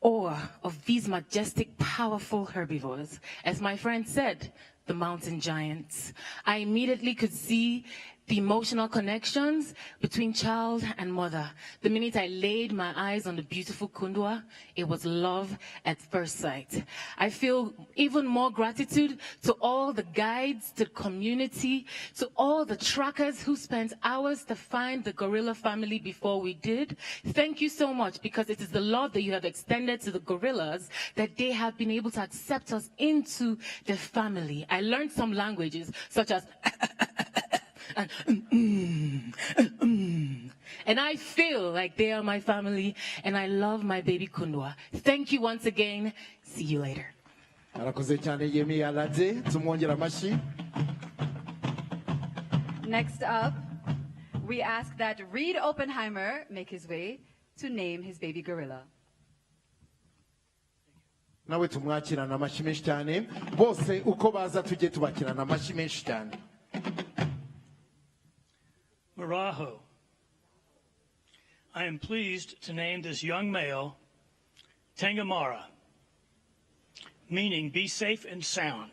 Speaker 17: awe of these majestic, powerful herbivores. As my friend said, the mountain giants. I immediately could see the emotional connections between child and mother. The minute I laid my eyes on the beautiful Kundwa, it was love at first sight. I feel even more gratitude to all the guides, to the community, to all the trackers who spent hours to find the gorilla family before we did. Thank you so much, because it is the love that you have extended to the gorillas that they have been able to accept us into their family. I learned some languages, such as and I feel like they are my family, and I love my baby Kundwa. Thank you once again. See you later.
Speaker 4: Next up, we ask that Reed Oppenheimer make his way to name his baby gorilla.
Speaker 6: nawe tumwakirana amashyi menshi cyane bose uko baza tujye tubakirana amashyi menshi cyane.
Speaker 18: Maraho. I am pleased to name this young male Tengamara, meaning be safe and sound,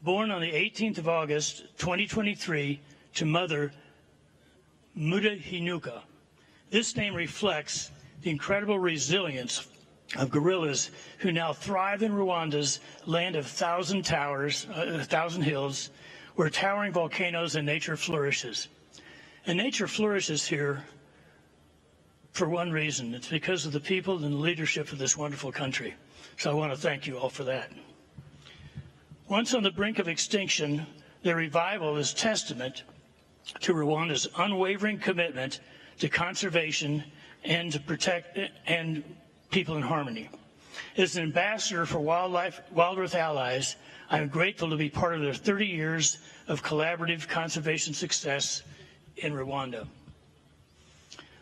Speaker 18: born on the 18th of August, 2023, to mother Muda Hinuka. This name reflects the incredible resilience of gorillas who now thrive in Rwanda's land of 1,000 towers, 1,000 hills, where towering volcanoes and nature flourishes. And nature flourishes here for one reason. It's because of the people and the leadership of this wonderful country. So I want to thank you all for that. Once on the brink of extinction, their revival is testament to Rwanda's unwavering commitment to conservation and to protect and people in harmony. As an ambassador for Wild Earth Allies, I am grateful to be part of their 30 years of collaborative conservation success in Rwanda.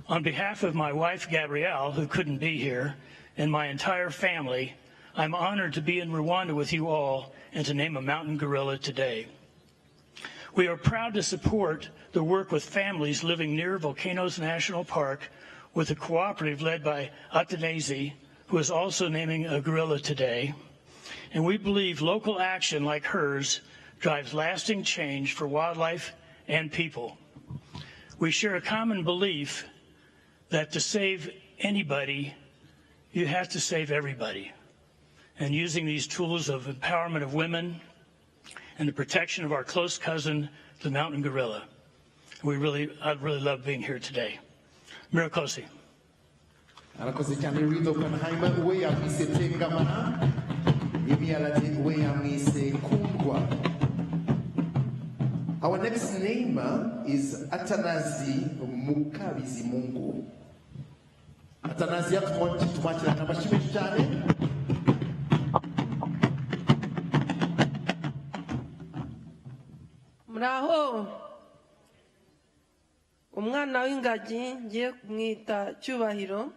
Speaker 18: On behalf of my wife, Gabrielle, who couldn't be here, and my entire family, I'm honored to be in Rwanda with you all and to name a mountain gorilla today. We are proud to support the work with families living near Volcanoes National Park with a cooperative led by Atanasi, who is also naming a gorilla today. And we believe local action like hers drives lasting change for wildlife and people. We share a common belief that to save anybody, you have to save everybody. And using these tools of empowerment of women and the protection of our close cousin, the mountain gorilla. I'd really love being here today. Mirakosi.
Speaker 6: Arakoze cyane Reed Oppenheimer we yamwise Tengamara Yemialade we yamwise Kungwa. Our next name is Atanasi Mukabizimungu. Atanasi tumwakira n'amashyi menshi cyane.
Speaker 19: Muraho, umwana w'ingagi ngiye kumwita Cyubahiro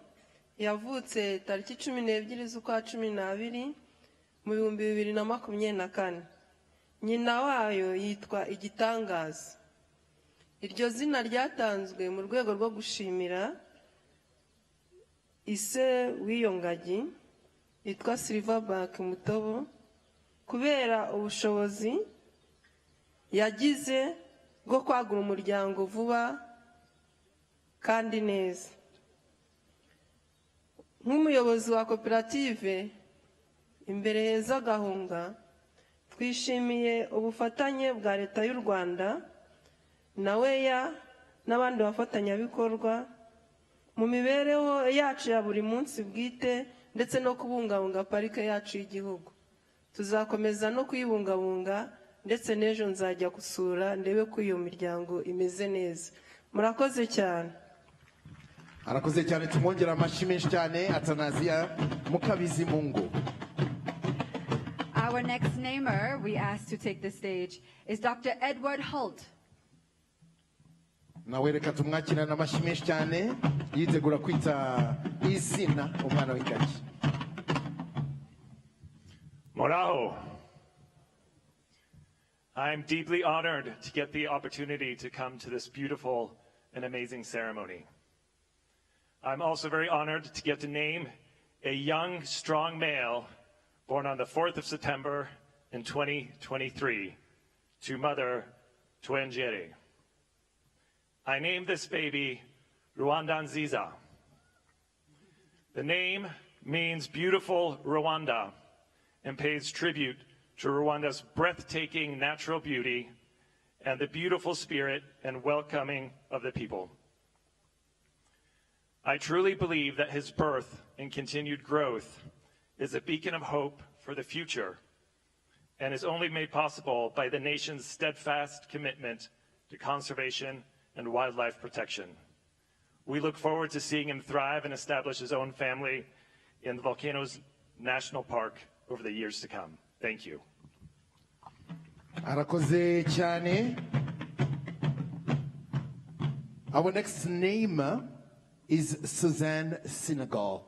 Speaker 19: yavutse tariki 12 z'ukwa 12 mu 2024. Nyina wayo yitwa Igitangaza. Iryo zina ryatanzwe mu rwego rwo gushimira ise w'iyo ngagi yitwa Silverback Mutobo kubera ubushobozi yagize bwo kwagura umuryango vuba kandi neza. Nk'umuyobozi wa koperative Imbere Heza Gahunga, twishimiye ubufatanye bwa Leta y'u Rwanda na weya n'abandi bafatanyabikorwa mu mibereho yacu ya buri munsi bwite ndetse no kubungabunga parike yacu y'igihugu. Tuzakomeza no kuyibungabunga ndetse n'ejo nzajya gusura ndebe ko iyo miryango imeze neza. Murakoze cyane.
Speaker 6: Arakoze cyane tumwongera amashyi menshi cyane Atanazia Mukabizimungu.
Speaker 4: Our next namer we asked to take the stage is Dr. Edward Holt.
Speaker 6: Nawe reka tumwakirana amashyi menshi cyane yitegura kwita izina umwana w'ingagi.
Speaker 20: Moraho. I'm deeply honored to get the opportunity to come to this beautiful and amazing ceremony. I'm also very honored to get to name a young, strong male born on the 4th of September in 2023 to mother Twengere. I named this baby Rwanda Nziza. The name means beautiful Rwanda and pays tribute to Rwanda's breathtaking natural beauty and the beautiful spirit and welcoming of the people. I truly believe that his birth and continued growth is a beacon of hope for the future and is only made possible by the nation's steadfast commitment to conservation and wildlife protection. We look forward to seeing him thrive and establish his own family in the Volcanoes National Park over the years to come. Thank you.
Speaker 6: Arakoze cyane. Our next name is Suzanne Senegal.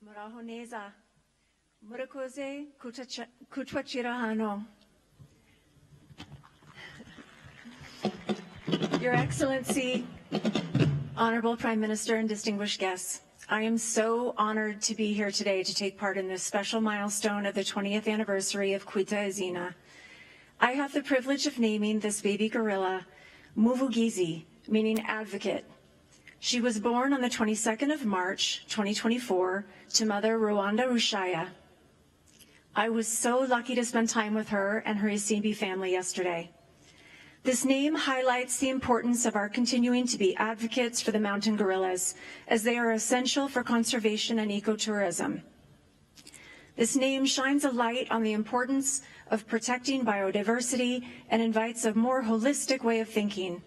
Speaker 1: Marahoneza, Murakoze Kutwachirahano. Your Excellency, Honorable Prime Minister and distinguished guests, I am so honored to be here today to take part in this special milestone of the 20th anniversary of KWITA IZINA. I have the privilege of naming this baby gorilla Muvugizi, meaning advocate. She was born on the 22nd of March, 2024, to mother Rwanda Rushaya. I was so lucky to spend time with her and her Isimbi family yesterday. This name highlights the importance of our continuing to be advocates for the mountain gorillas, as they are essential for conservation and ecotourism. This name shines a light on the importance of protecting biodiversity and invites a more holistic way of thinking,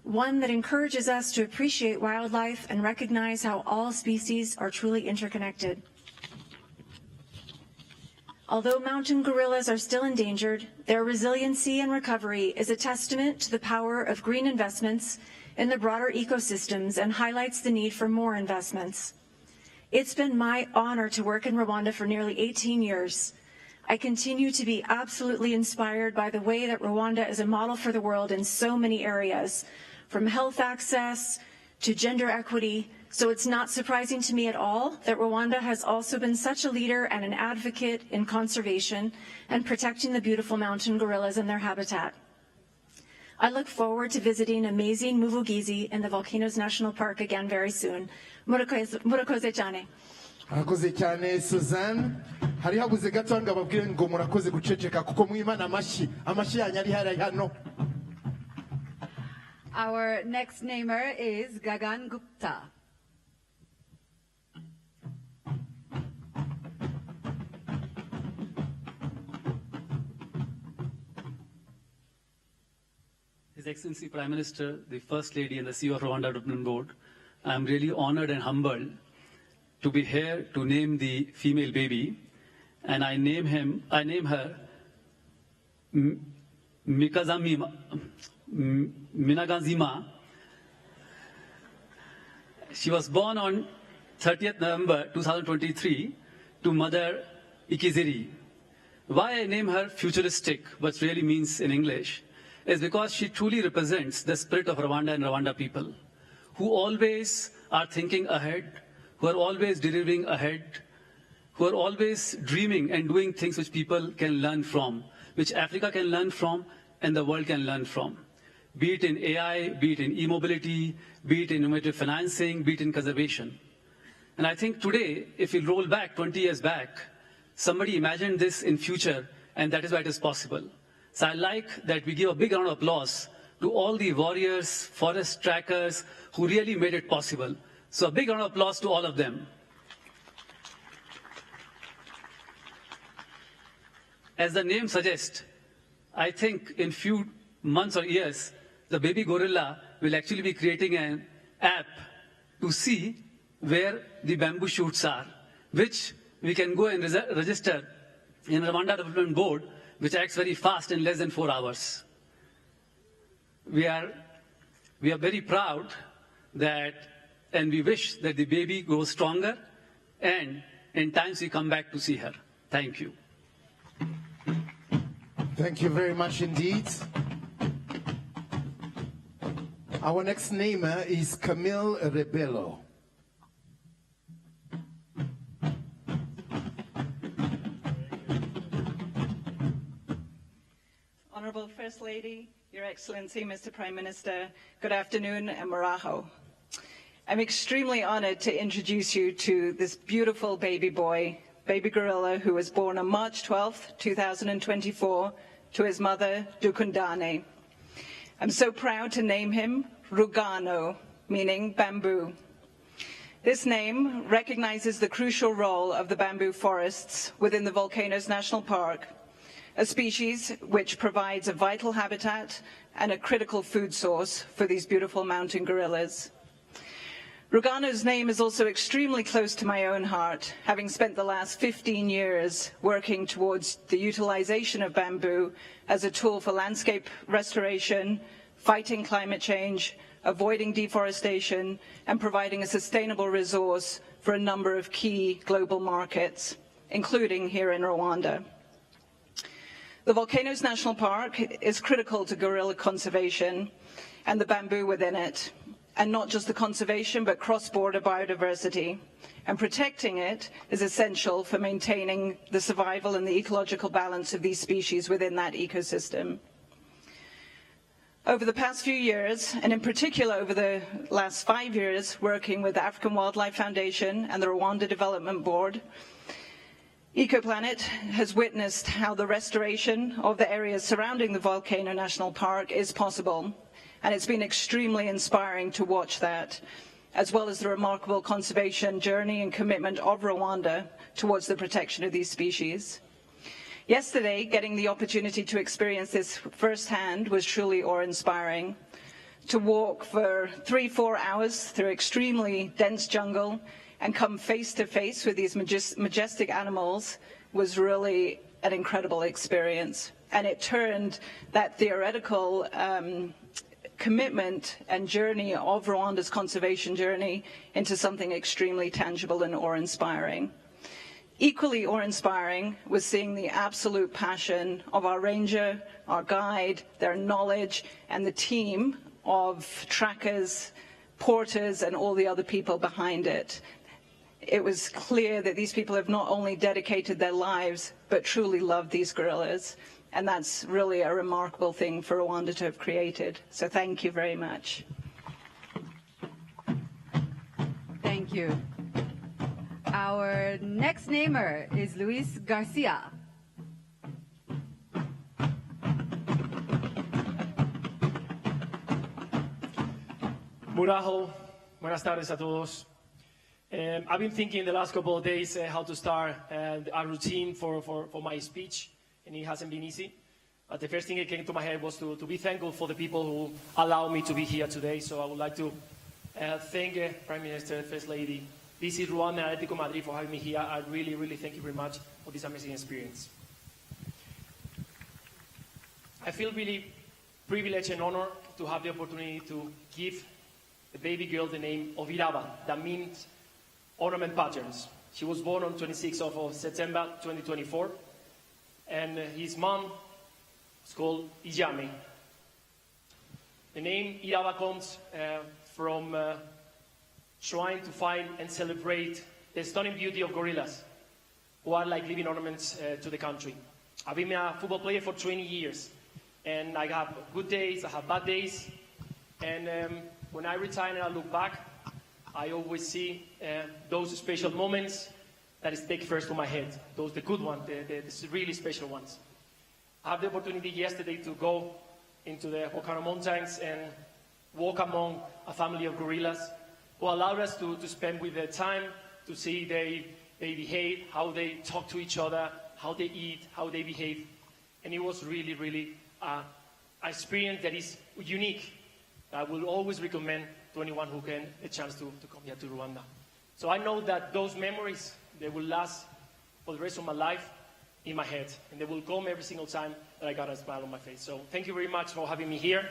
Speaker 1: one that encourages us to appreciate wildlife and recognize how all species are truly interconnected. Although mountain gorillas are still endangered, their resiliency and recovery is a testament to the power of green investments in the broader ecosystems and highlights the need for more investments. It's been my honor to work in Rwanda for nearly 18 years. I continue to be absolutely inspired by the way that Rwanda is a model for the world in so many areas, from health access to gender equity. So it's not surprising to me at all that Rwanda has also been such a leader and an advocate in conservation and protecting the beautiful mountain gorillas and their habitat. I look forward to visiting amazing Muvugizi in the Volcanoes National Park again very soon. Murakoze cyane.
Speaker 6: Murakoze cyane Suzanne. Hari habuze gato ngo babwire ngo murakoze guceceka kuko mwimana amashi yanyu ari hari hano.
Speaker 4: Our next namer is Gagan Gupta.
Speaker 16: His Excellency Prime Minister, the First Lady and the CEO of Rwanda Development Board, I am really honored and humbled to be here to name the female baby, and I name her Minagazima. She was born on 30th November 2023 to mother Ikiziri. Why I name her futuristic, what really means in English, is because she truly represents the spirit of Rwanda and Rwanda people, who always are thinking ahead, who are always delivering ahead, who are always dreaming and doing things which people can learn from, which Africa can learn from and the world can learn from. Be it in AI, be it in e-mobility, be it in innovative financing, be it in conservation. And I think today, if we roll back 20 years back, somebody imagined this in future, and that is why it is possible. So I like that we give a big round of applause to all the warriors, forest trackers, who really made it possible. So a big round of applause to all of them. As the name suggests, I think in few months or years, the baby gorilla will actually be creating an app to see where the bamboo shoots are, which we can go and register in Rwanda Development Board, which acts very fast in less than 4 hours. We are very proud that, and we wish that the baby grows stronger, and in times we come back to see her. Thank you.
Speaker 6: Thank you very much indeed. Our next namer is Camille Rebello.
Speaker 21: Honorable First Lady, Your Excellency, Mr. Prime Minister, good afternoon and maraho. I'm extremely honored to introduce you to this beautiful baby boy, baby gorilla, who was born on March 12th, 2024, to his mother, Dukundane. I'm so proud to name him Rugano, meaning bamboo. This name recognizes the crucial role of the bamboo forests within the Volcanoes National Park, a species which provides a vital habitat and a critical food source for these beautiful mountain gorillas. Rugano's name is also extremely close to my own heart, having spent the last 15 years working towards the utilization of bamboo as a tool for landscape restoration, fighting climate change, avoiding deforestation, and providing a sustainable resource for a number of key global markets, including here in Rwanda. The Volcanoes National Park is critical to gorilla conservation and the bamboo within it, and not just the conservation, but cross-border biodiversity. And protecting it is essential for maintaining the survival and the ecological balance of these species within that ecosystem. Over the past few years, and in particular over the last 5 years, working with the African Wildlife Foundation and the Rwanda Development Board, Ecoplanet has witnessed how the restoration of the areas surrounding the Volcano National Park is possible. And it's been extremely inspiring to watch that, as well as the remarkable conservation journey and commitment of Rwanda towards the protection of these species. Yesterday, getting the opportunity to experience this firsthand was truly awe-inspiring. To walk for 3-4 hours through extremely dense jungle and come face to face with these majestic animals was really an incredible experience. And it turned that theoretical commitment and journey of Rwanda's conservation journey into something extremely tangible and awe-inspiring. Equally awe-inspiring was seeing the absolute passion of our ranger, our guide, their knowledge, and the team of trackers, porters, and all the other people behind it. It was clear that these people have not only dedicated their lives, but truly loved these gorillas. And that's really a remarkable thing for Rwanda to have created. So thank you very much.
Speaker 4: Thank you. Our next namer is Luis Garcia.
Speaker 2: Muraho, buenas tardes a todos. I've been thinking the last couple of days how to start a routine for my speech, and it hasn't been easy. But the first thing that came to my head was to be thankful for the people who allow me to be here today. So I would like to thank Prime Minister, First Lady, Visit Rwanda and Atletico Madrid for having me here. I really, really thank you very much for this amazing experience. I feel really privileged and honored to have the opportunity to give the baby girl the name of Iraba, that means ornament patterns. She was born on 26th of September 2024, and his mom is called Ijame. The name Iraba comes from trying to find and celebrate the stunning beauty of gorillas, who are like living ornaments to the country. I've been a football player for 20 years, and I have good days, I have bad days, and when I retire and I look back, I always see those special moments that stick first to my head, those the good ones, the really special ones. I had the opportunity yesterday to go into the Volcano Mountains and walk among a family of gorillas who allowed us to spend with their time, to see they behave, how they talk to each other, how they eat, how they behave. And it was really, really an experience that is unique. I will always recommend to anyone who can a chance to come here to Rwanda. So I know that those memories, they will last for the rest of my life in my head, and they will come every single time that I got a smile on my face. So thank you very much for having me here.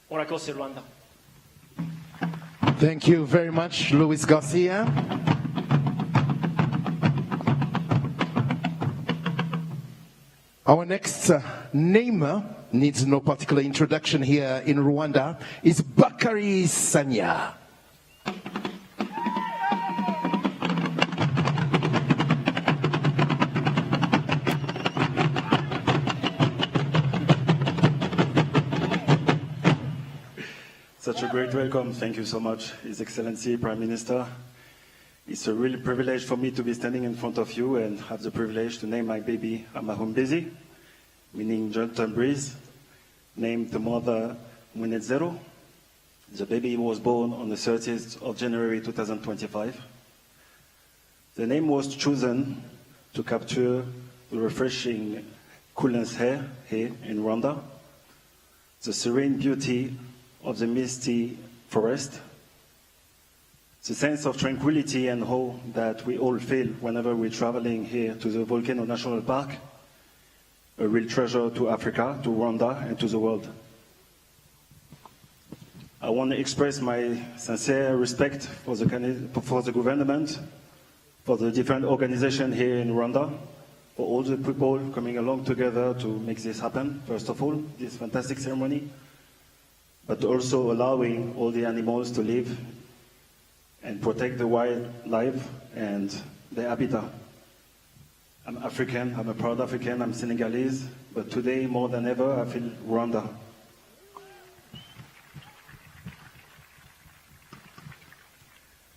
Speaker 2: Ora kose Rwanda.
Speaker 6: Thank you very much, Luis Garcia. Our next namer needs no particular introduction here in Rwanda is Bakari Sanya.
Speaker 3: Such a great welcome. Thank you so much, His Excellency, Prime Minister. It's a real privilege for me to be standing in front of you and have the privilege to name my baby Amahumbezi, meaning gentle breeze, named the mother Munezero. The baby was born on the 30th of January 2025. The name was chosen to capture the refreshing coolness here in Rwanda, the serene beauty of the misty forest, the sense of tranquility and hope that we all feel whenever we're traveling here to the Volcanoes National Park, a real treasure to Africa, to Rwanda, and to the world. I want to express my sincere respect for the government, for the different organizations here in Rwanda, for all the people coming along together to make this happen, first of all, this fantastic ceremony, but also allowing all the animals to live and protect the wildlife and their habitat. I'm African, I'm a proud African, I'm Senegalese, but today more than ever I feel Rwanda.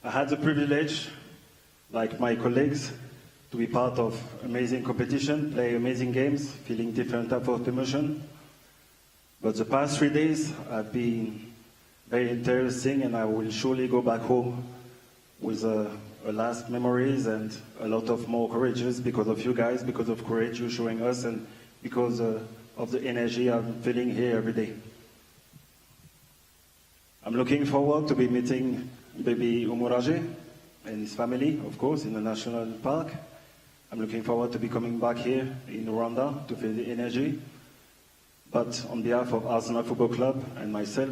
Speaker 3: I had the privilege, like my colleagues, to be part of amazing competition, play amazing games, feeling different type of emotion. But the past 3 days have been very interesting, and I will surely go back home with a last memories and a lot of more courageous because of you guys, because of courage you're showing us, and because of the energy I'm feeling here every day. I'm looking forward to be meeting baby Umuraje and his family, of course, in the national park. I'm looking forward to be coming back here in Rwanda to feel the energy. But on behalf of Arsenal Football Club and myself,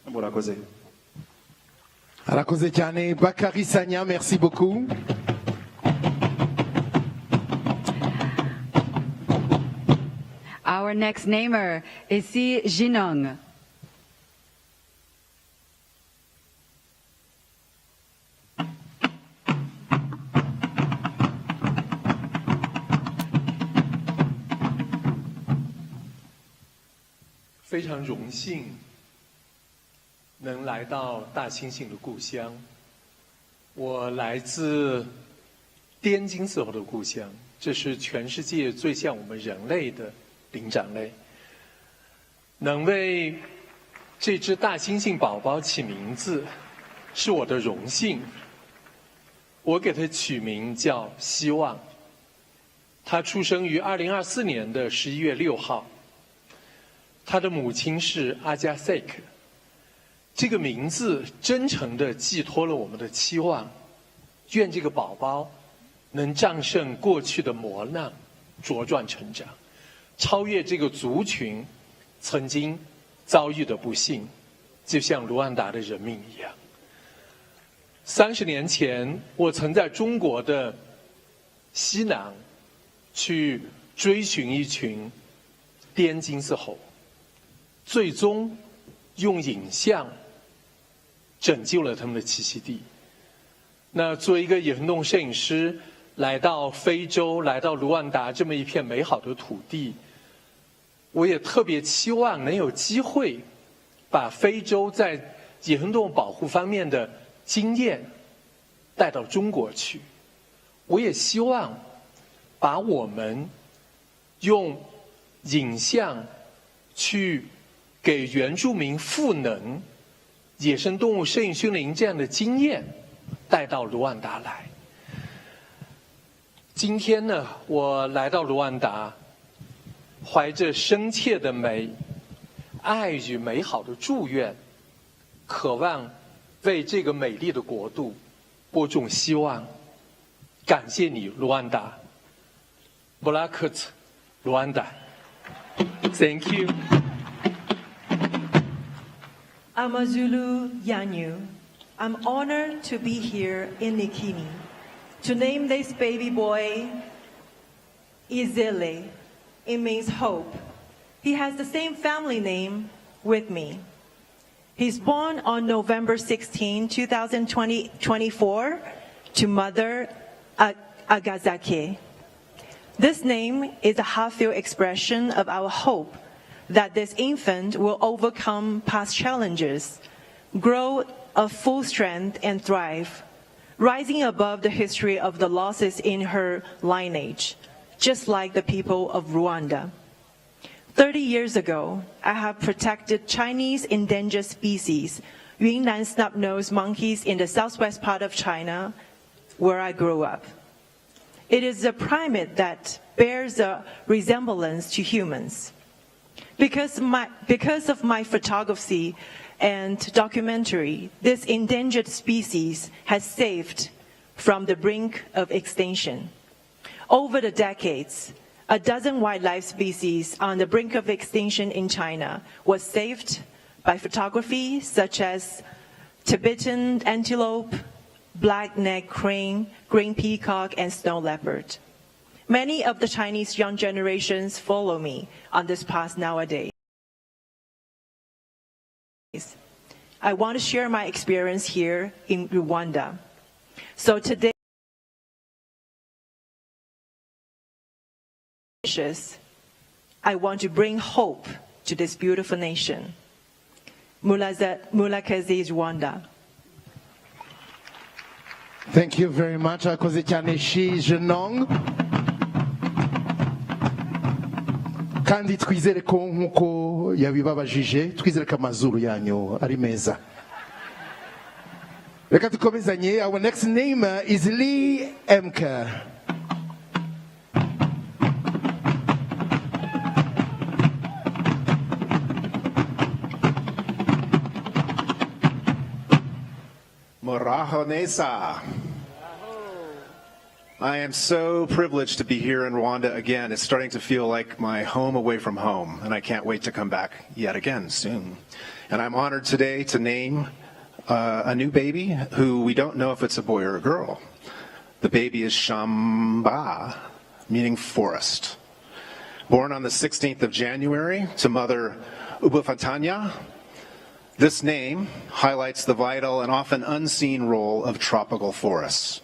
Speaker 3: murakoze.
Speaker 6: Arakoze cyane Bakari Sanya, merci beaucoup.
Speaker 4: Our next namer is Si Jinong.
Speaker 5: 非常荣幸能来到大猩猩的故乡。我来自滇金丝猴的故乡，这是全世界最像我们人类的灵长类。能为这只大猩猩宝宝起名字，是我的荣幸。我给它取名叫希望。它出生于2024年的11月6号。他的母亲是阿加塞克，这个名字真诚地寄托了我们的期望，愿这个宝宝能战胜过去的磨难，茁壮成长，超越这个族群曾经遭遇的不幸，就像卢旺达的人民一样。30年前，我曾在中国的西南去追寻一群滇金丝猴。最终用影像拯救了他们的栖息地。那作为一个野生动物摄影师，来到非洲，来到卢旺达这么一片美好的土地，我也特别期望能有机会把非洲在野生动物保护方面的经验带到中国去。我也希望把我们用影像去给原住民赋能野生动物摄影训练营这样的经验带到卢旺达来。今天呢，我来到卢旺达，怀着深切的爱与美好的祝愿，渴望为这个美丽的国度播种希望。感谢你，卢旺达。Bolaket, Rwanda. Thank you.
Speaker 8: Amazulu Yanyu, I'm honored to be here in Nikini to name this baby boy Izile. It means hope. He has the same family name with me. He's born on November 16, 2024 to mother Agazake. This name is a heartfelt expression of our hope that this infant will overcome past challenges, grow of full strength and thrive, rising above the history of the losses in her lineage, just like the people of Rwanda. 30 years ago, I have protected Chinese endangered species, Yunnan snub-nosed monkeys in the southwest part of China, where I grew up. It is a primate that bears a resemblance to humans. Because of my photography and documentary, this endangered species has saved from the brink of extinction. Over the decades, a dozen wildlife species on the brink of extinction in China was saved by photography such as Tibetan antelope, black-necked crane, green peacock, and snow leopard. Many of the Chinese young generations follow me on this path nowadays. I want to share my experience here in Rwanda. So today, I want to bring hope to this beautiful nation. Mulakazi Rwanda.
Speaker 6: Thank you very much. Akoze cyane Shi Jenong. Kandi twizere ko nkuko yabibabajije, twizere ko amazuru yanyu ari meza. Reka tukomezanye. Our next name is Lee Emker.
Speaker 24: Moraho Nesa. I am so privileged to be here in Rwanda again. It's starting to feel like my home away from home, and I can't wait to come back yet again soon. And I'm honored today to name a new baby who we don't know if it's a boy or a girl. The baby is Shamba, meaning forest. Born on the 16th of January to mother Ubufatanya, this name highlights the vital and often unseen role of tropical forests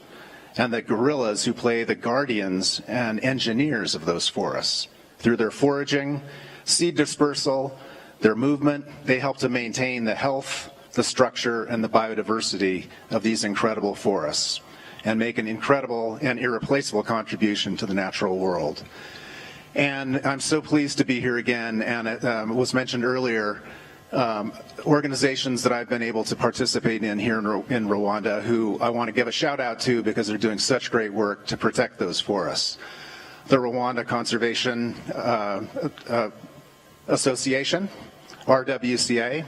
Speaker 24: and the gorillas who play the guardians and engineers of those forests. Through their foraging, seed dispersal, their movement, they help to maintain the health, the structure, and the biodiversity of these incredible forests and make an incredible and irreplaceable contribution to the natural world. And I'm so pleased to be here again, and it was mentioned earlier, organizations that I've been able to participate in here in Rwanda who I want to give a shout out to because they're doing such great work to protect those forests. The Rwanda Conservation Association, RWCA,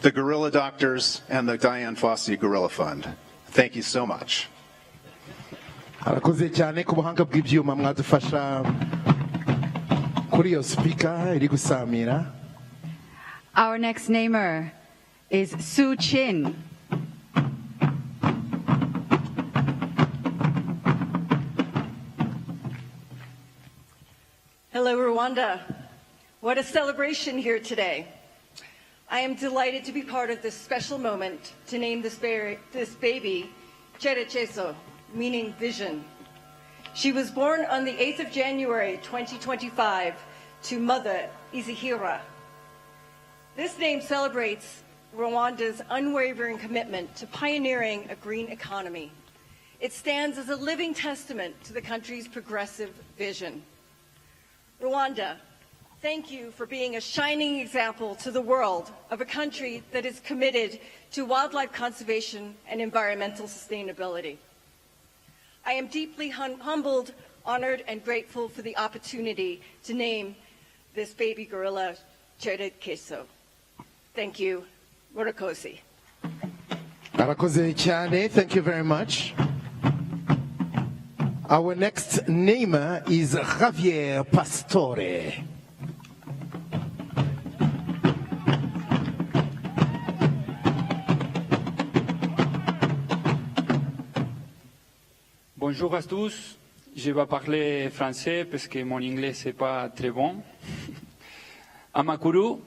Speaker 24: the Gorilla Doctors, and the Diane Fossey Gorilla Fund. Thank you so much.
Speaker 6: Arakoze cyane ku buhanga bw'ibyuma mwadufasha kuri iyo speaker iri gusamira.
Speaker 4: Our next namer is Su Chin.
Speaker 9: Hello, Rwanda. What a celebration here today. I am delighted to be part of this special moment to name this baby Cherechezo, meaning vision. She was born on the 8th of January, 2025, to mother Izihira. This name celebrates Rwanda's unwavering commitment to pioneering a green economy. It stands as a living testament to the country's progressive vision. Rwanda, thank you for being a shining example to the world of a country that is committed to wildlife conservation and environmental sustainability. I am deeply humbled, honored, and grateful for the opportunity to name this baby gorilla Cherechezo. Thank you. Murakosi.
Speaker 6: Arakoze cyane. Thank you very much. Our next namer is Javier Pastore.
Speaker 10: Bonjour à tous. Je vais parler français parce que mon anglais n'est pas très bon. Amakuru.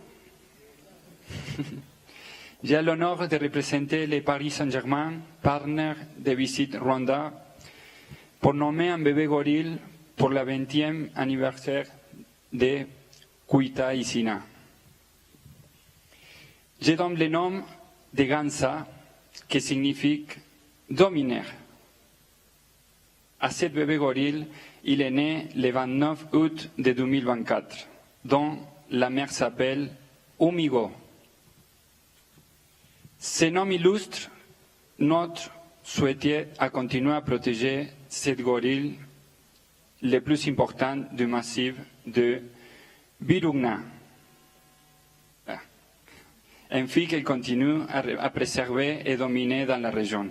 Speaker 10: J'ai l'honneur de représenter le Paris Saint-Germain, partenaire de Visite Rwanda, pour nommer un bébé gorille pour le 20e anniversaire de KWITA IZINA. Je donne le nom de Gansa, qui signifie dominer. À ce bébé gorille, il est né le 29 août de 2024, dont la mère s'appelle Umigo. Ce nom illustre notre souhait à continuer à protéger cette gorille le plus important du massif de Virunga, ainsi qu'elle continue à préserver et dominer dans la région.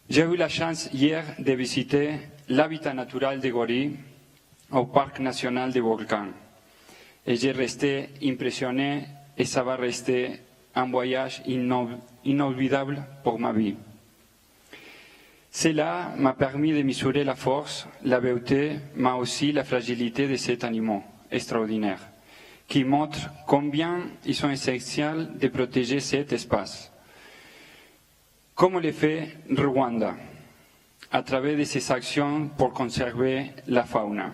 Speaker 10: J'ai eu la chance hier de visiter l'habitat naturel des gorilles au parc national des Volcans et j'ai resté impressionné et ça va rester un voyage inoubliable pour ma vie. Cela m'a permis de mesurer la force, la beauté, mais aussi la fragilité de cet animal extraordinaire, qui montre combien ils sont essentiels de protéger cet espace. Comme le fait Rwanda, à travers de ses actions pour conserver la faune.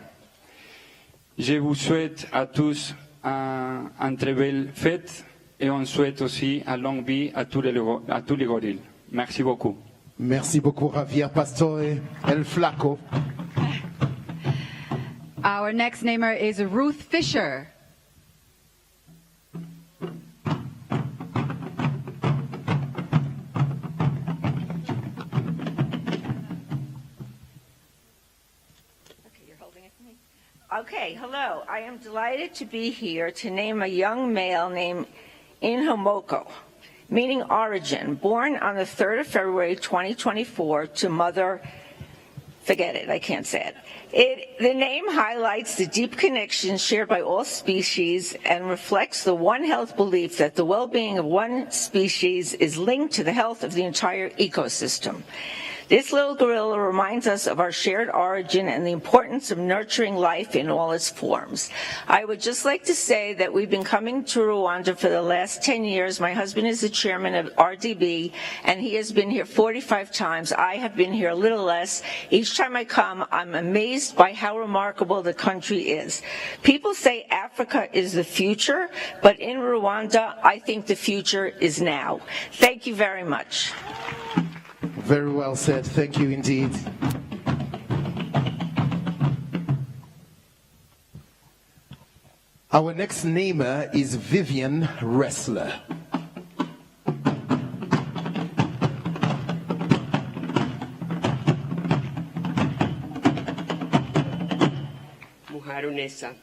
Speaker 10: Je vous souhaite à tous un très belle fête et on souhaite aussi une longue vie à tous les gorilles. Merci beaucoup.
Speaker 6: Merci beaucoup, Javier Pastore El Flaco.
Speaker 4: Our next namer is Ruth Fisher.
Speaker 7: Okay, hello. I am delighted to be here to name a young male named Inhomoko, meaning origin, born on the 3rd of February 2024 to mother, forget it, I can't say it. The name highlights the deep connection shared by all species and reflects the One Health belief that the well-being of one species is linked to the health of the entire ecosystem. This little gorilla reminds us of our shared origin and the importance of nurturing life in all its forms. I would just like to say that we've been coming to Rwanda for the last 10 years. My husband is the chairman of RDB, and he has been here 45 times. I have been here a little less. Each time I come, I'm amazed by how remarkable the country is. People say Africa is the future, but in Rwanda, I think the future is now. Thank you very much.
Speaker 6: Very well said. Thank you indeed. Our next namer is Vivian Wrestler.
Speaker 11: Muharunesa.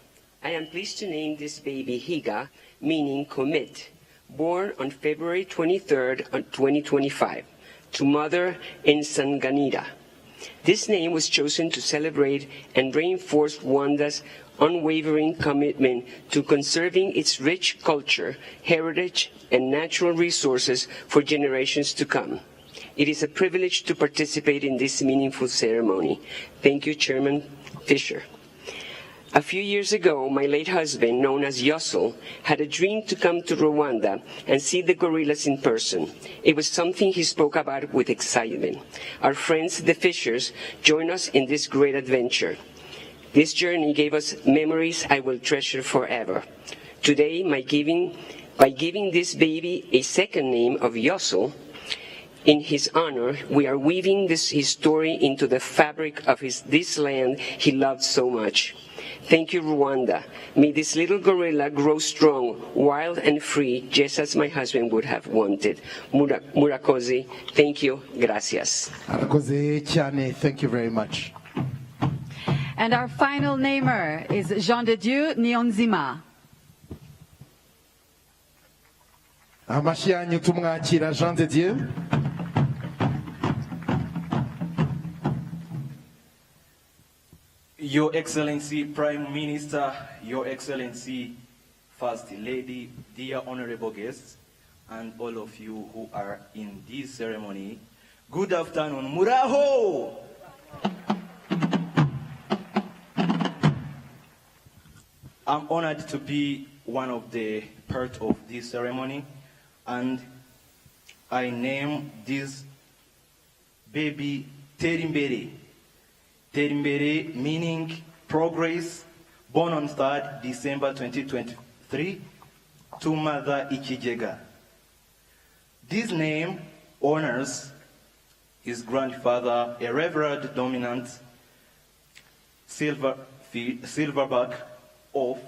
Speaker 11: I am pleased to name this baby Higa, meaning commit, born on February 23rd, 2025. To mother Nsanganira. This name was chosen to celebrate and reinforce Rwanda's unwavering commitment to conserving its rich culture, heritage, and natural resources for generations to come. It is a privilege to participate in this meaningful ceremony. Thank you, Chairman Fisher. A few years ago, my late husband, known as Yossel, had a dream to come to Rwanda and see the gorillas in person. It was something he spoke about with excitement. Our friends, the Fishers, joined us in this great adventure. This journey gave us memories I will treasure forever. Today, by giving this baby a second name of Yossel, in his honor, we are weaving his story into the fabric of this land he loved so much. Thank you, Rwanda. May this little gorilla grow strong, wild, and free, just as my husband would have wanted. Murakoze, thank you, gracias.
Speaker 6: Arakoze cyane, thank you very much.
Speaker 4: And our final namer is Jean de Dieu Niyonzima.
Speaker 6: Amashi yanyu tumwakira Jean de Dieu.
Speaker 12: Your Excellency Prime Minister, Your Excellency First Lady, dear honorable guests, and all of you who are in this ceremony, good afternoon. Muraho! I'm honored to be one of the part of this ceremony, and I name this baby Terimbere. Terimbere meaning progress, born on 3rd December 2023 to Mother Ikijega. This name honors his grandfather, a revered dominant silverback of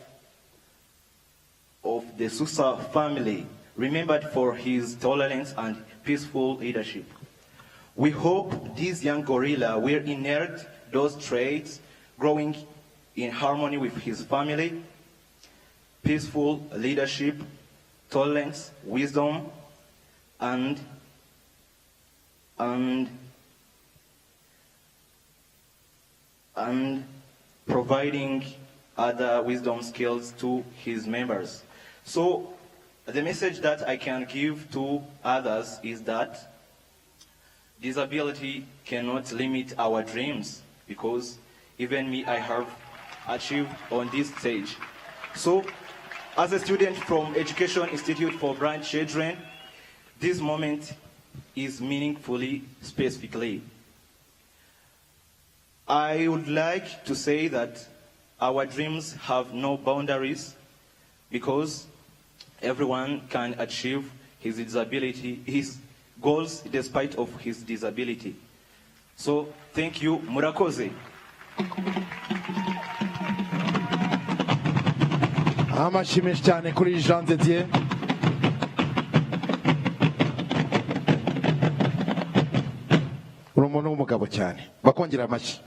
Speaker 12: the Susa family, remembered for his tolerance and peaceful leadership. We hope this young gorilla will inherit those traits, growing in harmony with his family, peaceful leadership, tolerance, wisdom, and providing other wisdom skills to his members. So The message that I can give to others is that disability cannot limit our dreams, because even me, I have achieved on this stage. So, as a student from Education Institute for Blind Children, this moment is meaningfully, specifically. I would like to say that our dreams have no boundaries, because everyone can achieve his disability, his goals despite of his disability. So, thank you, murakoze.
Speaker 6: Amashimwe cyane kuri Jean de Dieu. Uri umuntu w'umugabo cyane. Bakongera amashyi.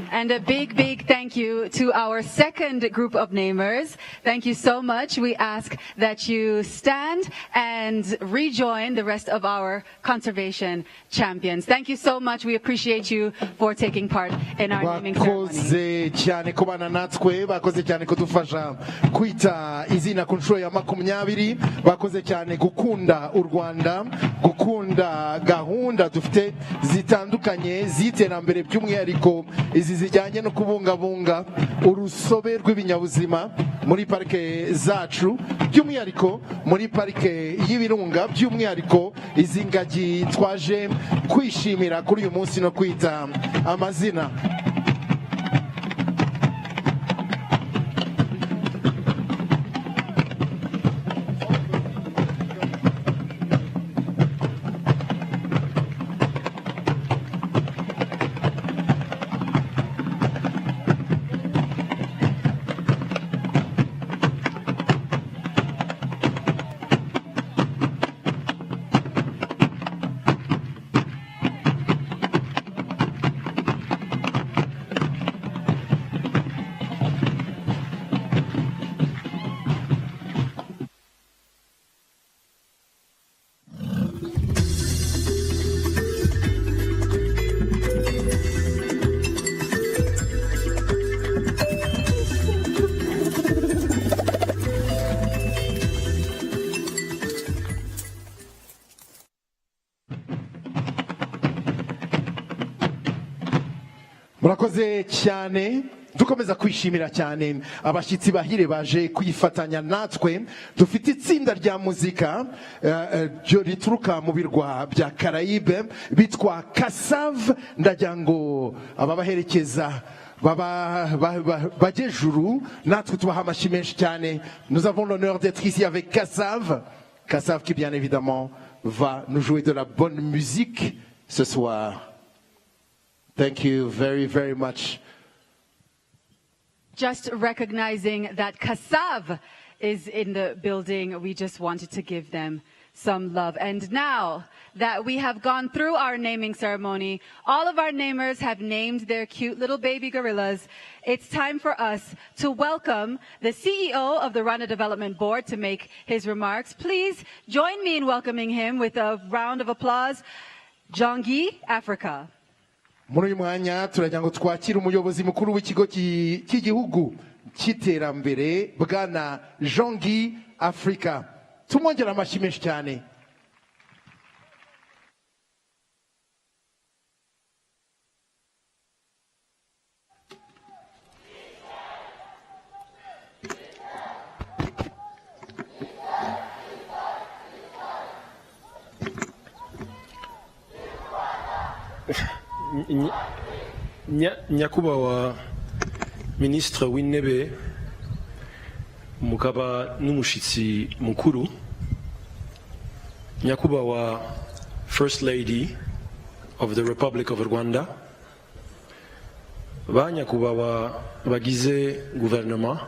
Speaker 4: And a big, big thank you to our second group of namers. Thank you so much. We ask that you stand and rejoin the rest of our conservation champions. Thank you so much. We appreciate you for taking part in our naming ceremony.
Speaker 6: Bakoze cyane kubana natwe, bakoze cyane kudufasha kwita izina ku nshuro ya 20, bakoze cyane gukunda u Rwanda, gukunda gahunda dufite zitandukanye z'iterambere, by'umwihariko izi zijyanye no kubungabunga urusobe rw'ibinyabuzima muri parike zacu, by'umwihariko muri parike y'ibirunga, by'umwihariko izi ngagi twaje kwishimira kuri uyu munsi no kwita amazina. Murakoze cyane, dukomeza kwishimira cyane abashyitsi bahire baje kwifatanya natwe. Dufite itsinda rya muzika rituruka mu birwa bya Caraïbe bitwa Kassav. Ndagira ngo ababaherekeza bajejuru natwe tubaha amashyi menshi cyane. Nous avons l'honneur d'être ici avec Kassav. Kassav qui bien évidemment va nous jouer de la bonne musique ce soir. Thank you very, very much.
Speaker 4: Just recognizing that Kassav is in the building, we just wanted to give them some love. And now that we have gone through our naming ceremony, all of our namers have named their cute little baby gorillas. It's time for us to welcome the CEO of the Rwanda Development Board to make his remarks. Please join me in welcoming him with a round of applause. Jongi, Africa.
Speaker 6: Muri uyu mwanya turagira ngo twakire umuyobozi mukuru w'ikigo cy'igihugu cy'iterambere bwana Jongi Africa. Tumwongera amashyi menshi cyane.
Speaker 13: Nyakubahwa Ministre w'Intebe mukaba n'umushitsi mukuru, Nyakubahwa First Lady of the Republic of Rwanda, ba Nyakubahwa bagize gouvernement,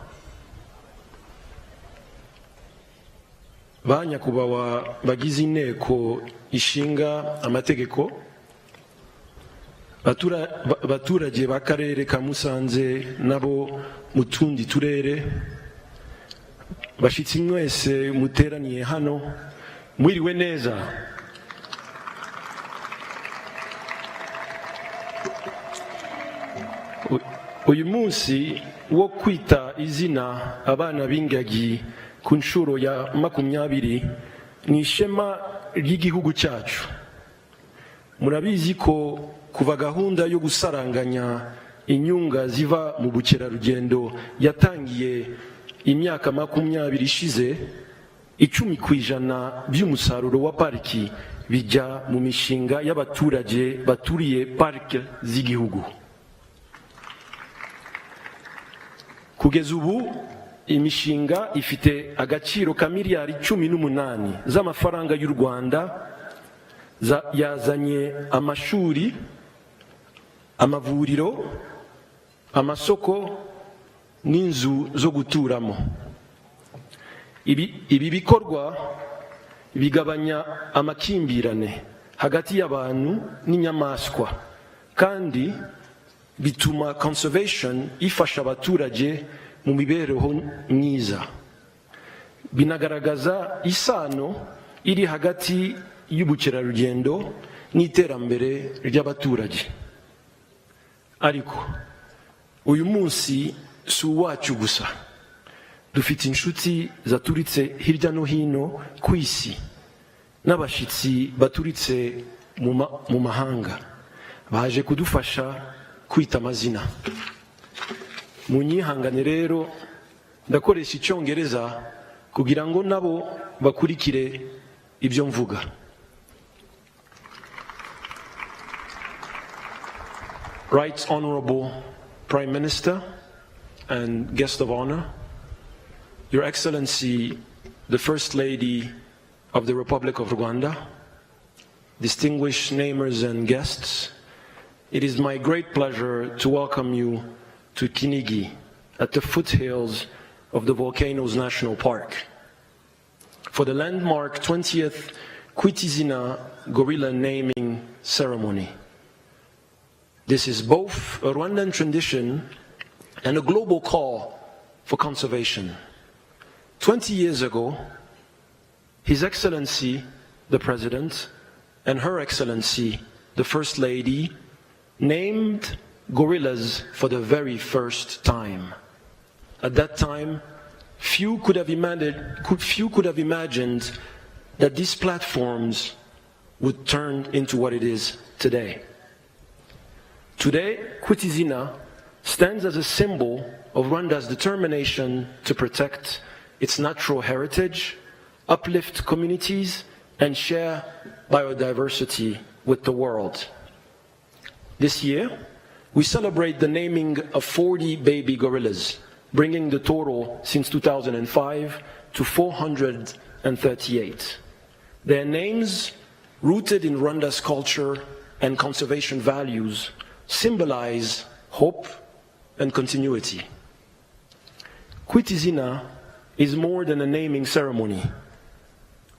Speaker 13: ba Nyakubahwa bagize inteko ishinga amategeko, baturage b'akarere ka Musanze nabo mu tundi turere, bashitsi mwese muteraniye hano, mwiriwe neza. uyu munsi wo kwita izina abana b'ingagi ku nshuro ya 20 ni ishema ry'igihugu cyacu. Murabizi ko kuva gahunda yo gusaranganya inyunga ziva mu bukerarugendo yatangiye imyaka 20 ishize, 10% by'umusaruro wa pariki bijya mu mishinga y'abaturage baturiye parike z'igihugu. Kugeza ubu imishinga ifite agaciro ka miliyari 18 z'amafaranga y'u Rwanda, yazanye amashuri, amavuriro, amasoko n'inzu zo guturamo. Ibi bikorwa bigabanya amakimbirane hagati y'abantu n'inyamaswa, kandi bituma conservation ifasha abaturage mu mibereho myiza. Binagaragaza isano iri hagati y'ubukerarugendo n'iterambere ry'abaturage. Ariko uyu munsi si uwacu gusa. Dufite inshuti zaturitse hirya no hino ku isi n'abashitsi baturitse mu mahanga baje kudufasha kwita amazina. Munyihangane rero ndakoresha icyongereza kugira ngo nabo bakurikire ibyo mvuga. Right Honorable Prime Minister and guest of honor, Your Excellency, the First Lady of the Republic of Rwanda, distinguished namers and guests, it is my great pleasure to welcome you to Kinigi at the foothills of the Volcanoes National Park for the landmark 20th KWITA IZINA gorilla naming ceremony. This is both a Rwandan tradition and a global call for conservation. 20 years ago, His Excellency, the President, and Her Excellency, the First Lady, named gorillas for the very first time. At that time, few could have imagined that these platforms would turn into what it is today. Today, KWITA IZINA stands as a symbol of Rwanda's determination to protect its natural heritage, uplift communities, and share biodiversity with the world. This year, we celebrate the naming of 40 baby gorillas, bringing the total since 2005 to 438. Their names, rooted in Rwanda's culture and conservation values, symbolize hope and continuity. KWITA IZINA is more than a naming ceremony.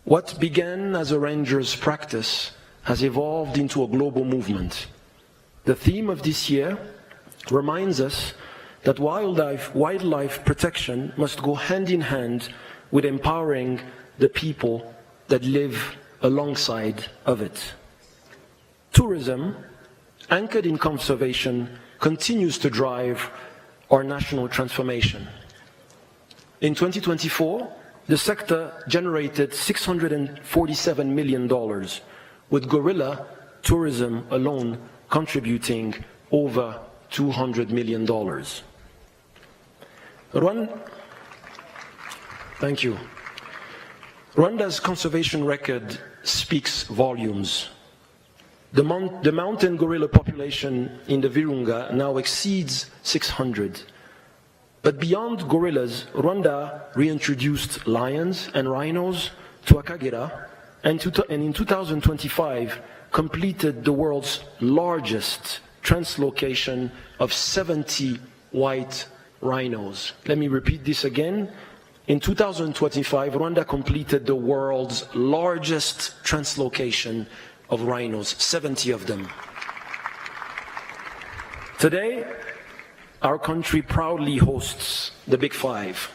Speaker 13: What began as a ranger's practice has evolved into a global movement. The theme of this year reminds us that wildlife protection must go hand in hand with empowering the people that live alongside of it. Tourism, anchored in conservation, continues to drive our national transformation. In 2024, the sector generated $647 million, with gorilla tourism alone contributing over $200 million. Thank you. Rwanda's conservation record speaks volumes. The mountain gorilla population in the Virunga now exceeds 600. But beyond gorillas, Rwanda reintroduced lions and rhinos to Akagera, and in 2025 completed the world's largest translocation of 70 white rhinos. Let me repeat this again. In 2025, Rwanda completed the world's largest translocation of rhinos, 70 of them. Today, our country proudly hosts the Big Five.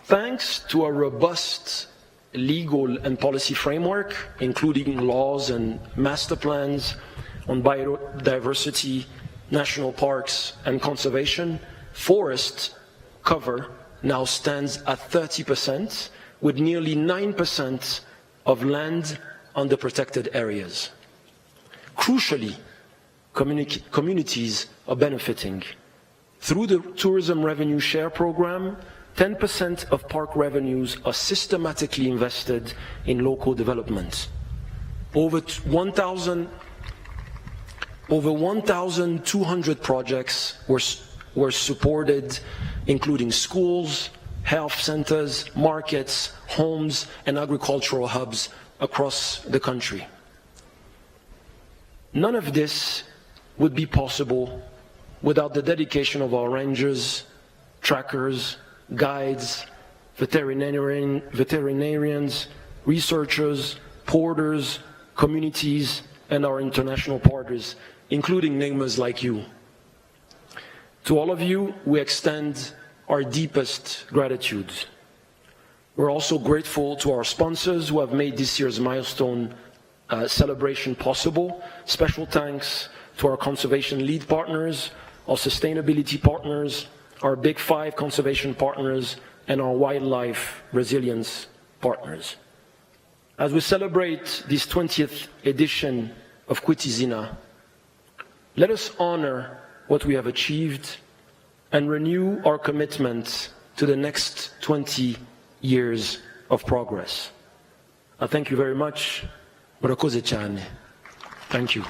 Speaker 13: Thanks to a robust legal and policy framework, including laws and master plans on biodiversity, national parks, and conservation. Forest cover now stands at 30%, with nearly 9% of land under protected areas. Crucially, communities are benefiting. Through the Tourism Revenue Share Program, 10% of park revenues are systematically invested in local development. Over 1,200 projects were supported, including schools, health centers, markets, homes, and agricultural hubs across the country. None of this would be possible without the dedication of our rangers, trackers, guides, veterinarians, researchers, porters, communities, and our international partners, including neighbors like you. To all of you, we extend our deepest gratitude. We're also grateful to our sponsors who have made this year's milestone celebration possible. Special thanks to our conservation lead partners, our sustainability partners, our Big Five conservation partners, and our wildlife resilience partners. As we celebrate this 20th edition of KWITA IZINA, let us honor what we have achieved and renew our commitment to the next 20 years of progress. I thank you very much. Murakoze cyane. Thank you.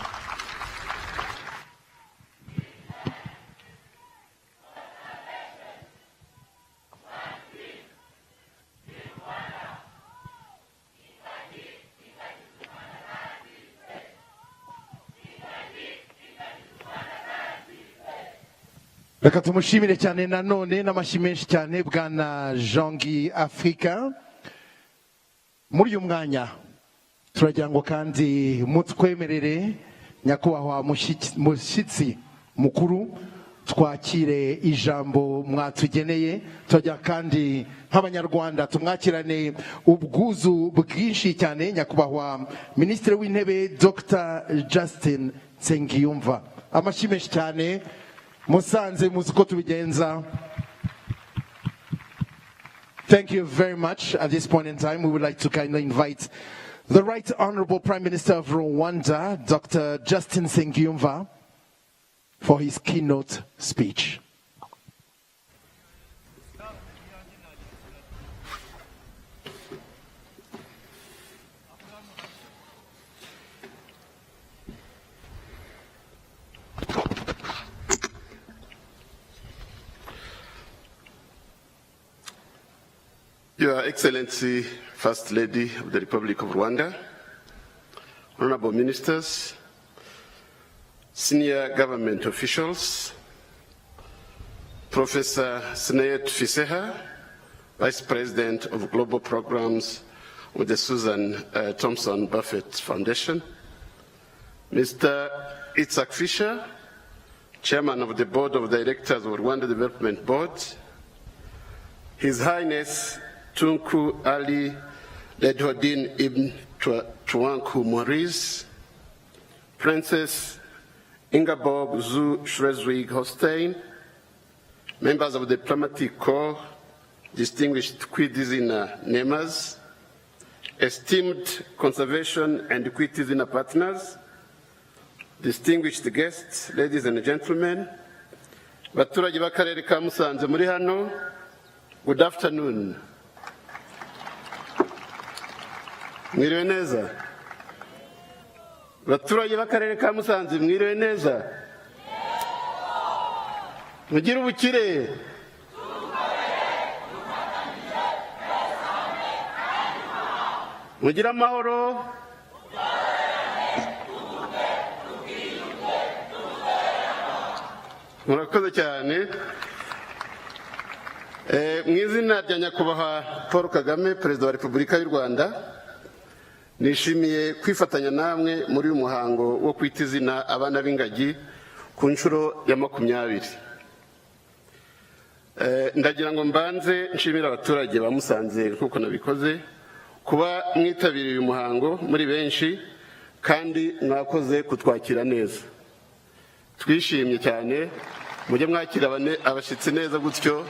Speaker 6: Reka tumushimire cyane nanone n'amashyi menshi cyane bwana Jean-Guy Africa. Muri uyu mwanya turagira ngo kandi mutwemerere nyakubahwa mushyitsi mukuru twakire ijambo mwatugeneye. Turagira kandi nk'abanyarwanda tumwakirane ubwuzu bwinshi cyane nyakubahwa Minisitiri w'Intebe Dr. Justin Nsengiyumva. Amashyi menshi cyane. Musanze muzi uko tubigenza. Thank you very much. At this point in time, we would like to kindly invite the Right Honorable Prime Minister of Rwanda, Dr. Justin Nsengiyumva, for his keynote speech.
Speaker 14: Your Excellency, First Lady of the Republic of Rwanda, Honorable Ministers, Senior Government Officials, Professor Sneet Fiseha, Vice President of Global Programs with the Susan Thompson Buffett Foundation, Mr. Itzhak Fisher, Chairman of the Board of Directors of Rwanda Development Board, His Highness Tunku Ali Ledhodin Ibn Tuanku Maurice, Princess Ingeborg zu Schleswig-Holstein, members of the Diplomatic Corps, distinguished KWITA IZINA members, esteemed conservation and KWITA IZINA partners, distinguished guests, ladies and gentlemen, baturage b'akarere ka Musanze muri hano, good afternoon. Mwiriwe neza. Baturage b'akarere ka Musanze mwiriwe neza. Mugira ubukire. Mugira amahoro. Murakoze cyane. Mu izina rya nyakubahwa Paul Kagame, Perezida wa Repubulika y'u Rwanda, nishimiye kwifatanya namwe muri uyu muhango wo kwita izina abana b'ingagi ku nshuro ya 20. Ndagira ngo mbanze nshimira abaturage ba Musanze nk'uko nabikoze kuba mwitabiriye uyu muhango muri benshi kandi mwakoze kutwakira neza. Twishimye cyane, mujye mwakira abashyitsi neza gutyo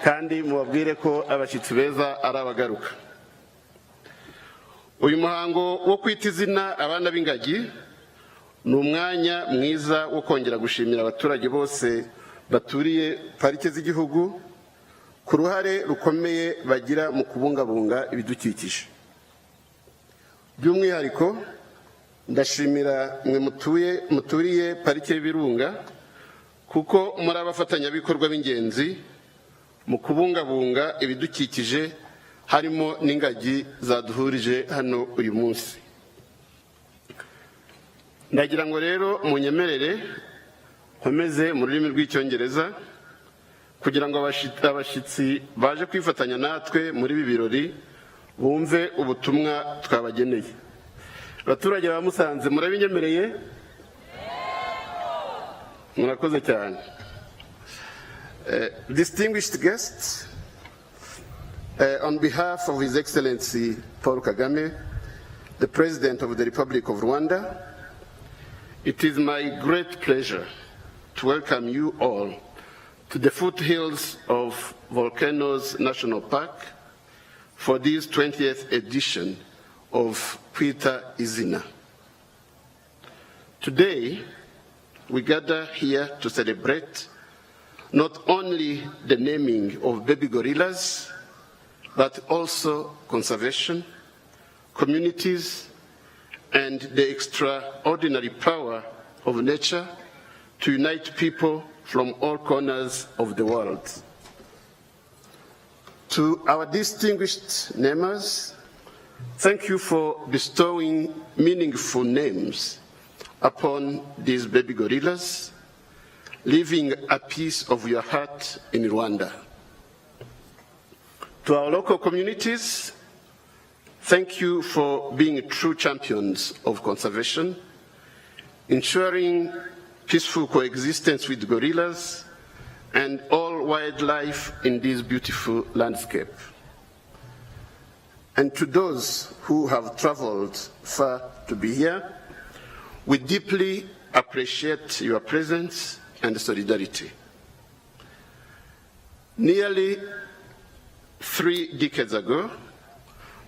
Speaker 14: kandi mubabwire ko abashyitsi beza ari abagaruka. Uyu muhango wo kwita izina abana b'ingagi ni umwanya mwiza wo kongera gushimira abaturage bose baturiye parike z'igihugu ku ruhare rukomeye bagira mu kubungabunga ibidukikije. By'umwihariko ndashimira mwe muturiye parike y'Ibirunga kuko muri abafatanyabikorwa b'ingenzi mu kubungabunga ibidukikije harimo n'ingagi zaduhurije hano uyu munsi. Ndagira ngo rero munyemerere nkomeze mu rurimi rw'Icyongereza kugira ngo abashyitsi baje kwifatanya natwe muri ibi birori bumve ubutumwa twabageneye. Abaturage ba Musanze murabinyemereye? Murakoze cyane. Distinguished guests, on behalf of His Excellency Paul Kagame, the President of the Republic of Rwanda, it is my great pleasure to welcome you all to the foothills of Volcanoes National Park for this 20th edition of KWITA IZINA. Today, we gather here to celebrate not only the naming of baby gorillas, but also conservation, communities, and the extraordinary power of nature to unite people from all corners of the world. To our distinguished namers, thank you for bestowing meaningful names upon these baby gorillas, leaving a piece of your heart in Rwanda. To our local communities, thank you for being true champions of conservation, ensuring peaceful coexistence with gorillas and all wildlife in this beautiful landscape. And to those who have traveled far to be here, we deeply appreciate your presence and solidarity. Nearly 3 decades ago,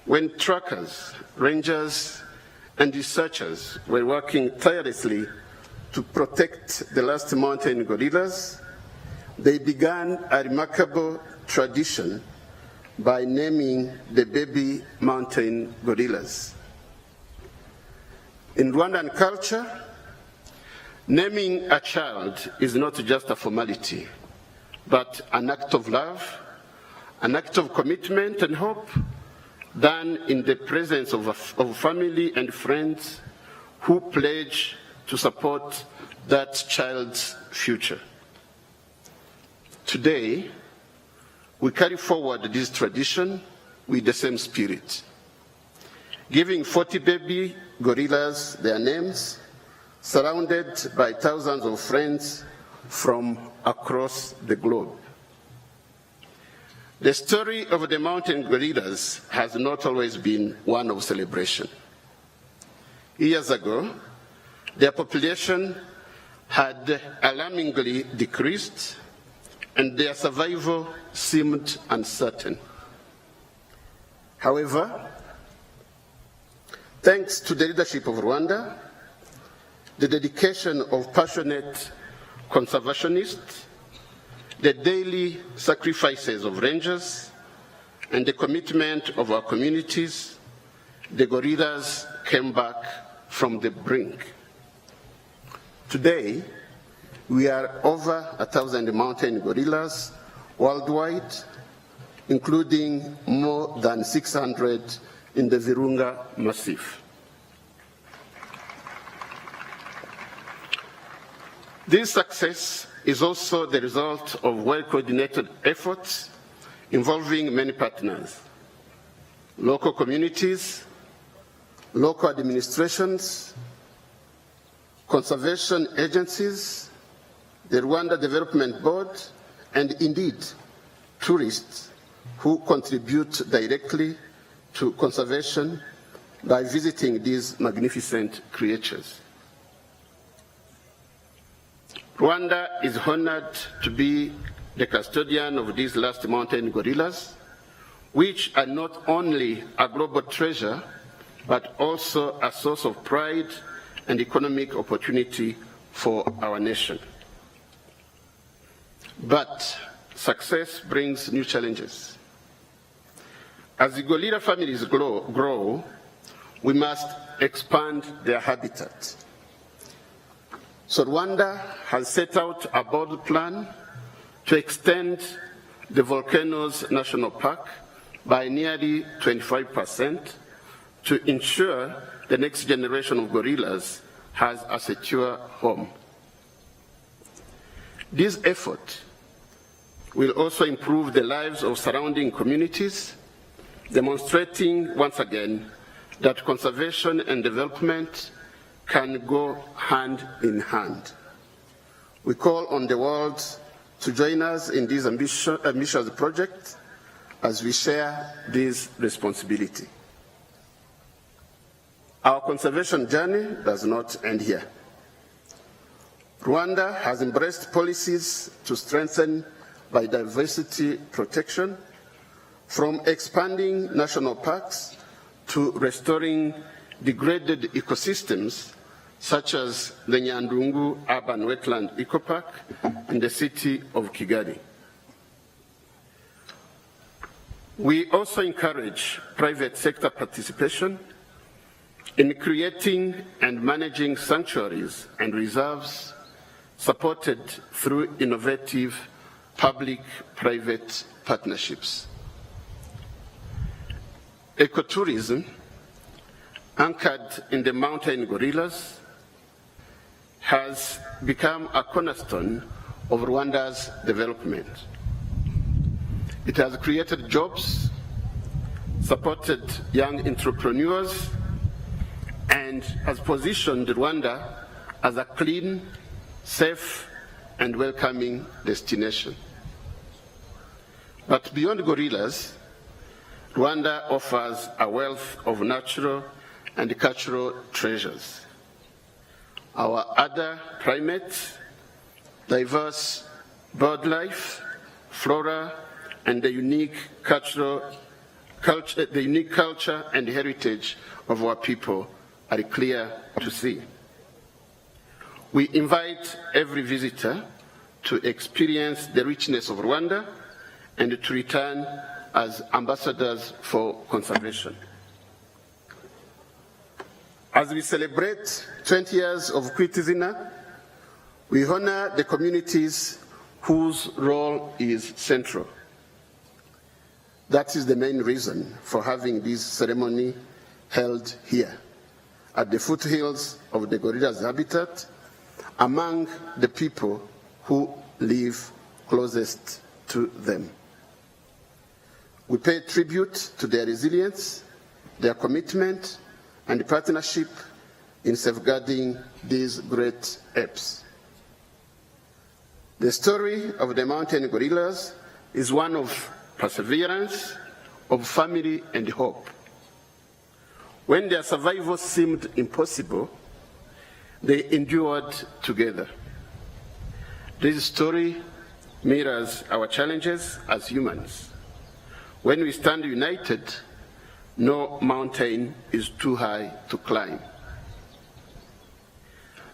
Speaker 14: when trackers, rangers, and researchers were working tirelessly to protect the last mountain gorillas, they began a remarkable tradition by naming the baby mountain gorillas. In Rwandan culture, naming a child is not just a formality, but an act of love, an act of commitment and hope done in the presence of family and friends who pledge to support that child's future. Today, we carry forward this tradition with the same spirit, giving 40 baby gorillas their names, surrounded by thousands of friends from across the globe. The story of the mountain gorillas has not always been one of celebration. Years ago, their population had alarmingly decreased, and their survival seemed uncertain. However, thanks to the leadership of Rwanda, the dedication of passionate conservationists, the daily sacrifices of rangers, and the commitment of our communities, the gorillas came back from the brink. Today, we are over 1,000 mountain gorillas worldwide, including more than 600 in the Virunga Massif. This success is also the result of well-coordinated efforts involving many partners, local communities, local administrations, conservation agencies, the Rwanda Development Board, and indeed, tourists who contribute directly to conservation by visiting these magnificent creatures. Rwanda is honored to be the custodian of these last mountain gorillas, which are not only a global treasure, but also a source of pride and economic opportunity for our nation. But success brings new challenges. As the gorilla families grow, we must expand their habitat. So Rwanda has set out a bold plan to extend the Volcanoes National Park by nearly 25% to ensure the next generation of gorillas has a secure home. This effort will also improve the lives of surrounding communities, demonstrating once again that conservation and development can go hand in hand. We call on the world to join us in this ambitious project as we share this responsibility. Our conservation journey does not end here. Rwanda has embraced policies to strengthen biodiversity protection, from expanding national parks to restoring degraded ecosystems such as the Nyandungu Urban Wetland Eco Park in the city of Kigali. We also encourage private sector participation in creating and managing sanctuaries and reserves supported through innovative public-private partnerships. Ecotourism, anchored in the mountain gorillas, has become a cornerstone of Rwanda's development. It has created jobs, supported young entrepreneurs, and has positioned Rwanda as a clean, safe, and welcoming destination. But beyond gorillas, Rwanda offers a wealth of natural and cultural treasures. Our other primates, diverse bird life, flora, and the unique culture and heritage of our people are clear to see. We invite every visitor to experience the richness of Rwanda and to return as ambassadors for conservation. As we celebrate 20 years of KWITA IZINA, we honor the communities whose role is central. That is the main reason for having this ceremony held here, at the foothills of the gorilla's habitat, among the people who live closest to them. We pay tribute to their resilience, their commitment, and partnership in safeguarding these great apes. The story of the mountain gorillas is one of perseverance, of family and hope. When their survival seemed impossible, they endured together. This story mirrors our challenges as humans. When we stand united, no mountain is too high to climb.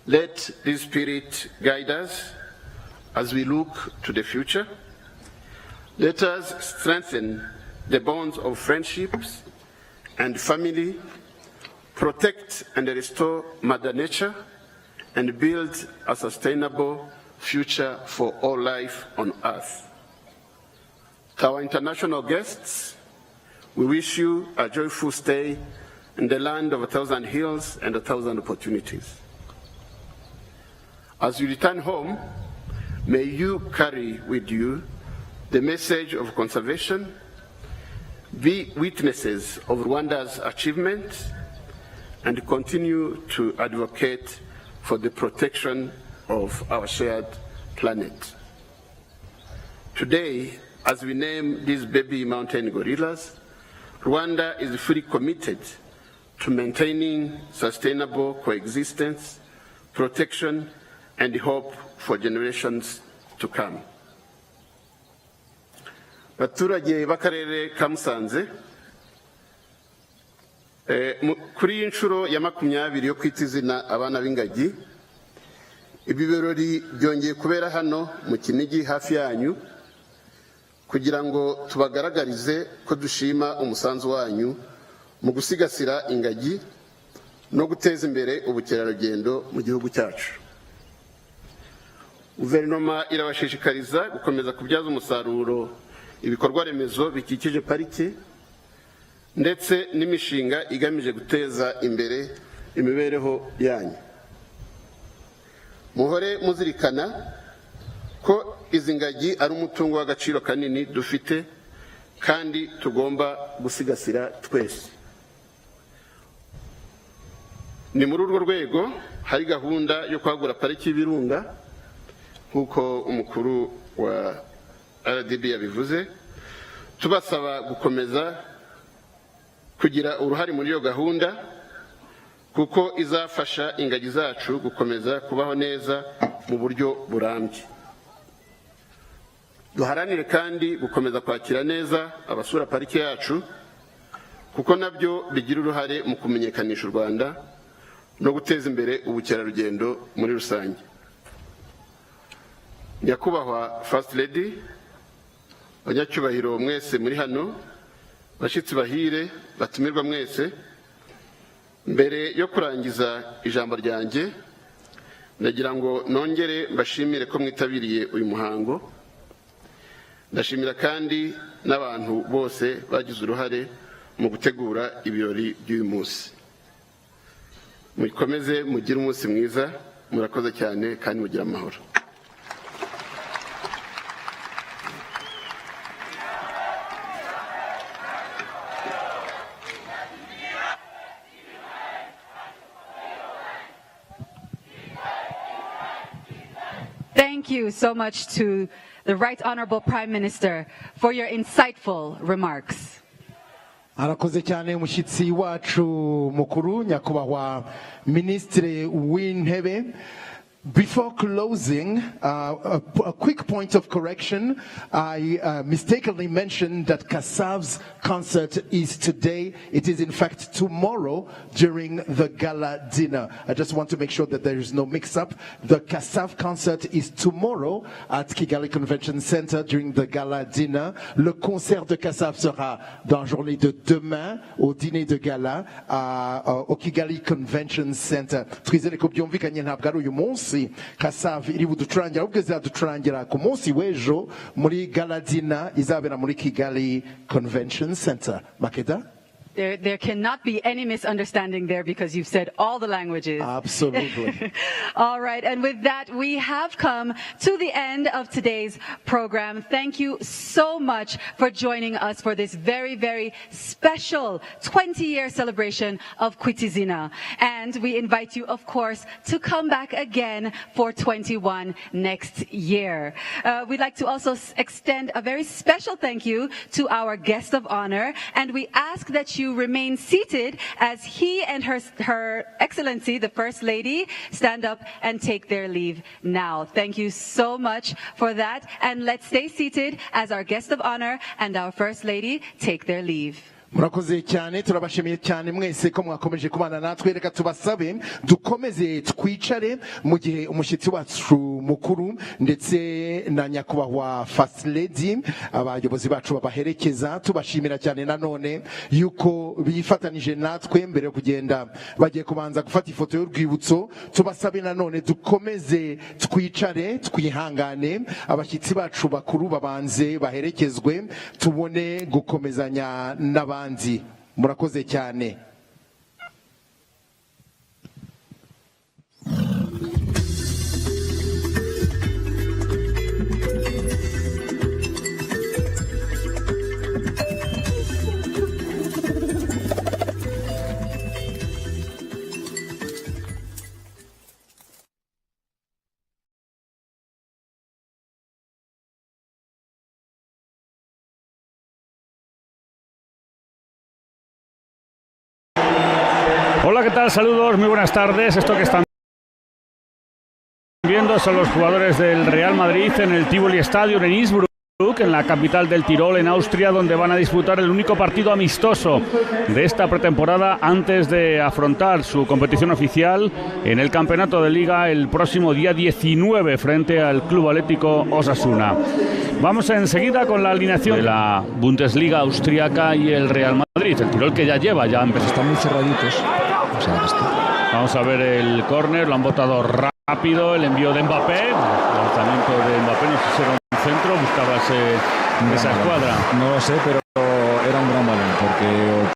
Speaker 14: Let this spirit guide us as we look to the future. Let us strengthen the bonds of friendships and family, protect and restore Mother Nature, and build a sustainable future for all life on Earth. To our international guests, we wish you a joyful stay in the land of 1,000 hills and 1,000 opportunities. As you return home, may you carry with you the message of conservation, be witnesses of Rwanda's achievements, and continue to advocate for the protection of our shared planet. Today, as we name these baby mountain gorillas, Rwanda is fully committed to maintaining sustainable coexistence, protection, and hope for generations to come. Baturage b'akarere ka Musanze, kuri iyi nshuro ya 20 yo kwita izina abana b'ingagi, ibi birori byongeye kubera hano mu Kinigi hafi yanyu kugira ngo tubagaragarize ko dushima umusanzu wanyu mu gusigasira ingagi no guteza imbere ubukerarugendo mu gihugu cyacu. Guverinoma irabashishikariza gukomeza kubyaza umusaruro ibikorwa remezo bikikije parike ndetse n'imishinga igamije guteza imbere imibereho yanyu. Muhore muzirikana ko izi ngagi ari umutungo w'agaciro kanini dufite kandi tugomba gusigasira twese. Ni muri urwo rwego hari gahunda yo kwagura pariki y'Ibirunga nk'uko umukuru wa RDB yabivuze, tubasaba gukomeza kugira uruhare muri iyo gahunda kuko izafasha ingagi zacu gukomeza kubaho neza mu buryo burambye. Duharanire kandi gukomeza kwakira neza abasura parike yacu kuko nabyo bigira uruhare mu kumenyekanisha u Rwanda no guteza imbere ubukerarugendo muri rusange. Nyakubahwa First Lady, abanyacyubahiro mwese muri hano, bashitsi bahire batumirwa mwese, mbere yo kurangiza ijambo ryanjye ndagira ngo nongere mbashimire ko mwitabiriye uyu muhango. Ndashimira kandi n'abantu bose bagize uruhare mu gutegura ibirori by'uyu munsi. Mukomeze mugire umunsi mwiza, murakoze cyane kandi mugire amahoro.
Speaker 4: Thank you so much to the Right Honorable Prime Minister for your insightful remarks.
Speaker 6: Arakoze cyane umushyitsi wacu mukuru nyakubahwa Ministre w'Intebe. Before closing, a quick point of correction. I mistakenly mentioned that Kasav's concert is today. It is in fact tomorrow during the gala dinner. I just want to make sure that there is no mix-up. The Kasav concert is tomorrow at Kigali Convention Center during the gala dinner. Le concert de Kasav sera dans la journée de demain au dîner de gala au Kigali Convention Center. Twizere ko byumvikanye ntabwo ari uyu munsi Kasav iri buducurangira ahubwo izaducurangira ku munsi w'ejo muri gala dinner izabera muri Kigali Convention Center. Makeda?
Speaker 4: There cannot be any misunderstanding there because you've said all the languages.
Speaker 6: Absolutely.
Speaker 4: All right, and with that, we have come to the end of today's program. Thank you so much for joining us for this very, very special 20-year celebration of KWITA IZINA. And we invite you, of course, to come back again for 21 next year. We'd like to also extend a very special thank you to our guest of honor, and we ask that you remain seated as he and Her Excellency, the First Lady, stand up and take their leave now. Thank you so much for that. And let's stay seated as our guest of honor and our First Lady take their leave.
Speaker 6: Murakoze cyane, turabashimiye cyane mwese ko mwakomeje kubana natwe. Reka tubasabe dukomeze twicare mu gihe umushyitsi wacu mukuru ndetse na nyakubahwa First Lady abayobozi bacu babaherekeza. Tubashimira cyane nanone yuko bifatanije natwe mbere yo kugenda bagiye kubanza gufata ifoto y'urwibutso. Tubasabe nanone dukomeze twicare twihangane, abashyitsi bacu bakuru babanze baherekezwe tubone gukomezanya n'abandi. Murakoze cyane.
Speaker 15: Hola, ¿qué tal? Saludos, muy buenas tardes. Esto que están viendo son los jugadores del Real Madrid en el Tivoli Stadium en Innsbruck, en la capital del Tirol, en Austria, donde van a disputar el único partido amistoso de esta pretemporada antes de afrontar su competición oficial en el Campeonato de Liga el próximo día 19 frente al Club Atlético Osasuna. Vamos enseguida con la alineación de la Bundesliga austriaca y el Real Madrid. El Tirol que ya lleva, ya empezó. Están muy cerraditos. Vamos a ver el córner, lo han botado rápido, el envío de Mbappé, el lanzamiento de Mbappé, no sé si era un centro, buscaba esa escuadra.
Speaker 17: No lo sé, pero era un gran balón, porque